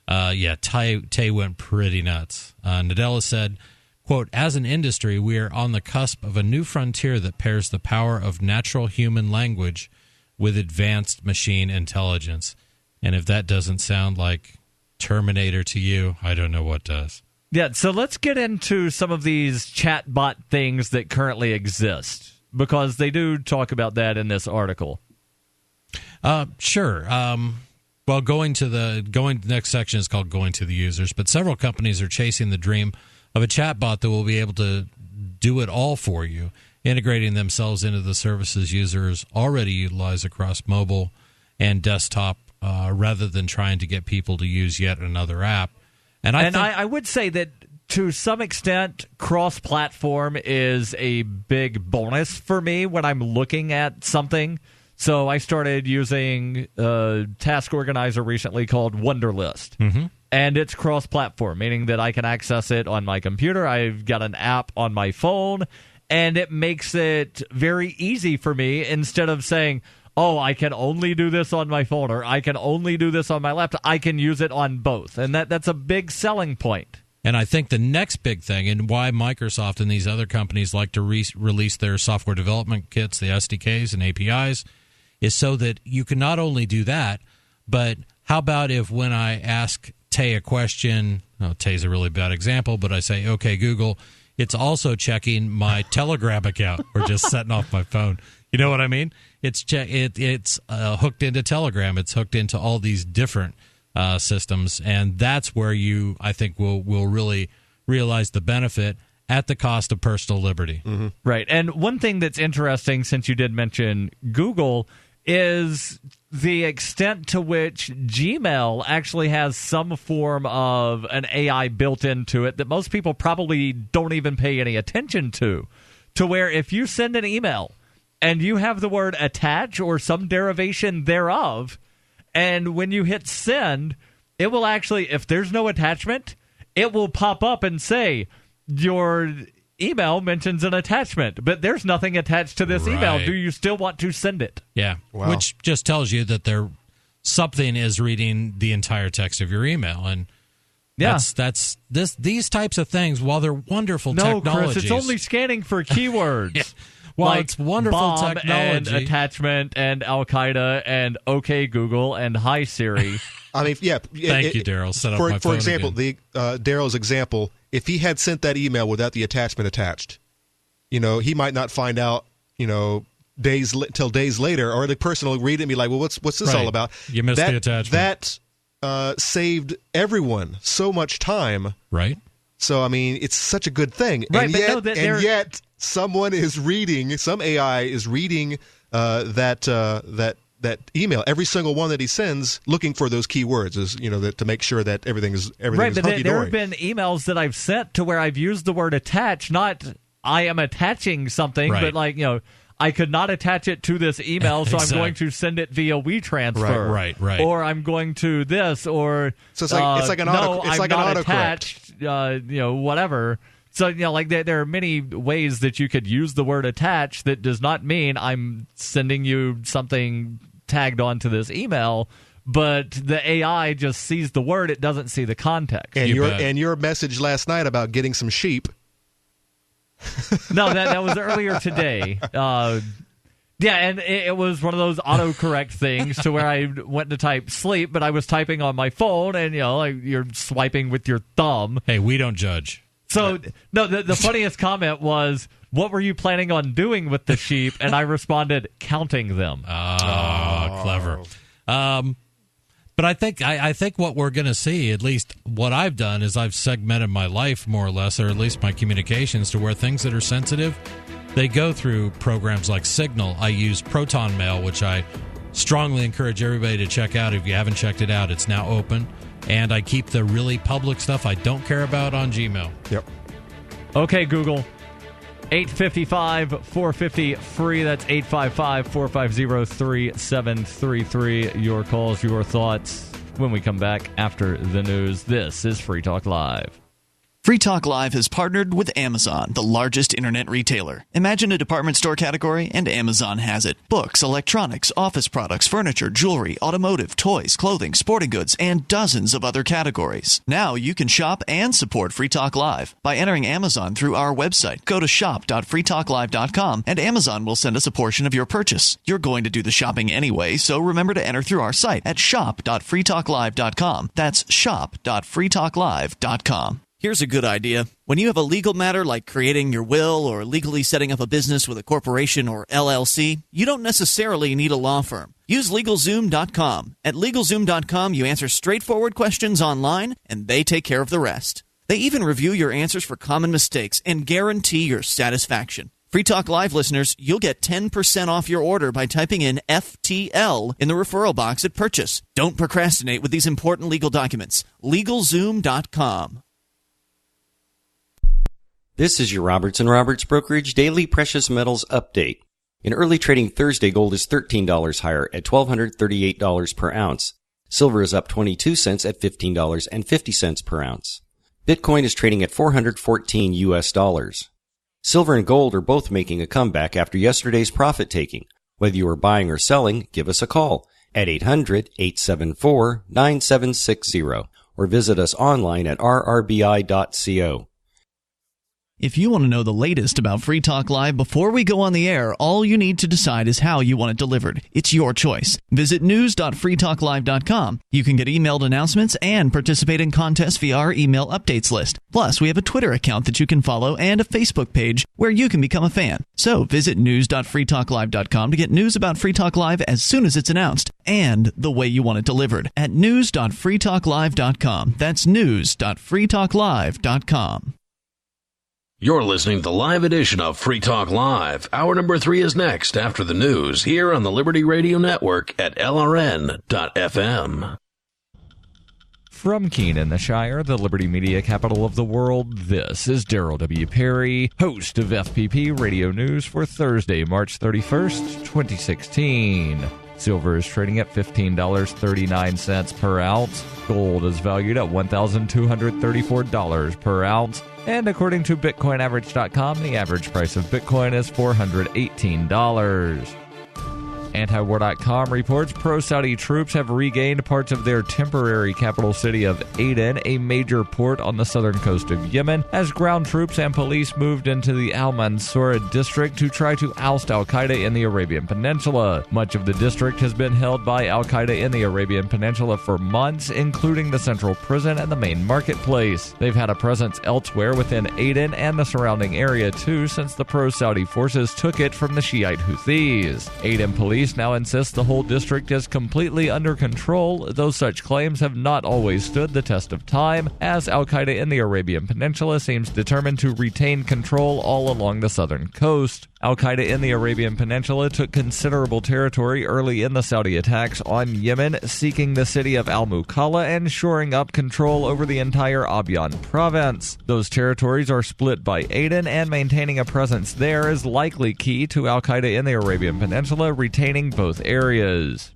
S17: Tay went pretty nuts. Nadella said, quote, "As an industry, we are on the cusp of a new frontier that pairs the power of natural human language with advanced machine intelligence." And if that doesn't sound like Terminator to you, I don't know what does.
S11: Yeah, so let's get into some of these chatbot things that currently exist, because they do talk about that in this article.
S17: Sure. Well, the next section is called Going to the Users, but several companies are chasing the dream of a chatbot that will be able to do it all for you, integrating themselves into the services users already utilize across mobile and desktop, rather than trying to get people to use yet another app. I
S11: would say that to some extent, cross-platform is a big bonus for me when I'm looking at something. So I started using a task organizer recently called Wunderlist. And it's cross-platform, meaning that I can access it on my computer. I've got an app on my phone, and it makes it very easy for me, instead of saying, oh, I can only do this on my phone, or I can only do this on my laptop. I can use it on both, and that's a big selling point.
S17: And I think the next big thing, and why Microsoft and these other companies like to release their software development kits, the SDKs and APIs, is so that you can not only do that, but how about if when I ask Tay a question, Tay's a really bad example, but I say, okay, Google, it's also checking my Telegram account, or just setting off my phone. You know what I mean? It's hooked into Telegram. It's hooked into all these different systems, and that's where you, I think, will really realize the benefit at the cost of personal liberty.
S11: Right. And one thing that's interesting, since you did mention Google, is the extent to which Gmail actually has some form of an AI built into it that most people probably don't even pay any attention to where if you send an email and you have the word attach or some derivation thereof, And when you hit send, it will actually, if there's no attachment, it will pop up and say, your email mentions an attachment, but there's nothing attached to this email. Do you still want to send it?
S17: Yeah,
S16: Wow.
S17: which just tells you that something is reading the entire text of your email. And these types of things, while they're wonderful technologies.
S11: Chris, it's only scanning for keywords.
S17: Yeah. Well,
S11: like
S17: it's wonderful
S11: bomb
S17: technology.
S11: and attachment and Al-Qaeda and OK Google and Hi Siri.
S16: I mean, yeah.
S17: Thank you, Darryl. Set up my phone
S16: For example,
S17: again.
S16: Darryl's example, if he had sent that email without the attachment attached, he might not find out, till days later, or the person will read it and be like, well, what's this all about?
S17: You missed the attachment.
S16: That saved everyone so much time.
S17: Right.
S16: So, I mean, it's such a good thing.
S11: Right,
S16: And yet some AI is reading that email, every single one that he sends, looking for those keywords, to make sure that everything is
S11: Right, but
S16: hunky-dory.
S11: there have been emails that I've sent to where I've used the word attach, not I am attaching something,
S17: Right.
S11: but I could not attach it to this email, so I'm going to send it via WeTransfer.
S17: Right.
S11: Or I'm going to this, or
S16: so it's like an autocorrect.
S11: Attached, whatever. So there are many ways that you could use the word attach that does not mean I'm sending you something tagged onto this email. But the AI just sees the word; it doesn't see the context.
S16: And your message last night about getting some sheep.
S11: No, that was earlier today. And it was one of those autocorrect things to where I went to type sleep, but I was typing on my phone, and you're swiping with your thumb.
S17: Hey, we don't judge.
S11: So no, the funniest comment was, "What were you planning on doing with the sheep?" And I responded, "Counting them."
S17: Clever. But I think what we're going to see, at least what I've done, is I've segmented my life more or less, or at least my communications, to where things that are sensitive, they go through programs like Signal. I use Proton Mail, which I strongly encourage everybody to check out. If you haven't checked it out, it's now open. And I keep the really public stuff I don't care about on Gmail.
S16: Yep.
S11: Okay, Google. 855-450 free. That's 855-450-3733. Your calls, your thoughts when we come back after the news. This is Free Talk Live.
S3: Free Talk Live has partnered with Amazon, the largest internet retailer. Imagine a department store category, and Amazon has it. Books, electronics, office products, furniture, jewelry, automotive, toys, clothing, sporting goods, and dozens of other categories. Now you can shop and support Free Talk Live by entering Amazon through our website. Go to shop.freetalklive.com, and Amazon will send us a portion of your purchase. You're going to do the shopping anyway, so remember to enter through our site at shop.freetalklive.com. That's shop.freetalklive.com. Here's a good idea. When you have a legal matter like creating your will or legally setting up a business with a corporation or LLC, you don't necessarily need a law firm. Use LegalZoom.com. At LegalZoom.com, you answer straightforward questions online, and they take care of the rest. They even review your answers for common mistakes and guarantee your satisfaction. Free Talk Live listeners, you'll get 10% off your order by typing in FTL in the referral box at purchase. Don't procrastinate with these important legal documents. LegalZoom.com.
S22: This is your Roberts & Roberts Brokerage Daily Precious Metals Update. In early trading Thursday, gold is $13 higher at $1,238 per ounce. Silver is up 22 cents at $15.50 per ounce. Bitcoin is trading at $414 US. Silver and gold are both making a comeback after yesterday's profit taking. Whether you are buying or selling, give us a call at 800-874-9760 or visit us online at rrbi.co.
S3: If you want to know the latest about Free Talk Live before we go on the air, all you need to decide is how you want it delivered. It's your choice. Visit news.freetalklive.com. You can get emailed announcements and participate in contests via our email updates list. Plus, we have a Twitter account that you can follow and a Facebook page where you can become a fan. So visit news.freetalklive.com to get news about Free Talk Live as soon as it's announced and the way you want it delivered at news.freetalklive.com. That's news.freetalklive.com.
S10: You're listening to the live edition of Free Talk Live. Hour number 3 is next after the news here on the Liberty Radio Network at LRN.FM.
S11: From Keene in the Shire, the Liberty Media capital of the world, this is Darryl W. Perry, host of FPP Radio News for Thursday, March 31st, 2016. Silver is trading at $15.39 per ounce. Gold is valued at $1,234 per ounce. And according to BitcoinAverage.com, the average price of Bitcoin is $418. Antiwar.com reports pro-Saudi troops have regained parts of their temporary capital city of Aden, a major port on the southern coast of Yemen, as ground troops and police moved into the Al-Mansoura district to try to oust al-Qaeda in the Arabian Peninsula. Much of the district has been held by al-Qaeda in the Arabian Peninsula for months, including the central prison and the main marketplace. They've had a presence elsewhere within Aden and the surrounding area too since the pro-Saudi forces took it from the Shiite Houthis. Aden police now insist the whole district is completely under control, though such claims have not always stood the test of time, as al-Qaeda in the Arabian Peninsula seems determined to retain control all along the southern coast. Al-Qaeda in the Arabian Peninsula took considerable territory early in the Saudi attacks on Yemen, seeking the city of Al-Mukalla and shoring up control over the entire Abyan province. Those territories are split by Aden, and maintaining a presence there is likely key to Al-Qaeda in the Arabian Peninsula retaining both areas.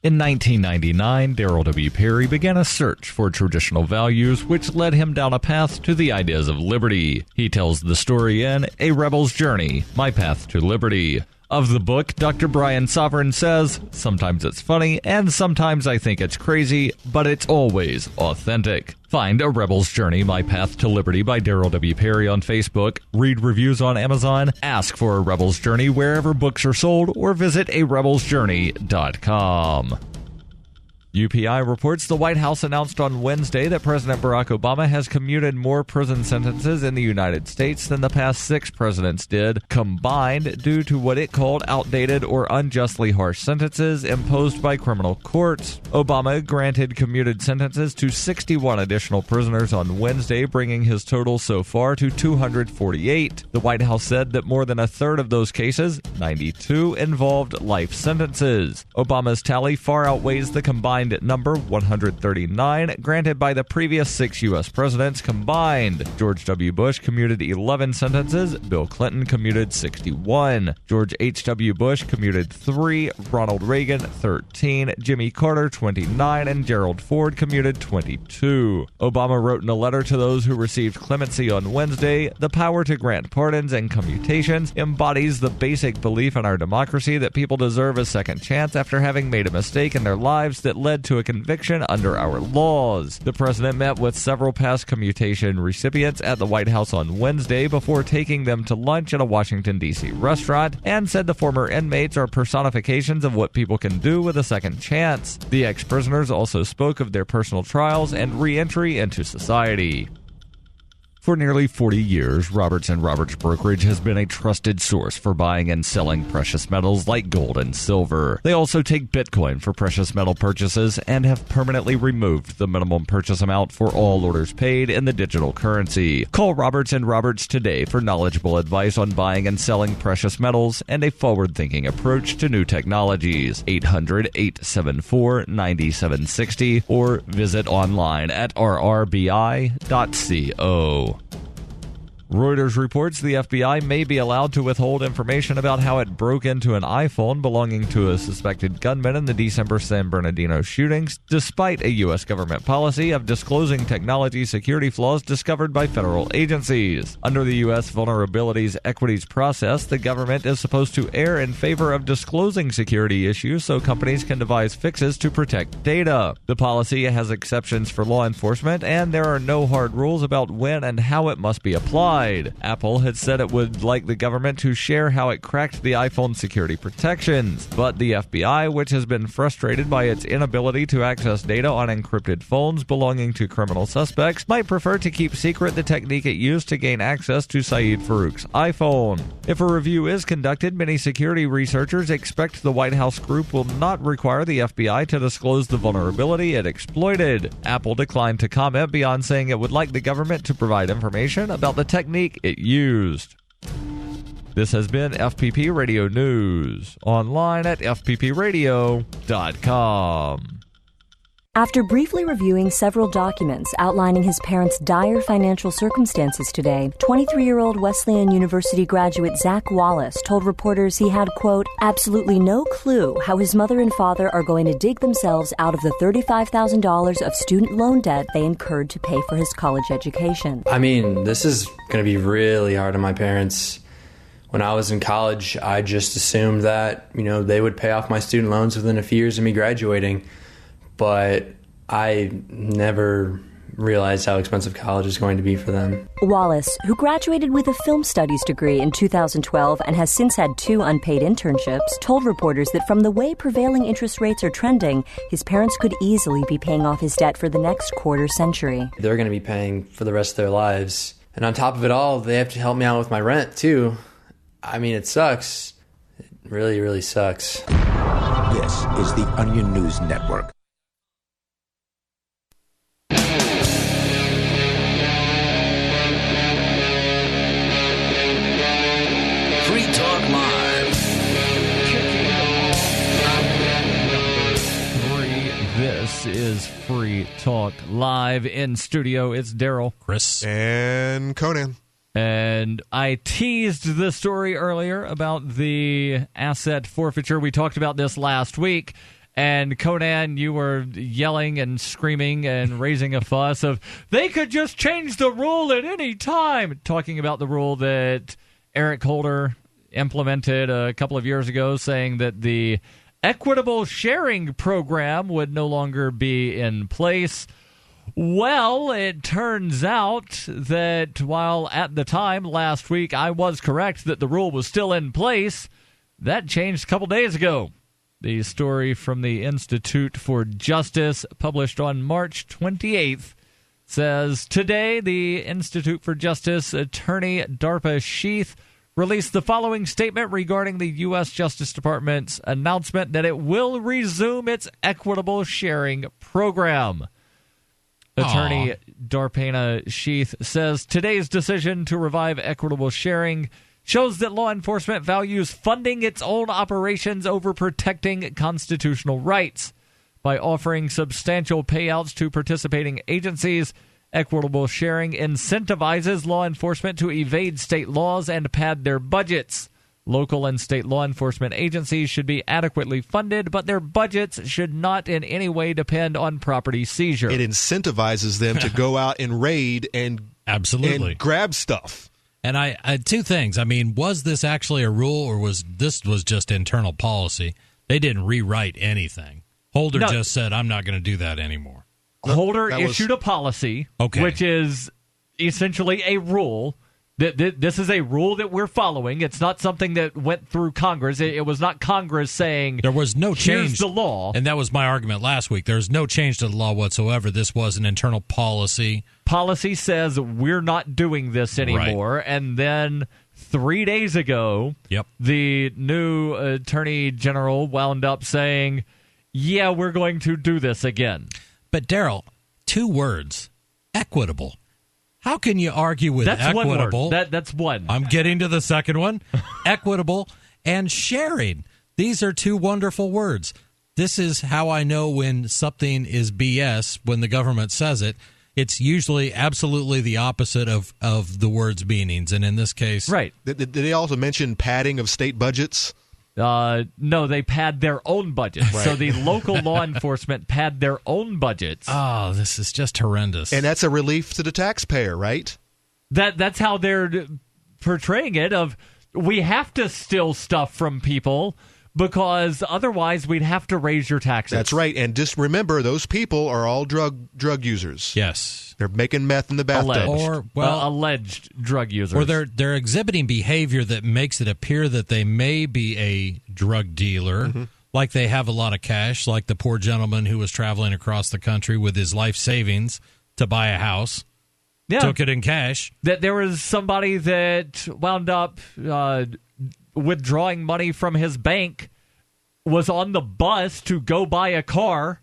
S11: In 1999, Darryl W. Perry began a search for traditional values, which led him down a path to the ideas of liberty. He tells the story in A Rebel's Journey, My Path to Liberty. Of the book, Dr. Brian Sovereign says, sometimes it's funny, and sometimes I think it's crazy, but it's always authentic. Find A Rebel's Journey, My Path to Liberty by Darryl W. Perry on Facebook, read reviews on Amazon, ask for A Rebel's Journey wherever books are sold, or visit arebelsjourney.com. UPI reports the White House announced on Wednesday that President Barack Obama has commuted more prison sentences in the United States than the past 6 presidents did, combined due to what it called outdated or unjustly harsh sentences imposed by criminal courts. Obama granted commuted sentences to 61 additional prisoners on Wednesday, bringing his total so far to 248. The White House said that more than a third of those cases, 92, involved life sentences. Obama's tally far outweighs the combined number 139 granted by the previous 6 U.S. presidents combined. George W. Bush commuted 11 sentences, Bill Clinton commuted 61, George H.W. Bush commuted 3, Ronald Reagan 13, Jimmy Carter 29, and Gerald Ford commuted 22. Obama wrote in a letter to those who received clemency on Wednesday, the power to grant pardons and commutations embodies the basic belief in our democracy that people deserve a second chance after having made a mistake in their lives that led to a conviction under our laws. The president met with several past commutation recipients at the White House on Wednesday before taking them to lunch at a Washington, D.C. restaurant, and said the former inmates are personifications of what people can do with a second chance. The ex-prisoners also spoke of their personal trials and re-entry into society. For nearly 40 years, Roberts & Roberts Brokerage has been a trusted source for buying and selling precious metals like gold and silver. They also take Bitcoin for precious metal purchases and have permanently removed the minimum purchase amount for all orders paid in the digital currency. Call Roberts & Roberts today for knowledgeable advice on buying and selling precious metals and a forward-thinking approach to new technologies. 800-874-9760 or visit online at rrbi.co. Reuters reports the FBI may be allowed to withhold information about how it broke into an iPhone belonging to a suspected gunman in the December San Bernardino shootings, despite a U.S. government policy of disclosing technology security flaws discovered by federal agencies. Under the U.S. Vulnerabilities Equities process, the government is supposed to err in favor of disclosing security issues so companies can devise fixes to protect data. The policy has exceptions for law enforcement, and there are no hard rules about when and how it must be applied. Apple had said it would like the government to share how it cracked the iPhone security protections, but the FBI, which has been frustrated by its inability to access data on encrypted phones belonging to criminal suspects, might prefer to keep secret the technique it used to gain access to Saeed Farouk's iPhone. If a review is conducted, many security researchers expect the White House group will not require the FBI to disclose the vulnerability it exploited. Apple declined to comment beyond saying it would like the government to provide information about the technique it used. This has been FPP Radio News, online at fppradio.com.
S5: After briefly reviewing several documents outlining his parents' dire financial circumstances today, 23-year-old Wesleyan University graduate Zach Wallace told reporters he had, quote, absolutely no clue how his mother and father are going to dig themselves out of the $35,000 of student loan debt they incurred to pay for his college education.
S15: I mean, this is going to be really hard on my parents. When I was in college, I just assumed that, they would pay off my student loans within a few years of me graduating. But I never realized how expensive college is going to be for them.
S5: Wallace, who graduated with a film studies degree in 2012 and has since had 2 unpaid internships, told reporters that from the way prevailing interest rates are trending, his parents could easily be paying off his debt for the next quarter century.
S15: They're going to be paying for the rest of their lives. And on top of it all, they have to help me out with my rent, too. I mean, it sucks. It really, really sucks.
S20: This is the Onion News Network.
S10: Free Talk Live.
S11: This is Free Talk Live. In studio, it's Darryl,
S17: Chris,
S16: and Conan.
S11: And I teased the story earlier about the asset forfeiture. We talked about this last week. And Conan, you were yelling and screaming and raising a fuss of, they could just change the rule at any time. Talking about the rule that Eric Holder implemented a couple of years ago, saying that the Equitable sharing program would no longer be in place. Well, it turns out that while at the time last week I was correct that the rule was still in place, that changed a couple days ago. The story from the Institute for Justice, published on March 28th, says, today the Institute for Justice attorney Darpa Sheath released the following statement regarding the U.S. Justice Department's announcement that it will resume its equitable sharing program. Attorney Darpa Sheath says, today's decision to revive equitable sharing shows that law enforcement values funding its own operations over protecting constitutional rights. By offering substantial payouts to participating agencies, equitable sharing incentivizes law enforcement to evade state laws and pad their budgets. Local and state law enforcement agencies should be adequately funded, but their budgets should not in any way depend on property seizure.
S16: It incentivizes them to go out and raid and
S17: absolutely
S16: and grab stuff.
S17: And I two things. I mean, was this actually a rule, or was just internal policy? They didn't rewrite anything. Holder just said, I'm not going to do that anymore.
S11: Holder issued a policy, which is essentially a rule. This is a rule that we're following. It's not something that went through Congress. It was not Congress saying,
S17: there was no change.
S11: Here's the law.
S17: And that was my argument last week. There's no change to the law whatsoever. This was an internal policy.
S11: Policy says we're not doing this anymore. Right. And then 3 days ago, the new Attorney General wound up saying, yeah, we're going to do this again.
S17: But, Darryl, 2 words, equitable. How can you argue with equitable?
S11: One word. That's one.
S17: I'm getting to the second one. Equitable and sharing. These are 2 wonderful words. This is how I know when something is BS, when the government says it. It's usually absolutely the opposite of the word's meanings. And in this case...
S11: Right.
S16: Did they also mention padding of state budgets?
S11: No, they pad their own budgets. Right. So the local law enforcement pad their own budgets.
S17: Oh, this is just horrendous.
S16: And that's a relief to the taxpayer, right?
S11: That's how they're portraying it, of we have to steal stuff from people because otherwise we'd have to raise your taxes.
S16: That's right. And just remember, those people are all drug users.
S17: Yes.
S16: They're making meth in the bathtub.
S11: Alleged drug users.
S17: Or they're exhibiting behavior that makes it appear that they may be a drug dealer, like they have a lot of cash, like the poor gentleman who was traveling across the country with his life savings to buy a house. Yeah. Took it in cash.
S11: That there was somebody that wound up withdrawing money from his bank, was on the bus to go buy a car,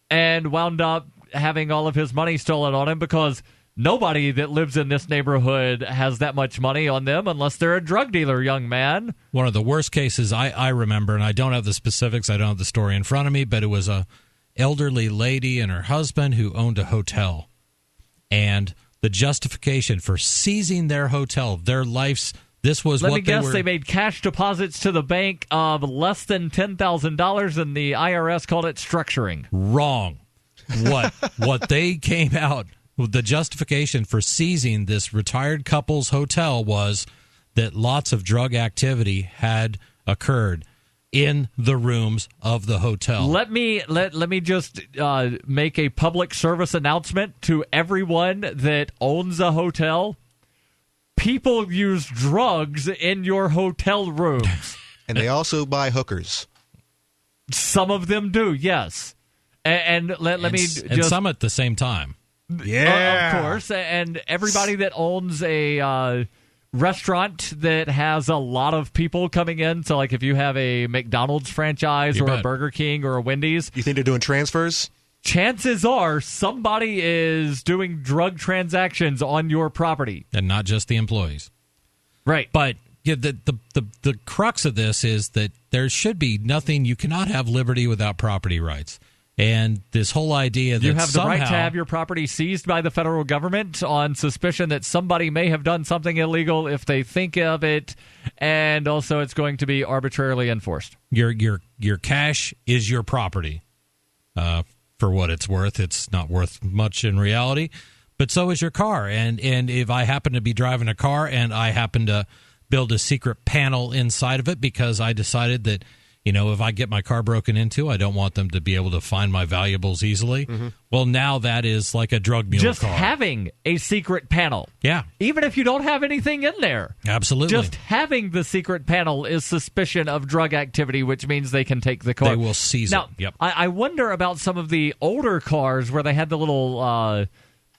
S11: and wound up having all of his money stolen on him because nobody that lives in this neighborhood has that much money on them unless they're a drug dealer, young man.
S17: One of the worst cases I remember, and I don't have the specifics, I don't have the story in front of me, but it was elderly lady and her husband who owned a hotel. And the justification for seizing their hotel, their life's, this was
S11: Let
S17: what
S11: me guess,
S17: they were.
S11: they made cash deposits to the bank of less than $10,000, and the IRS called it structuring.
S17: Wrong. What they came out with, the justification for seizing this retired couple's hotel was that lots of drug activity had occurred in the rooms of the hotel.
S11: Let me just make a public service announcement to everyone that owns a hotel. People use drugs in your hotel rooms.
S16: And they also buy hookers.
S11: Some of them do, yes. And
S17: some at the same time.
S11: Of course. And everybody that owns a restaurant that has a lot of people coming in, so like if you have a McDonald's franchise or a Burger King or a Wendy's.
S16: You think they're doing transfers?
S11: Chances are somebody is doing drug transactions on your property.
S17: And not just the employees.
S11: Right.
S17: But yeah, the crux of this is that there should be nothing. You cannot have liberty without property rights. And this whole idea that
S11: you have the
S17: somehow,
S11: right to have your property seized by the federal government on suspicion that somebody may have done something illegal if they think of it, and also it's going to be arbitrarily enforced.
S17: Your cash is your property. For what it's worth, it's not worth much in reality, but so is your car. And if I happen to be driving a car and I happen to build a secret panel inside of it because I decided that, if I get my car broken into, I don't want them to be able to find my valuables easily. Mm-hmm. Well, now that is like a drug mule
S11: just
S17: car.
S11: Having a secret panel.
S17: Yeah.
S11: Even if you don't have anything in there.
S17: Absolutely.
S11: Just having the secret panel is suspicion of drug activity, which means they can take the car.
S17: They will seize
S11: now,
S17: it. Yep.
S11: I wonder about some of the older cars where they had the little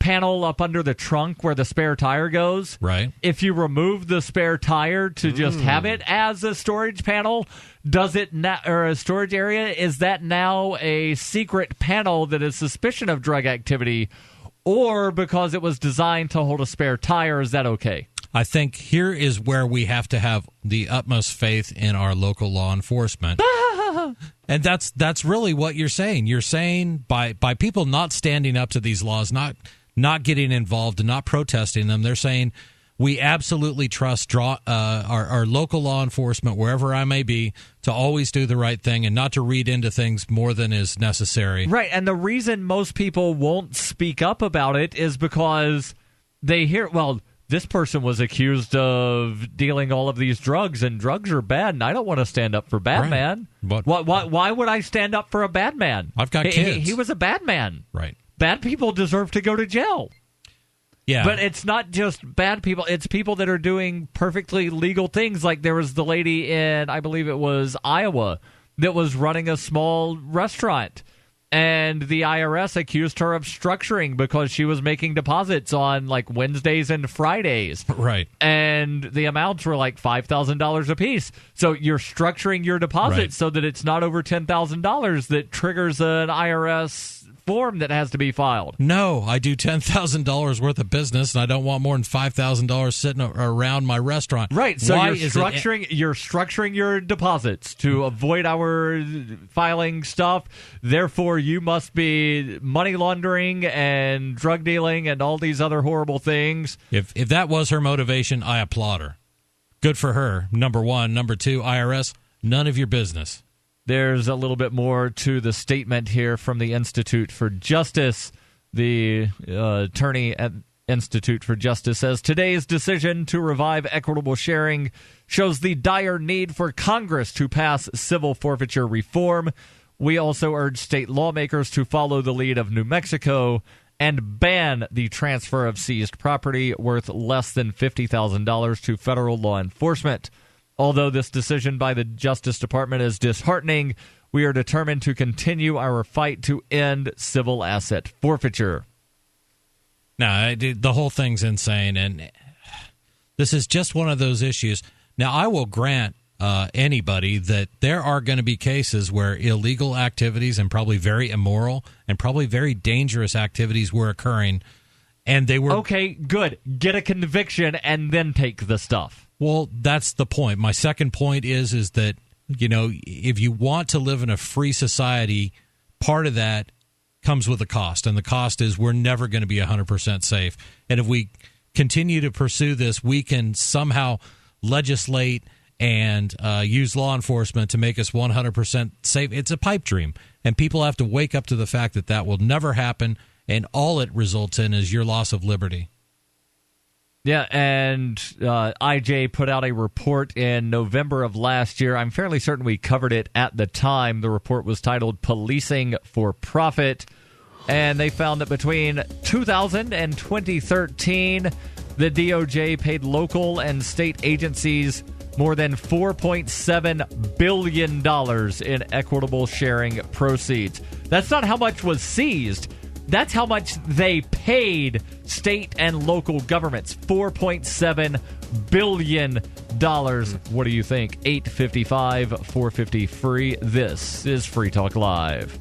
S11: panel up under the trunk where the spare tire goes.
S17: Right.
S11: If you remove the spare tire to just have it as a storage panel, does it or a storage area, is that now a secret panel that is suspicion of drug activity, or because it was designed to hold a spare tire, is that okay?
S17: I think here is where we have to have the utmost faith in our local law enforcement. And that's really what you're saying. You're saying by people not standing up to these laws, not getting involved and not protesting them, they're saying we absolutely trust our local law enforcement, wherever I may be, to always do the right thing and not to read into things more than is necessary.
S11: Right, and the reason most people won't speak up about it is because they hear, well, this person was accused of dealing all of these drugs, and drugs are bad, and I don't want to stand up for bad man.
S17: But
S11: why would I stand up for a bad man?
S17: I've got kids.
S11: He was a bad man.
S17: Right.
S11: Bad people deserve to go to jail.
S17: Yeah.
S11: But it's not just bad people. It's people that are doing perfectly legal things. Like there was the lady in, I believe it was Iowa, that was running a small restaurant. And the IRS accused her of structuring because she was making deposits on like Wednesdays and Fridays.
S17: Right.
S11: And the amounts were like $5,000 a piece. So you're structuring your deposit so that it's not over $10,000 that triggers an IRS form that has to be filed.
S17: No, I do $10,000 worth of business, and I don't want more than $5,000 sitting around my restaurant.
S11: Right. So you're structuring your deposits to avoid our filing stuff. Therefore, you must be money laundering and drug dealing and all these other horrible things.
S17: If that was her motivation, I applaud her. Good for her. Number one. Number two, IRS, none of your business.
S11: There's a little bit more to the statement here from the Institute for Justice. The attorney at Institute for Justice says, today's decision to revive equitable sharing shows the dire need for Congress to pass civil forfeiture reform. We also urge state lawmakers to follow the lead of New Mexico and ban the transfer of seized property worth less than $50,000 to federal law enforcement. Although this decision by the Justice Department is disheartening, we are determined to continue our fight to end civil asset forfeiture.
S17: No, the whole thing's insane, and this is just one of those issues. Now, I will grant anybody that there are going to be cases where illegal activities and probably very immoral and probably very dangerous activities were occurring, and they were...
S11: Okay, good. Get a conviction and then take the stuff.
S17: Well, that's the point. My second point is that, if you want to live in a free society, part of that comes with a cost, and the cost is we're never going to be 100% safe. And if we continue to pursue this, we can somehow legislate and use law enforcement to make us 100% safe. It's a pipe dream, and people have to wake up to the fact that that will never happen, and all it results in is your loss of liberty.
S11: Yeah, and IJ put out a report in November of last year. I'm fairly certain we covered it at the time. The report was titled Policing for Profit, and they found that between 2000 and 2013, the DOJ paid local and state agencies more than $4.7 billion in equitable sharing proceeds. That's not how much was seized. That's how much they paid state and local governments. $4.7 billion. What do you think? 855-450-FREE. This is Free Talk Live.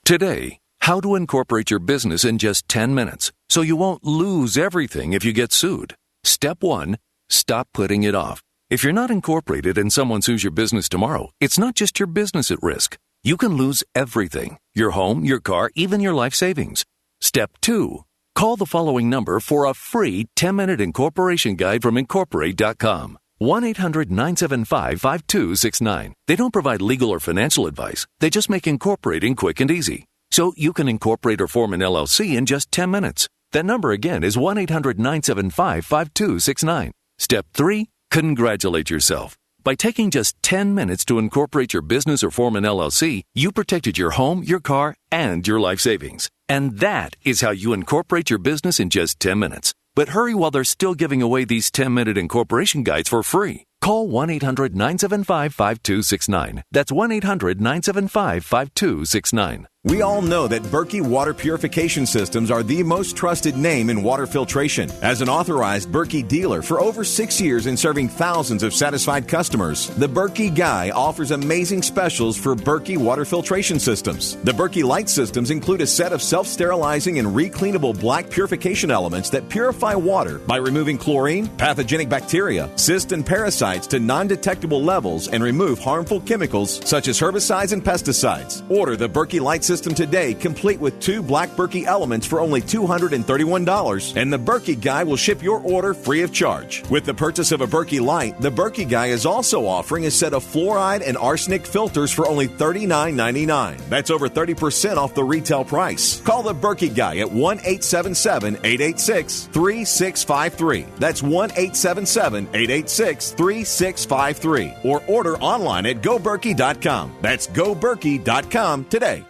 S4: Today, how to incorporate your business in just 10 minutes so you won't lose everything if you get sued. Step 1, stop putting it off. If you're not incorporated and someone sues your business tomorrow, it's not just your business at risk. You can lose everything: your home, your car, even your life savings. Step 2, call the following number for a free 10-minute incorporation guide from Incorporate.com. 1-800-975-5269. They don't provide legal or financial advice. They just make incorporating quick and easy. So you can incorporate or form an LLC in just 10 minutes. That number again is 1-800-975-5269. Step 3, congratulate yourself. By taking just 10 minutes to incorporate your business or form an LLC, you protected your home, your car, and your life savings. And that is how you incorporate your business in just 10 minutes. But hurry while they're still giving away these 10-minute incorporation guides for free. Call 1-800-975-5269. That's 1-800-975-5269.
S6: We all know that Berkey Water Purification Systems are the most trusted name in water filtration. As an authorized Berkey dealer for over 6 years and serving thousands of satisfied customers, the Berkey Guy offers amazing specials for Berkey Water Filtration Systems. The Berkey Light Systems include a set of self-sterilizing and recleanable black purification elements that purify water by removing chlorine, pathogenic bacteria, cysts, and parasites to non-detectable levels and remove harmful chemicals such as herbicides and pesticides. Order the Berkey Light System today, complete with 2 black Berkey elements for only $231, and the Berkey Guy will ship your order free of charge. With the purchase of a Berkey Light, the Berkey Guy is also offering a set of fluoride and arsenic filters for only $39.99. That's over 30% off the retail price. Call the Berkey Guy at 1-877-886-3653. That's 1-877-886-3653. Or order online at goberkey.com. That's goberkey.com today.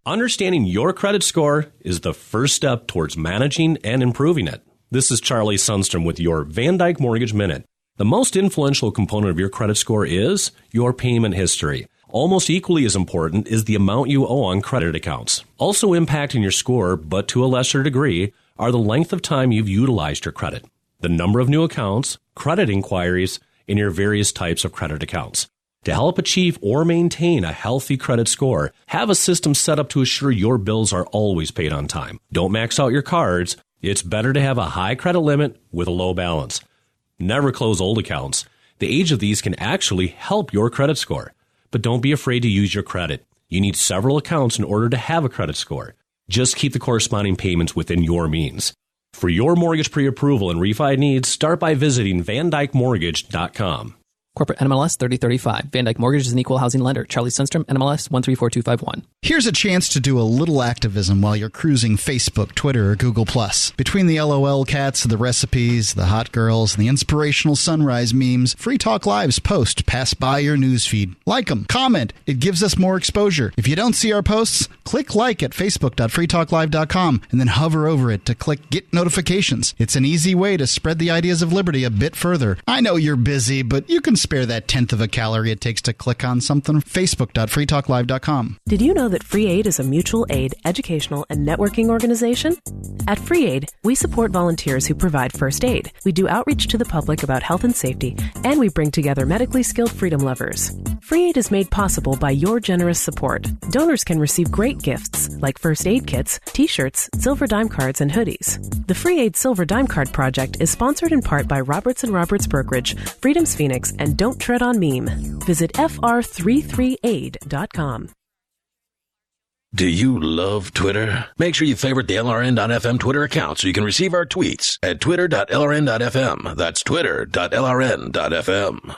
S7: Understanding your credit score is the first step towards managing and improving it. This is Charlie Sundstrom with your Van Dyke Mortgage Minute. The most influential component of your credit score is your payment history. Almost equally as important is the amount you owe on credit accounts. Also impacting your score, but to a lesser degree, are the length of time you've utilized your credit, the number of new accounts, credit inquiries, and your various types of credit accounts. To help achieve or maintain a healthy credit score, have a system set up to assure your bills are always paid on time. Don't max out your cards. It's better to have a high credit limit with a low balance. Never close old accounts. The age of these can actually help your credit score. But don't be afraid to use your credit. You need several accounts in order to have a credit score. Just keep the corresponding payments within your means. For your mortgage pre-approval and refi needs, start by visiting VanDykeMortgage.com.
S21: Corporate NMLS 3035. Van Dyke Mortgage is an equal housing lender. Charlie Sundstrom, NMLS 134251.
S14: Here's a chance to do a little activism while you're cruising Facebook, Twitter, or Google+. Between the LOL cats, the recipes, the hot girls, and the inspirational sunrise memes, Free Talk Live's post pass by your newsfeed. Like them, comment. It gives us more exposure. If you don't see our posts, click like at facebook.freetalklive.com and then hover over it to click Get Notifications. It's an easy way to spread the ideas of liberty a bit further. I know you're busy, but you can spare that 1/10 of a calorie it takes to click on something. Facebook.freetalklive.com.
S25: Did you know that Free Aid is a mutual aid, educational, and networking organization? At Free Aid, we support volunteers who provide first aid. We do outreach to the public about health and safety, and we bring together medically skilled freedom lovers. Free Aid is made possible by your generous support. Donors can receive great gifts like first aid kits, t-shirts, silver dime cards, and hoodies. The Free Aid Silver Dime Card Project is sponsored in part by Roberts & Roberts Brokerage, Freedom's Phoenix, and Don't Tread on Meme. Visit fr33aid.com.
S10: Do you love Twitter? Make sure you favorite the LRN.FM Twitter account so you can receive our tweets at twitter.lrn.fm. That's twitter.lrn.fm.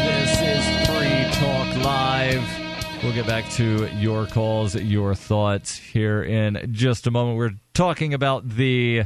S11: This is Free Talk Live. We'll get back to your calls, your thoughts here in just a moment. We're talking about the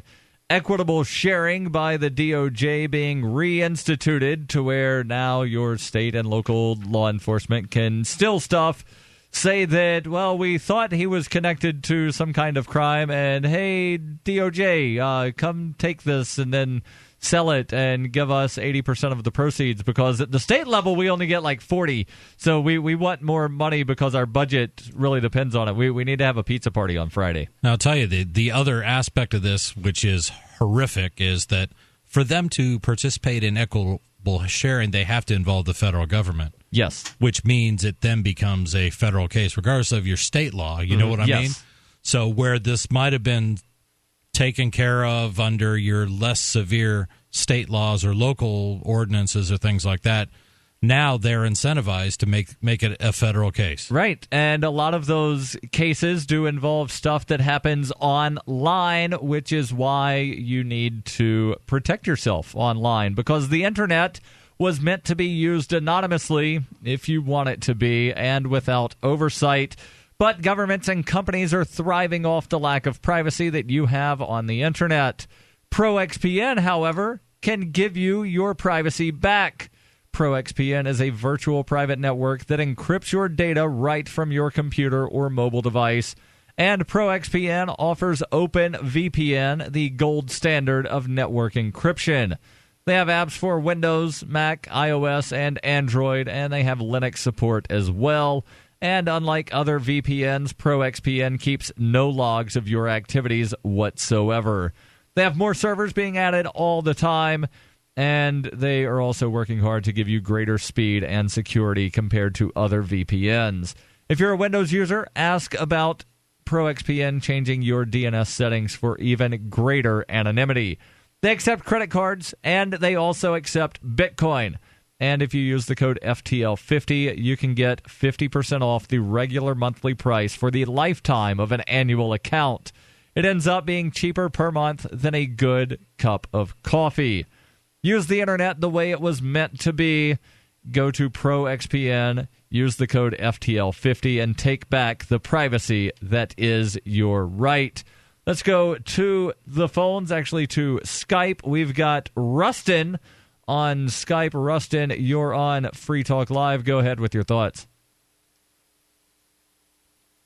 S11: equitable sharing by the DOJ being reinstituted to where now your state and local law enforcement can steal stuff, say that, well, we thought he was connected to some kind of crime, and hey, DOJ, come take this and then sell it and give us 80% of the proceeds, because at the state level we only get like 40. So we want more money because our budget really depends on it. We need to have a pizza party on Friday.
S17: Now, I'll tell you, the other aspect of this, which is horrific, is that for them to participate in equitable sharing, they have to involve the federal government.
S11: Yes.
S17: Which means it then becomes a federal case, regardless of your state law. You know what I mean? So where this might have been taken care of under your less severe state laws or local ordinances or things like that, now they're incentivized to make it a federal case.
S11: Right, and a lot of those cases do involve stuff that happens online, which is why you need to protect yourself online, because the internet was meant to be used anonymously, if you want it to be, and without oversight. But governments and companies are thriving off the lack of privacy that you have on the internet. ProXPN, however, can give you your privacy back. ProXPN is a virtual private network that encrypts your data right from your computer or mobile device. And ProXPN offers OpenVPN, the gold standard of network encryption. They have apps for Windows, Mac, iOS, and Android, and they have Linux support as well. And unlike other VPNs, ProXPN keeps no logs of your activities whatsoever. They have more servers being added all the time, and they are also working hard to give you greater speed and security compared to other VPNs. If you're a Windows user, ask about ProXPN changing your DNS settings for even greater anonymity. They accept credit cards, and they also accept Bitcoin. And if you use the code FTL50, you can get 50% off the regular monthly price for the lifetime of an annual account. It ends up being cheaper per month than a good cup of coffee. Use the internet the way it was meant to be. Go to ProXPN, use the code FTL50, and take back the privacy that is your right. Let's go to the phones, actually to Skype. We've got Rustin on Skype. Rustin, you're on Free Talk Live. Go ahead with your thoughts.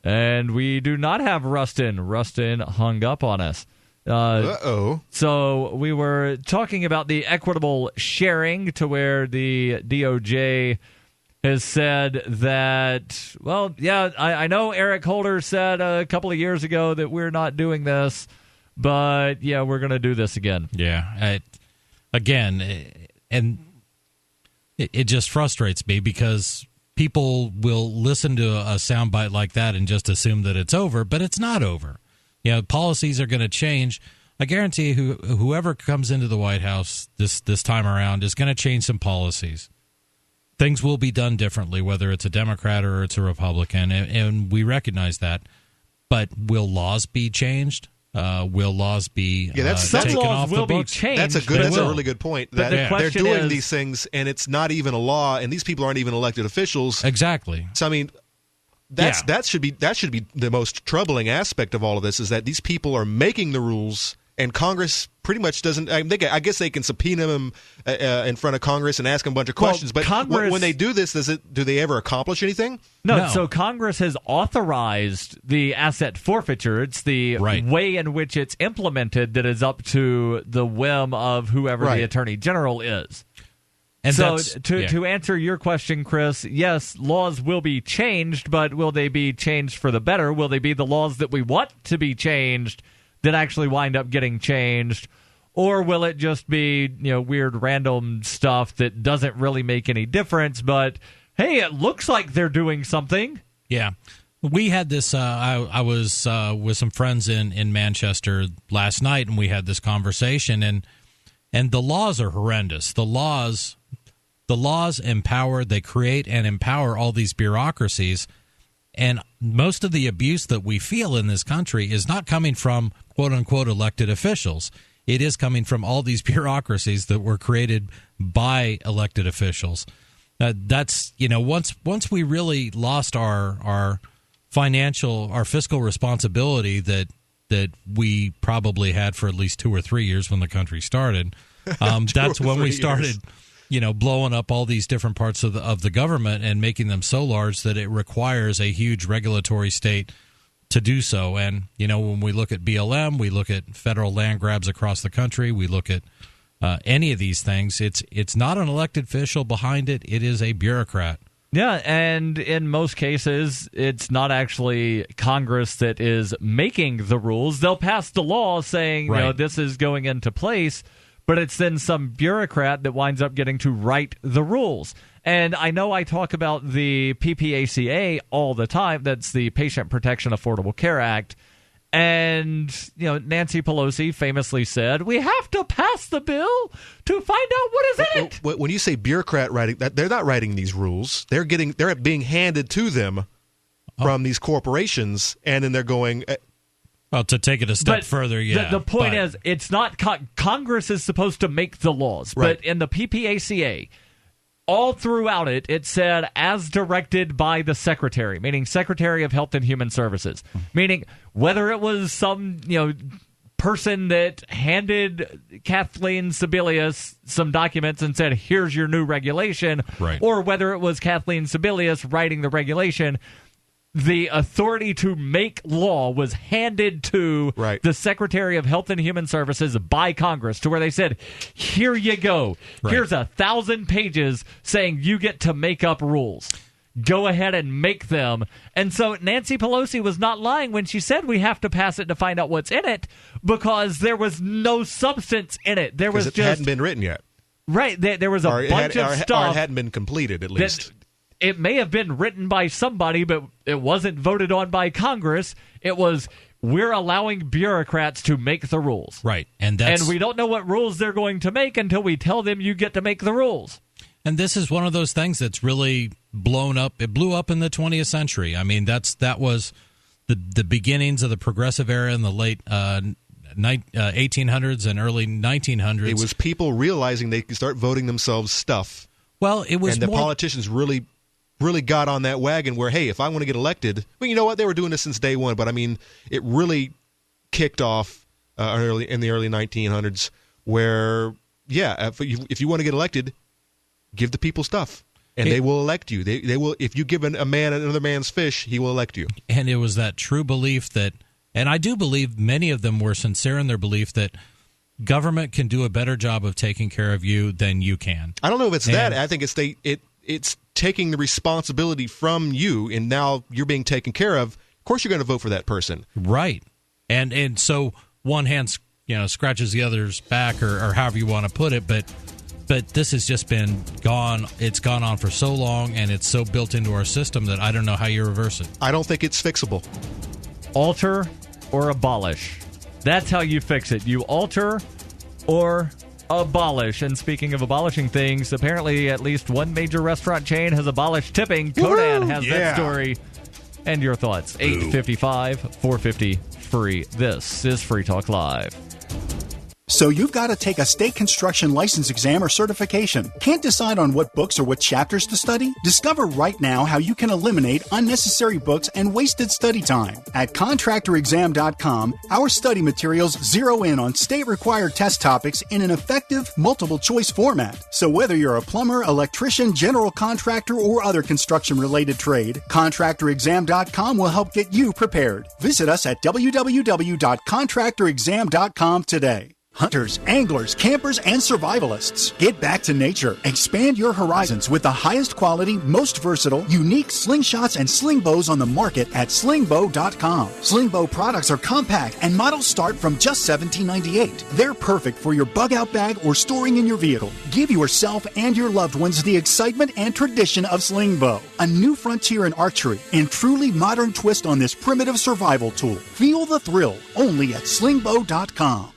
S11: And we do not have Rustin. Rustin hung up on us. So we were talking about the equitable sharing, to where the DOJ has said that, well, yeah, I know Eric Holder said a couple of years ago that we're not doing this, but yeah, we're going to do this again.
S17: Yeah. And it just frustrates me, because people will listen to a soundbite like that and just assume that it's over, but it's not over. You know, policies are going to change. I guarantee whoever comes into the White House this time around is going to change some policies. Things will be done differently, whether it's a Democrat or it's a Republican, and we recognize that. But will laws be changed? Will laws be taken off the books?
S16: That's a really good point. That they're doing these things, and it's not even a law, and these people aren't even elected officials.
S17: Exactly.
S16: So I mean, that should be the most troubling aspect of all of this, is that these people are making the rules, and Congress pretty much doesn't. I guess they can subpoena them in front of Congress and ask them a bunch of questions. But when they do this, do they ever accomplish anything?
S11: No. So Congress has authorized the asset forfeiture. It's the way in which it's implemented that is up to the whim of whoever the Attorney General is. And so to answer your question, Chris, yes, laws will be changed, but will they be changed for the better? Will they be the laws that we want to be changed that actually wind up getting changed? Or will it just be, weird random stuff that doesn't really make any difference, but hey, it looks like they're doing something?
S17: Yeah. We had this. I was with some friends in Manchester last night, and we had this conversation. And the laws are horrendous. The laws empower. They create and empower all these bureaucracies. And most of the abuse that we feel in this country is not coming from quote unquote elected officials. It is coming from all these bureaucracies that were created by elected officials. That's, once we really lost our fiscal responsibility that we probably had for at least 2 or 3 years when the country started. That's when we started, blowing up all these different parts of the government and making them so large that it requires a huge regulatory state to do so. And, when we look at BLM, we look at federal land grabs across the country, we look at any of these things, it's not an elected official behind it. It is a bureaucrat.
S11: Yeah, and in most cases, it's not actually Congress that is making the rules. They'll pass the law saying, this is going into place, but it's then some bureaucrat that winds up getting to write the rules. And I know I talk about the PPACA all the time. That's the Patient Protection Affordable Care Act. And, Nancy Pelosi famously said, we have to pass the bill to find out what is in it.
S16: When you say bureaucrat writing, they're not writing these rules. They're being handed to them from these corporations, and then they're going...
S17: Well, to take it a step further,
S11: The point is, it's not Congress is supposed to make the laws, but in the PPACA, all throughout it said, as directed by the Secretary, meaning Secretary of Health and Human Services, meaning whether it was some, person that handed Kathleen Sebelius some documents and said, here's your new regulation, or whether it was Kathleen Sebelius writing the regulation, the authority to make law was handed to the Secretary of Health and Human Services by Congress, to where they said, here you go. Here's 1,000 pages saying you get to make up rules. Go ahead and make them. And so Nancy Pelosi was not lying when she said we have to pass it to find out what's in it, because there was no substance in it. There was
S16: it hadn't been written yet.
S11: Right. There was a bunch of stuff.
S16: Or it hadn't been completed, at least.
S11: It may have been written by somebody, but it wasn't voted on by Congress. It was, we're allowing bureaucrats to make the rules.
S17: Right.
S11: And we don't know what rules they're going to make until we tell them you get to make the rules.
S17: And this is one of those things that's really blown up. It blew up in the 20th century. I mean, that was the beginnings of the progressive era in the late 1800s and early 1900s.
S16: It was people realizing they could start voting themselves stuff.
S17: Well, it was
S16: and the politicians really got on that wagon where, hey, if I want to get elected, well, you know what? They were doing this since day one, but I mean, it really kicked off in the early 1900s where, if you want to get elected, give the people stuff, and they will elect you. They will. If you give a man another man's fish, he will elect you.
S17: And it was that true belief that, and I do believe many of them were sincere in their belief that government can do a better job of taking care of you than you can.
S16: I don't know if it's that. I think it's taking the responsibility from you, and now you're being taken care of. Of course, you're going to vote for that person,
S17: right? And so one hand scratches the other's back, or however you want to put it, but this has just been gone. It's gone on for so long, and it's so built into our system that I don't know how you reverse it.
S16: I don't think it's fixable.
S11: Alter or abolish. That's how you fix it. You alter or abolish. And speaking of abolishing things, apparently at least one major restaurant chain has abolished tipping. Conan has that story. And your thoughts. 855-450-FREE. This is Free Talk Live.
S2: So you've got to take a state construction license exam or certification. Can't decide on what books or what chapters to study? Discover right now how you can eliminate unnecessary books and wasted study time. At contractorexam.com, our study materials zero in on state-required test topics in an effective, multiple-choice format. So whether you're a plumber, electrician, general contractor, or other construction-related trade, contractorexam.com will help get you prepared. Visit us at www.contractorexam.com today. Hunters, anglers, campers, and survivalists. Get back to nature. Expand your horizons with the highest quality, most versatile, unique slingshots and sling bows on the market at slingbow.com. Slingbow products are compact and models start from just $17.98. They're perfect for your bug-out bag or storing in your vehicle. Give yourself and your loved ones the excitement and tradition of slingbow. A new frontier in archery and truly modern twist on this primitive survival tool. Feel the thrill only at slingbow.com.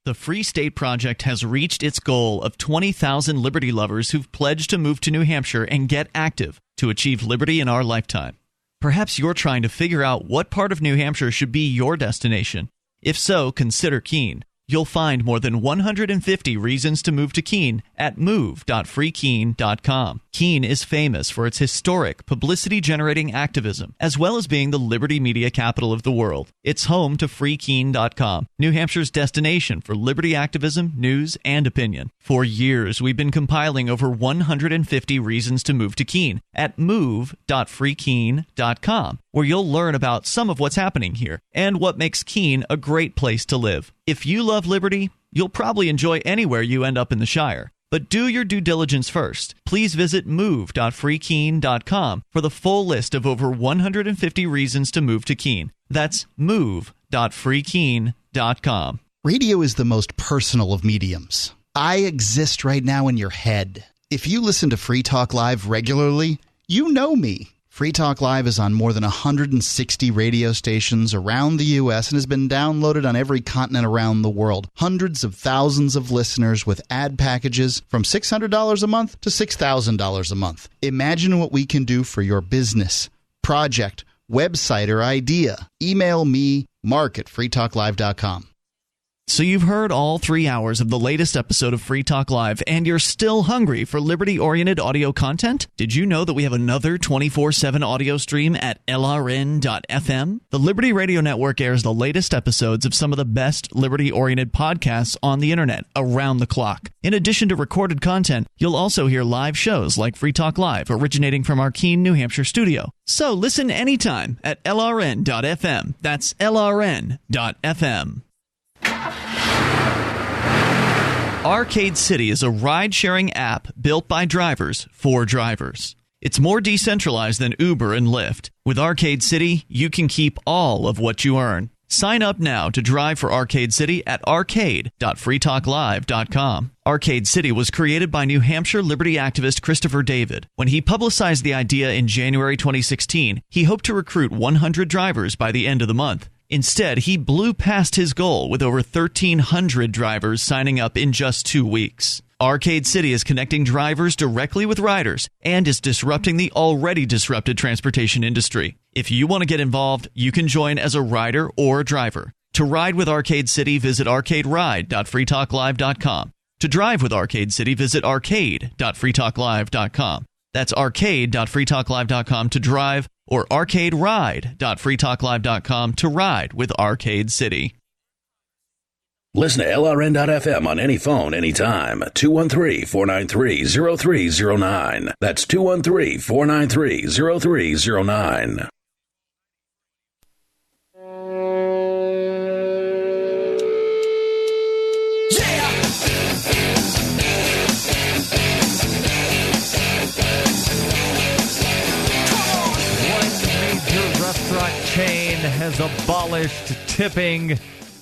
S3: The Free State Project has reached its goal of 20,000 liberty lovers who've pledged to move to New Hampshire and get active to achieve liberty in our lifetime. Perhaps you're trying to figure out what part of New Hampshire should be your destination. If so, consider Keene. You'll find more than 150 reasons to move to Keene at move.freekeene.com. Keene is famous for its historic, publicity-generating activism, as well as being the liberty media capital of the world. It's home to freekeene.com, New Hampshire's destination for liberty activism, news, and opinion. For years, we've been compiling over 150 reasons to move to Keene at move.freekeene.com, where you'll learn about some of what's happening here and what makes Keene a great place to live. If you love liberty, you'll probably enjoy anywhere you end up in the Shire. But do your due diligence first. Please visit move.freekeene.com for the full list of over 150 reasons to move to Keene. That's move.freekeene.com.
S14: Radio is the most personal of mediums. I exist right now in your head. If you listen to Free Talk Live regularly, you know me. Free Talk Live is on more than 160 radio stations around the U.S. and has been downloaded on every continent around the world. Hundreds of thousands of listeners with ad packages from $600 a month to $6,000 a month. Imagine what we can do for your business, project, website, or idea. Email me, mark@freetalklive.com.
S3: So you've heard all 3 hours of the latest episode of Free Talk Live, and you're still hungry for liberty-oriented audio content? Did you know that we have another 24/7 audio stream at LRN.FM? The Liberty Radio Network airs the latest episodes of some of the best liberty-oriented podcasts on the internet around the clock. In addition to recorded content, you'll also hear live shows like Free Talk Live, originating from our Keene, New Hampshire studio. So listen anytime at LRN.FM. That's LRN.FM. Arcade City is a ride-sharing app built by drivers for drivers. It's more decentralized than Uber and Lyft. With Arcade City, you can keep all of what you earn. Sign up now to drive for Arcade City at arcade.freetalklive.com. Arcade City was created by New Hampshire liberty activist Christopher David. When he publicized the idea in January 2016, he hoped to recruit 100 drivers by the end of the month. Instead, he blew past his goal with over 1,300 drivers signing up in just 2 weeks. Arcade City is connecting drivers directly with riders and is disrupting the already disrupted transportation industry. If you want to get involved, you can join as a rider or a driver. To ride with Arcade City, visit arcaderide.freetalklive.com. To drive with Arcade City, visit arcade.freetalklive.com. That's arcade.freetalklive.com to drive, or arcaderide.freetalklive.com to ride with Arcade City.
S10: Listen to LRN.FM on any phone, anytime. 213-493-0309. That's 213-493-0309.
S11: Chain has abolished tipping,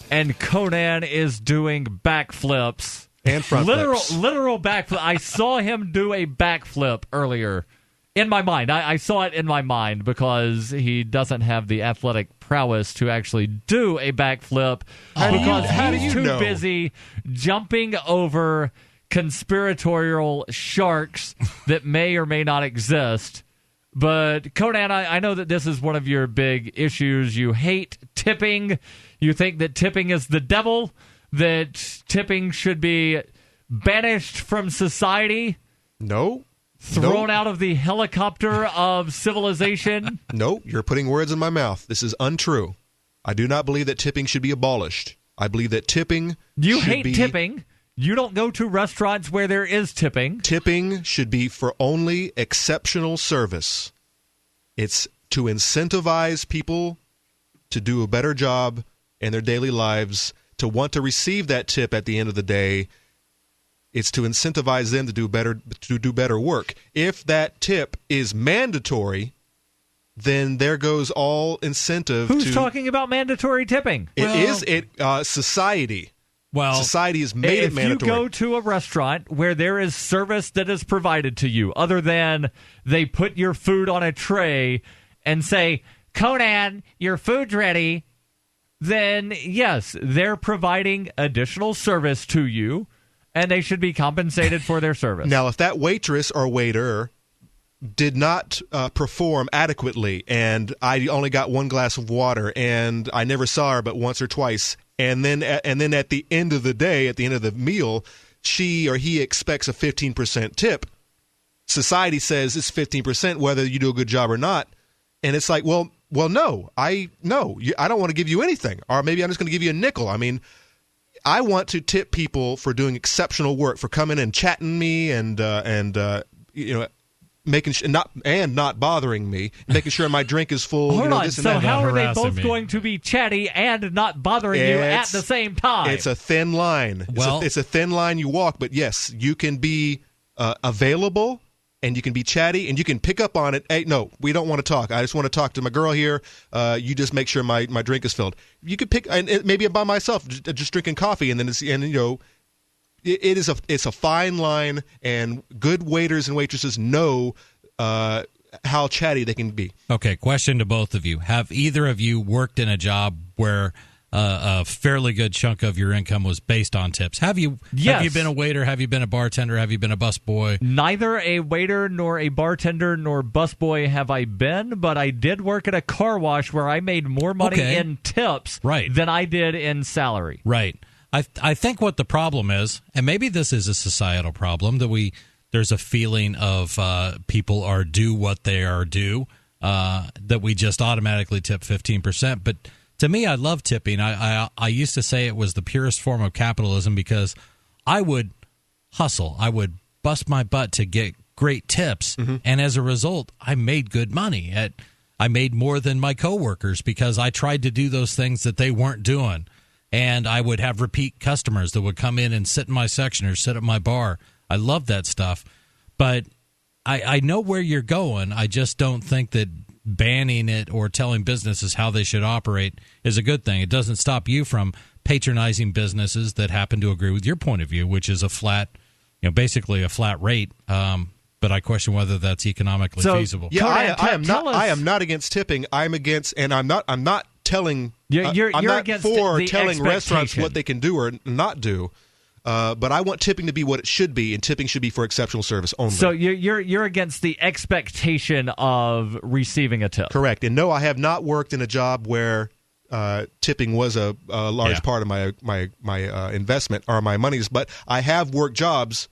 S11: and Conan is doing backflips
S16: and front flips.
S11: Literal backflip. I saw him do a backflip earlier in my mind. I saw it in my mind because he doesn't have the athletic prowess to actually do a backflip because he's too busy jumping over conspiratorial sharks that may or may not exist. But, Conan, I know that this is one of your big issues. You hate tipping. You think that tipping is the devil, that tipping should be banished from society.
S16: No.
S11: Thrown out of the helicopter of civilization.
S16: No, you're putting words in my mouth. This is untrue. I do not believe that tipping should be abolished. I believe that tipping
S11: You hate tipping. You don't go to restaurants where there is tipping.
S16: Tipping should be for only exceptional service. It's to incentivize people to do a better job in their daily lives to want to receive that tip at the end of the day. It's to incentivize them to do better work. If that tip is mandatory, then there goes all incentive.
S11: Who's talking about mandatory tipping?
S16: Society.
S17: Well,
S16: society has made it mandatory.
S11: If you go to a restaurant where there is service that is provided to you, other than they put your food on a tray and say, Conan, your food's ready, then yes, they're providing additional service to you, and they should be compensated for their service.
S16: Now, if that waitress or waiter did not perform adequately, and I only got one glass of water, and I never saw her but once or twice, and then at the end of the day, at the end of the meal, she or he expects a 15% tip. Society says it's 15% whether you do a good job or not, and it's like, well, no, I don't want to give you anything, or maybe I'm just going to give you a nickel. I mean, I want to tip people for doing exceptional work, for coming and chatting me and making not bothering me, making sure my drink is full.
S11: Hold on.
S16: This and
S11: so
S16: that.
S11: how are they both going to be chatty and not bothering you at the same time?
S16: It's a thin line. It's a thin line you walk. But yes, you can be available and you can be chatty and you can pick up on it. Hey, no, we don't want to talk. I just want to talk to my girl here. You just make sure my drink is filled. You could pick, and maybe I'm by myself, just drinking coffee, and then it's a fine line, and good waiters and waitresses know how chatty they can be.
S17: Okay, question to both of you. Have either of you worked in a job where a fairly good chunk of your income was based on tips? Have you?
S11: Yes.
S17: Have you been a waiter? Have you been a bartender? Have you been a busboy?
S11: Neither a waiter nor a bartender nor busboy have I been, but I did work at a car wash where I made more money in tips than I did in salary.
S17: Right. I think what the problem is, and maybe this is a societal problem, that there's a feeling of people are due what they are due, that we just automatically tip 15%. But to me, I love tipping. I used to say it was the purest form of capitalism because I would hustle. I would bust my butt to get great tips, and as a result, I made good money. I made more than my coworkers because I tried to do those things that they weren't doing. And I would have repeat customers that would come in and sit in my section or sit at my bar. I love that stuff. But I know where you're going. I just don't think that banning it or telling businesses how they should operate is a good thing. It doesn't stop you from patronizing businesses that happen to agree with your point of view, which is a flat, basically a flat rate. But I question whether that's economically feasible.
S16: Yeah, I am not against tipping. I'm against, and I'm not telling.
S11: You're
S16: not
S11: against
S16: for
S11: the
S16: telling restaurants what they can do or not do. But I want tipping to be what it should be, and tipping should be for exceptional service only.
S11: So you're against the expectation of receiving a tip.
S16: Correct. And no, I have not worked in a job where tipping was a large part of my investment or my monies. But I have worked jobs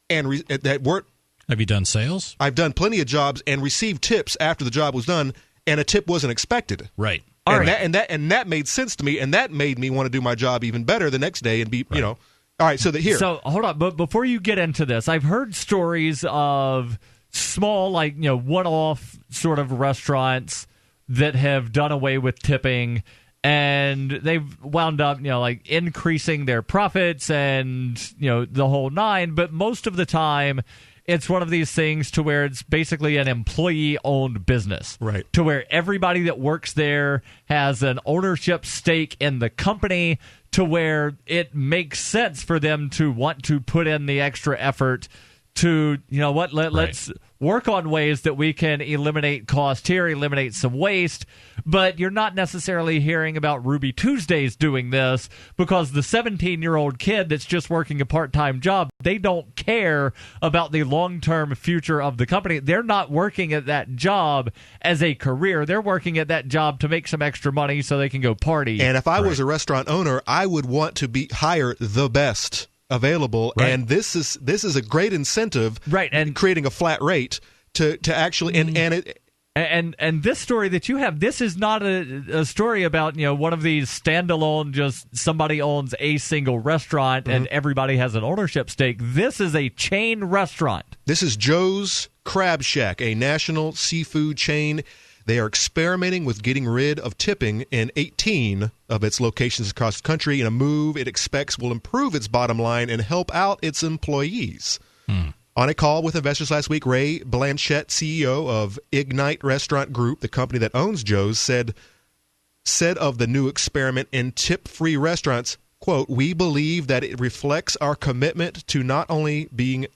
S16: that weren't.
S17: Have you done sales?
S16: I've done plenty of jobs and received tips after the job was done, and a tip wasn't expected.
S17: Right.
S16: And that made sense to me, and that made me want to do my job even better the next day and be, All right, so So
S11: hold on, but before you get into this, I've heard stories of small, one-off sort of restaurants that have done away with tipping, and they've wound up, increasing their profits and, the whole nine. But most of the time, it's one of these things to where it's basically an employee-owned business.
S16: Right.
S11: To where everybody that works there has an ownership stake in the company, to where it makes sense for them to want to put in the extra effort to, let's work on ways that we can eliminate cost here, eliminate some waste. But you're not necessarily hearing about Ruby Tuesdays doing this because the 17-year-old kid that's just working a part-time job, they don't care about the long-term future of the company. They're not working at that job as a career. They're working at that job to make some extra money so they can go party.
S16: And if I was a restaurant owner, I would want to hire the best available, and this is a great incentive,
S11: and
S16: creating a flat rate to actually
S11: and this story that you have, this is not a story about one of these standalone, just somebody owns a single restaurant and everybody has an ownership stake. This is a chain restaurant.
S16: This is Joe's Crab Shack, a national seafood chain. They are experimenting with getting rid of tipping in 18 of its locations across the country in a move it expects will improve its bottom line and help out its employees. On a call with investors last week, Ray Blanchette, CEO of Ignite Restaurant Group, the company that owns Joe's, said of the new experiment in tip-free restaurants, quote, "We believe that it reflects our commitment to not only being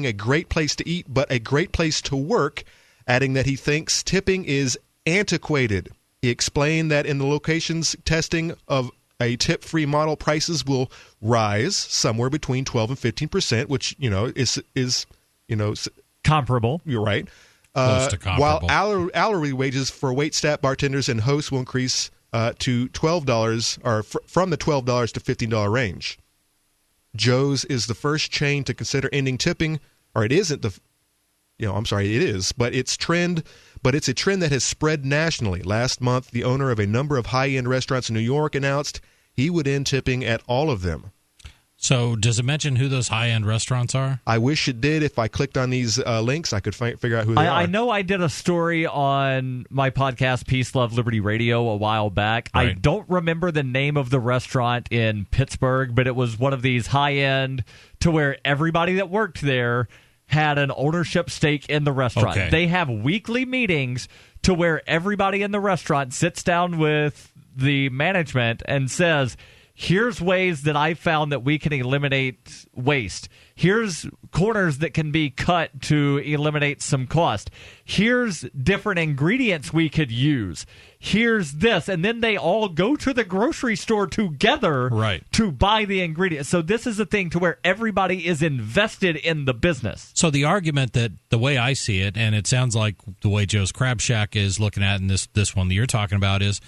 S16: a great place to eat, but a great place to work," adding that he thinks tipping is antiquated. He explained that in the locations testing of a tip-free model, prices will rise somewhere between 12 and 15%, which is
S11: comparable.
S16: You're right.
S17: Close to comparable.
S16: While hourly wages for waitstaff, bartenders, and hosts will increase to $12 or from the $12 to $15 range. Joe's is the first chain to consider ending tipping, or it isn't the. It is, but it's a trend that has spread nationally. Last month, the owner of a number of high-end restaurants in New York announced he would end tipping at all of them.
S17: So does it mention who those high-end restaurants are?
S16: I wish it did. If I clicked on these links, I could figure out who they are.
S11: I know I did a story on my podcast, Peace, Love, Liberty Radio, a while back. Right. I don't remember the name of the restaurant in Pittsburgh, but it was one of these high-end to where everybody that worked there had an ownership stake in the restaurant.
S17: Okay.
S11: They have weekly meetings to where everybody in the restaurant sits down with the management and says, here's ways that I found that we can eliminate waste. Here's corners that can be cut to eliminate some cost. Here's different ingredients we could use. Here's this. And then they all go to the grocery store together to buy the ingredients. So this is a thing to where everybody is invested in the business.
S17: So the argument that the way I see it, and it sounds like the way Joe's Crab Shack is looking at in this one that you're talking about, is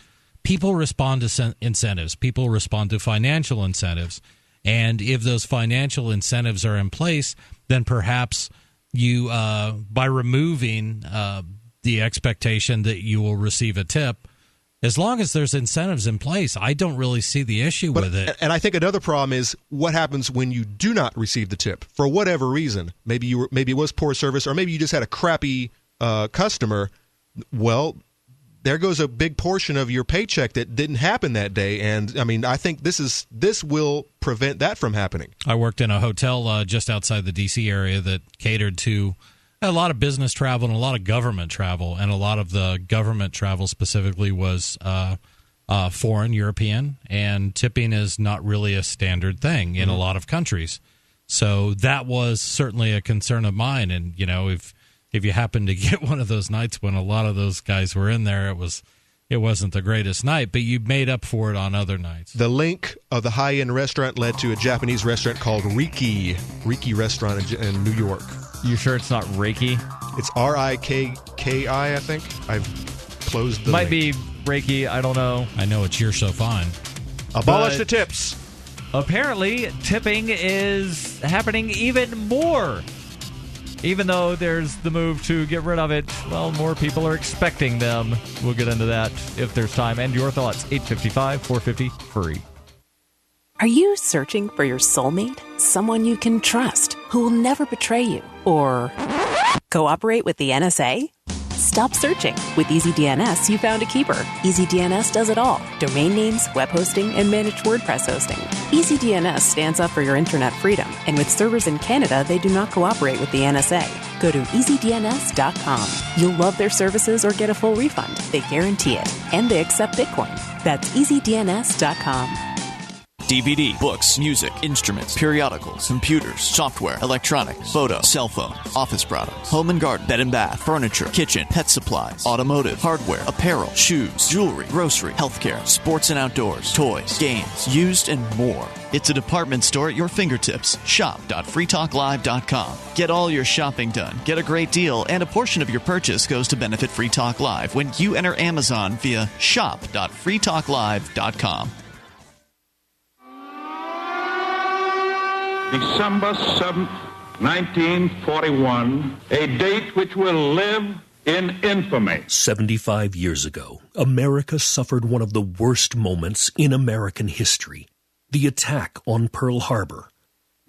S17: people respond to incentives. People respond to financial incentives. And if those financial incentives are in place, then perhaps you, by removing the expectation that you will receive a tip, as long as there's incentives in place, I don't really see the issue with it.
S16: And I think another problem is what happens when you do not receive the tip for whatever reason. Maybe it was poor service, or maybe you just had a crappy customer. Well, there goes a big portion of your paycheck that didn't happen that day. And I mean, I think this will prevent that from happening.
S17: I worked in a hotel just outside the D.C. area that catered to a lot of business travel and a lot of government travel. And a lot of the government travel specifically was foreign, European. And tipping is not really a standard thing in a lot of countries. So that was certainly a concern of mine. And, if you happen to get one of those nights when a lot of those guys were in there, it wasn't the greatest night, but you made up for it on other nights.
S16: The link of the high-end restaurant led to a Japanese restaurant called Riki Restaurant in New York.
S11: You sure it's not Reiki?
S16: It's R-I-K-K-I, I think. I've closed the
S11: Might
S16: link.
S11: be Reiki, I don't know.
S17: I know it's You're So Fine.
S16: Abolish the tips.
S11: Apparently, tipping is happening even more. Even though there's the move to get rid of it, well, more people are expecting them. We'll get into that if there's time. And your thoughts, 855-450-FREE.
S25: Are you searching for your soulmate? Someone you can trust, who will never betray you? Or cooperate with the NSA? Stop searching. With EasyDNS, you found a keeper. EasyDNS does it all. Domain names, web hosting, and managed WordPress hosting. EasyDNS stands up for your internet freedom. And with servers in Canada, they do not cooperate with the NSA. Go to EasyDNS.com. You'll love their services or get a full refund. They guarantee it. And they accept Bitcoin. That's EasyDNS.com.
S3: DVD, books, music, instruments, periodicals, computers, software, electronics, photo, cell phone, office products, home and garden, bed and bath, furniture, kitchen, pet supplies, automotive, hardware, apparel, shoes, jewelry, grocery, healthcare, sports and outdoors, toys, games, used, and more. It's a department store at your fingertips. Shop.freetalklive.com. Get all your shopping done, get a great deal, and a portion of your purchase goes to benefit Free Talk Live when you enter Amazon via shop.freetalklive.com.
S8: December 7th, 1941, a date which will live in infamy.
S9: 75 years ago, America suffered one of the worst moments in American history, the attack on Pearl Harbor.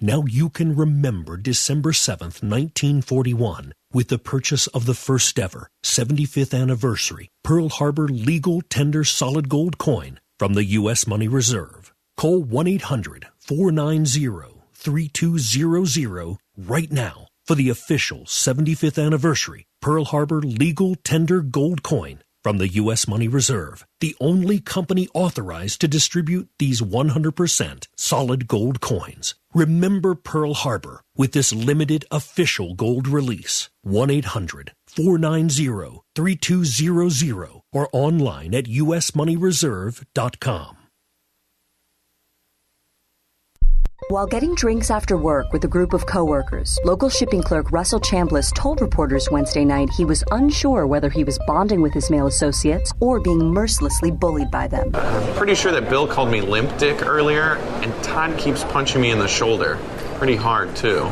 S9: Now you can remember December 7th, 1941, with the purchase of the first ever 75th anniversary Pearl Harbor legal tender solid gold coin from the U.S. Money Reserve. Call 1-800-490-3200 right now for the official 75th anniversary Pearl Harbor legal tender gold coin from the U.S. Money Reserve, the only company authorized to distribute these 100% solid gold coins. Remember Pearl Harbor with this limited official gold release. 1-800-490-3200 or online at usmoneyreserve.com.
S5: While getting drinks after work with a group of coworkers, local shipping clerk Russell Chambliss told reporters Wednesday night he was unsure whether he was bonding with his male associates or being mercilessly bullied by them.
S12: I'm pretty sure that Bill called me limp dick earlier, and Todd keeps punching me in the shoulder. Pretty hard, too.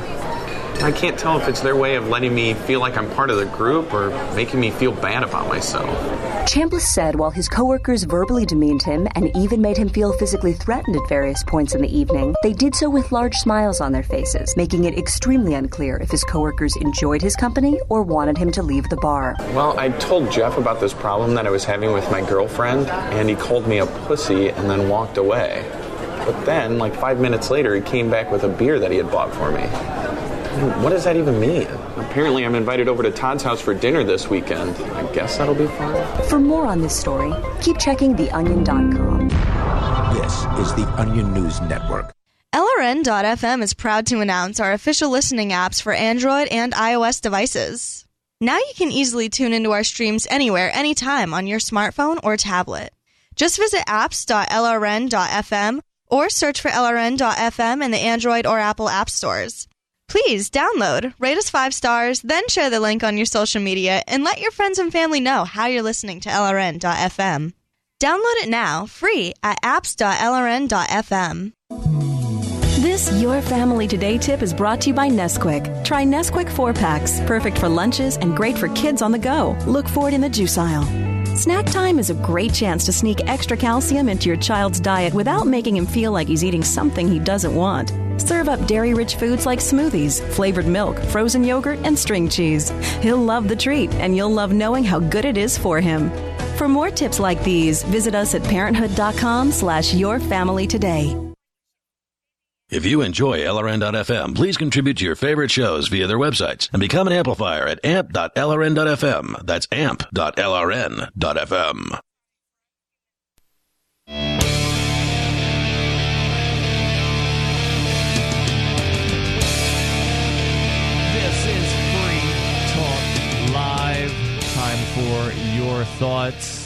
S12: I can't tell if it's their way of letting me feel like I'm part of the group or making me feel bad about myself.
S5: Chambliss said while his coworkers verbally demeaned him and even made him feel physically threatened at various points in the evening, they did so with large smiles on their faces, making it extremely unclear if his coworkers enjoyed his company or wanted him to leave the bar.
S12: Well, I told Jeff about this problem that I was having with my girlfriend, and he called me a pussy and then walked away. But then, like 5 minutes later, he came back with a beer that he had bought for me. What does that even mean? Apparently I'm invited over to Todd's house for dinner this weekend. I guess that'll be fun.
S5: For more on this story, keep checking theonion.com.
S20: This is the Onion News Network.
S13: LRN.FM is proud to announce our official listening apps for Android and iOS devices. Now you can easily tune into our streams anywhere, anytime on your smartphone or tablet. Just visit apps.lrn.fm or search for LRN.FM in the Android or Apple app stores. Please download, rate us 5 stars, then share the link on your social media, and let your friends and family know how you're listening to LRN.FM. Download it now, free at apps.lrn.fm.
S18: This Your Family Today tip is brought to you by Nesquik. Try Nesquik 4-packs, perfect for lunches and great for kids on the go. Look for it in the juice aisle. Snack time is a great chance to sneak extra calcium into your child's diet without making him feel like he's eating something he doesn't want. Serve up dairy-rich foods like smoothies, flavored milk, frozen yogurt, and string cheese. He'll love the treat, and you'll love knowing how good it is for him. For more tips like these, visit us at parenthood.com/yourfamilytoday.
S10: If you enjoy LRN.FM, please contribute to your favorite shows via their websites and become an amplifier at amp.lrn.fm. That's amp.lrn.fm.
S11: This is Free Talk Live. Time for your thoughts.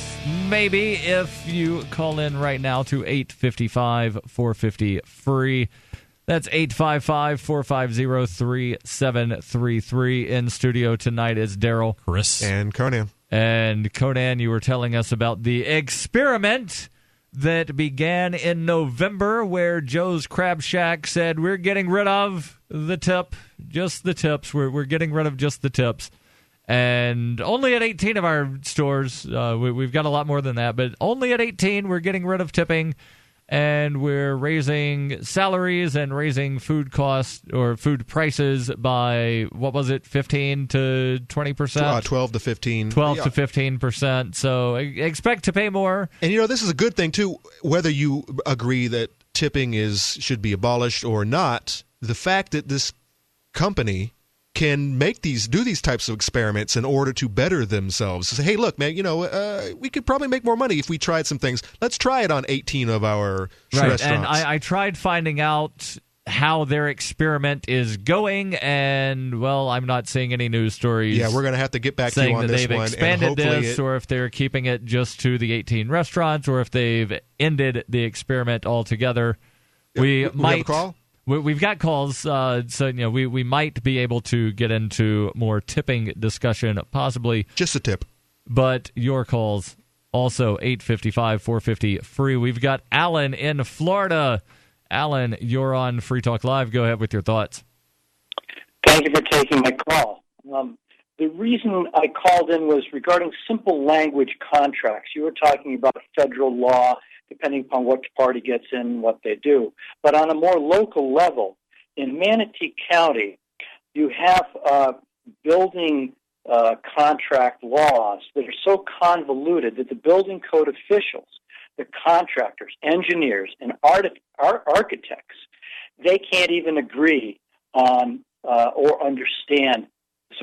S11: Maybe if you call in right now to 855-450-FREE. That's 855-450-3733. In studio tonight is Darryl,
S17: Chris,
S16: and Conan.
S11: And Conan, you were telling us about the experiment that began in November where Joe's Crab Shack said, we're getting rid of the tip, just the tips. We're getting rid of just the tips. And only at 18 of our stores, we've got a lot more than that, but only at 18 we're getting rid of tipping. And we're raising salaries and raising food costs or food prices by, what was it, 15 to 20%?
S16: 12 to 15.
S11: 12 to 15%. So expect to pay more.
S16: And, you know, this is a good thing, too, whether you agree that tipping should be abolished or not. The fact that this company can do these types of experiments in order to better themselves. Say, hey, look, man, we could probably make more money if we tried some things. Let's try it on 18 of our restaurants.
S11: And I tried finding out how their experiment is going, and, well, I'm not seeing any news stories.
S16: Yeah, we're going to have to get back to you on this one.
S11: Saying that they've expanded this, or if they're keeping it just to the 18 restaurants, or if they've ended the experiment altogether. We
S16: have a call?
S11: We've got calls, so we might be able to get into more tipping discussion, possibly.
S16: Just a tip.
S11: But your calls, also 855-450-FREE. We've got Alan in Florida. Alan, you're on Free Talk Live. Go ahead with your thoughts.
S19: Thank you for taking my call. The reason I called in was regarding simple language contracts. You were talking about federal law, depending upon what party gets in, what they do. But on a more local level, in Manatee County, you have building contract laws that are so convoluted that the building code officials, the contractors, engineers, and architects, they can't even agree on or understand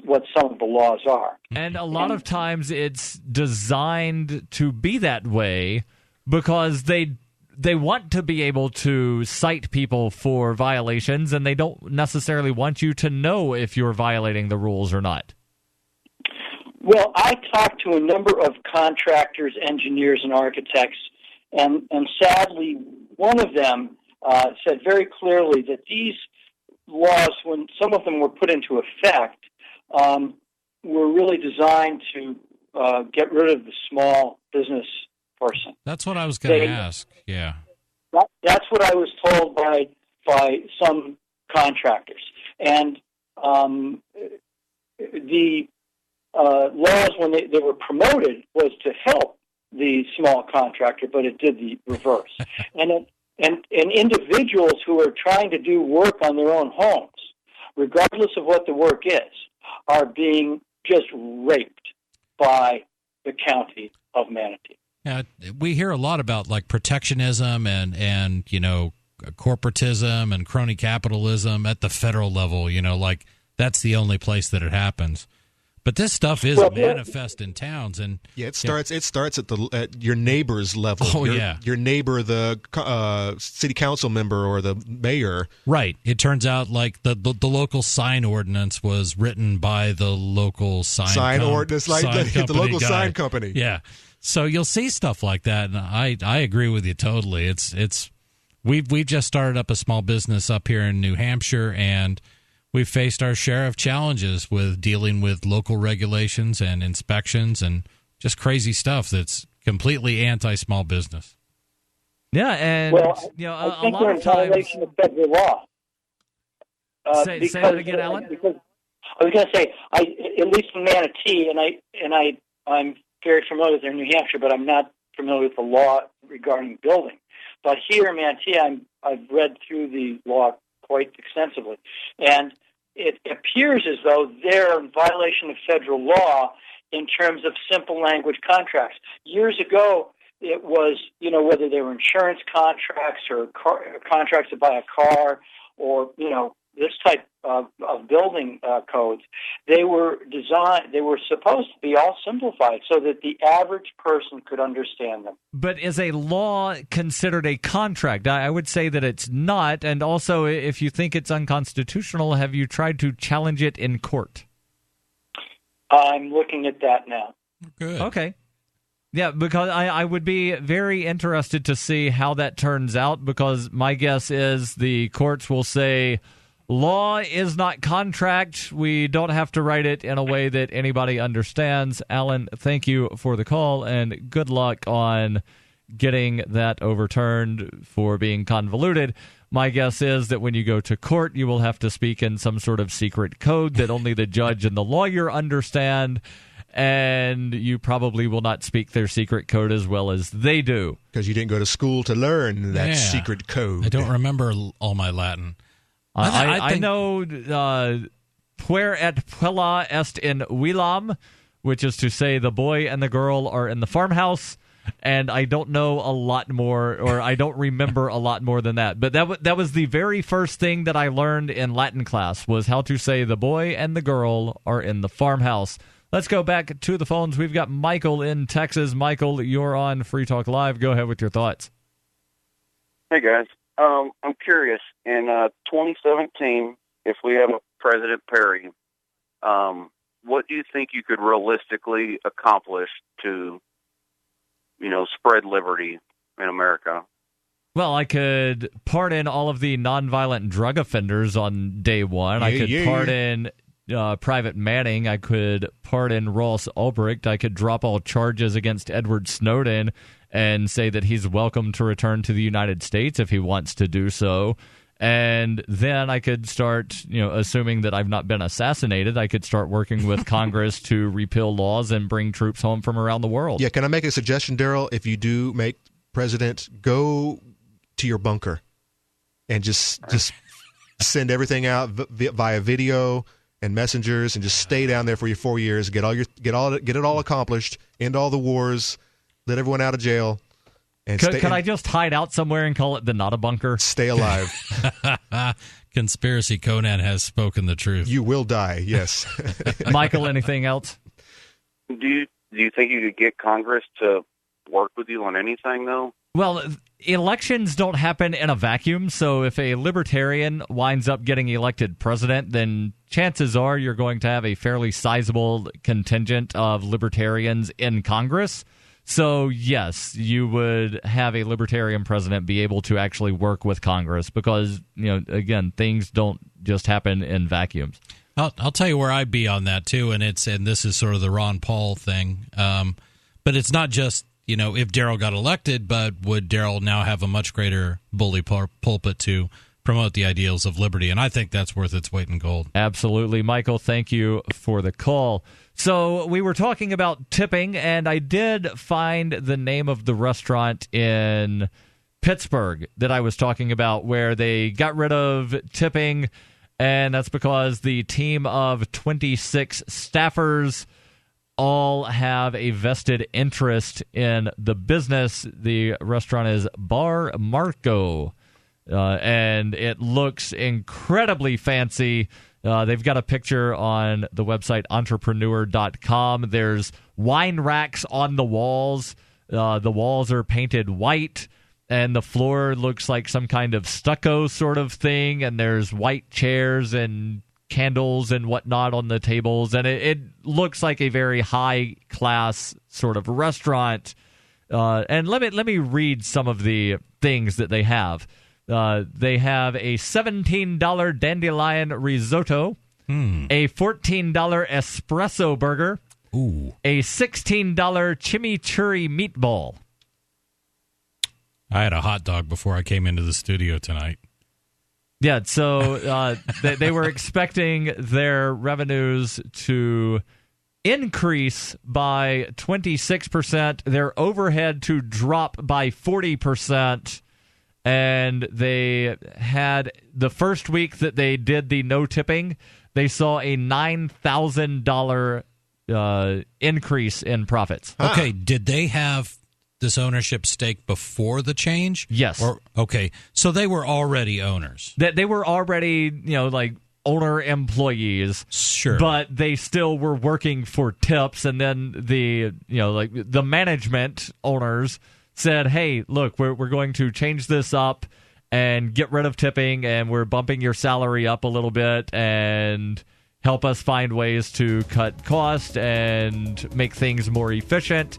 S19: what some of the laws are.
S11: And a lot of times it's designed to be that way because they want to be able to cite people for violations, and they don't necessarily want you to know if you're violating the rules or not.
S19: Well, I talked to a number of contractors, engineers, and architects, and sadly, one of them said very clearly that these laws, when some of them were put into effect, were really designed to get rid of the small business person.
S17: That's what I was going to ask. Yeah,
S19: that's what I was told by some contractors, and the laws, when they were promoted, was to help the small contractor, but it did the reverse. and individuals who are trying to do work on their own homes, regardless of what the work is, are being just raped by the county of Manatee.
S17: Yeah, we hear a lot about like protectionism and corporatism and crony capitalism at the federal level. Like that's the only place that it happens. But this stuff is manifest in towns, and
S16: it starts at your neighbor's level. Your neighbor, the city council member or the mayor.
S17: Right. It turns out like the local sign ordinance was written by the local sign
S16: ordinance, like the local
S17: guy.
S16: Sign company.
S17: Yeah. So you'll see stuff like that, and I agree with you totally. We've just started up a small business up here in New Hampshire, and we've faced our share of challenges with dealing with local regulations and inspections and just crazy stuff that's completely anti-small business.
S11: Yeah, and
S19: I think we're in violation of federal law.
S11: Say that again, Alan.
S19: Because I was going to say, at least in Manatee, I'm very familiar with New Hampshire, but I'm not familiar with the law regarding building. But here in Manatee, I've read through the law quite extensively, and it appears as though they're in violation of federal law in terms of simple language contracts. Years ago, it was, whether they were insurance contracts or contracts to buy a car or, this type of building codes, they were supposed to be all simplified so that the average person could understand them.
S11: But is a law considered a contract? I would say that it's not. And also, if you think it's unconstitutional, have you tried to challenge it in court?
S19: I'm looking at that now.
S17: Good.
S11: Okay. Yeah, because I would be very interested to see how that turns out, because my guess is the courts will say, law is not contract. We don't have to write it in a way that anybody understands. Alan, thank you for the call, and good luck on getting that overturned for being convoluted. My guess is that when you go to court, you will have to speak in some sort of secret code that only the judge and the lawyer understand, and you probably will not speak their secret code as well as they do.
S16: Because you didn't go to school to learn that secret code.
S17: I don't remember all my Latin.
S11: I know puer et puella est in villam, which is to say the boy and the girl are in the farmhouse, and I don't know a lot more, or I don't remember a lot more than that. But that was the very first thing that I learned in Latin class, was how to say the boy and the girl are in the farmhouse. Let's go back to the phones. We've got Michael in Texas. Michael, you're on Free Talk Live. Go ahead with your thoughts.
S1: Hey, guys. I'm curious, in 2017, if we have a President Perry, what do you think you could realistically accomplish to, spread liberty in America?
S11: Well, I could pardon all of the nonviolent drug offenders on day one. I could pardon Private Manning. I could pardon Ross Ulbricht. I could drop all charges against Edward Snowden and say that he's welcome to return to the United States if he wants to do so. And then I could start, assuming that I've not been assassinated, I could start working with Congress to repeal laws and bring troops home from around the world.
S16: Yeah, can I make a suggestion, Darryl? If you do make president, go to your bunker and just send everything out via video and messengers, and just stay down there for your 4 years. Get it all accomplished. End all the wars. Let everyone out of jail. And
S11: Could I just hide out somewhere and call it the Not a Bunker?
S16: Stay alive.
S17: Conspiracy Conan has spoken the truth.
S16: You will die. Yes.
S11: Michael, anything else?
S1: Do you think you could get Congress to work with you on anything, though?
S11: Well, elections don't happen in a vacuum, so if a libertarian winds up getting elected president, then chances are you're going to have a fairly sizable contingent of libertarians in Congress. So, yes, you would have a libertarian president be able to actually work with Congress because, again, things don't just happen in vacuums.
S17: I'll tell you where I'd be on that, too, and this is sort of the Ron Paul thing. But it's not just, if Darryl got elected, but would Darryl now have a much greater bully pulpit to promote the ideals of liberty? And I think that's worth its weight in gold.
S11: Absolutely. Michael, thank you for the call. So we were talking about tipping, and I did find the name of the restaurant in Pittsburgh that I was talking about where they got rid of tipping, and that's because the team of 26 staffers all have a vested interest in the business. The restaurant is Bar Marco, and it looks incredibly fancy. They've got a picture on the website entrepreneur.com. There's wine racks on the walls. The walls are painted white, and the floor looks like some kind of stucco sort of thing, and there's white chairs and candles and whatnot on the tables, and it looks like a very high-class sort of restaurant. And let me read some of the things that they have. They have a $17 dandelion risotto, a $14 espresso burger, a $16 chimichurri meatball.
S17: I had a hot dog before I came into the studio tonight.
S11: Yeah, so they were expecting their revenues to increase by 26%, their overhead to drop by 40%. And they had the first week that they did the no tipping, they saw a $9,000 increase in profits.
S17: Okay, did they have this ownership stake before the change?
S11: Yes.
S17: Okay, so they were already owners.
S11: They were already, like owner employees.
S17: Sure.
S11: But they still were working for tips, and then the management owners said, hey, look, we're going to change this up and get rid of tipping, and we're bumping your salary up a little bit and help us find ways to cut costs and make things more efficient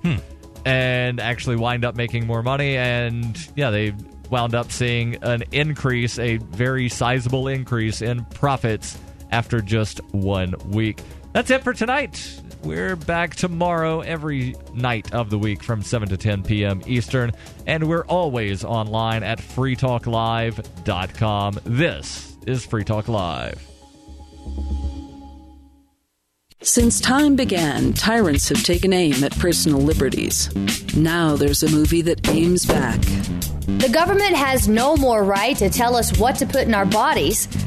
S11: and actually wind up making more money. And, yeah, they wound up seeing an increase, a very sizable increase in profits after just 1 week. That's it for tonight. We're back tomorrow every night of the week from 7 to 10 p.m. Eastern, and we're always online at freetalklive.com. This is Free Talk Live.
S4: Since time began, tyrants have taken aim at personal liberties. Now there's a movie that aims back.
S15: The government has no more right to tell us what to put in our bodies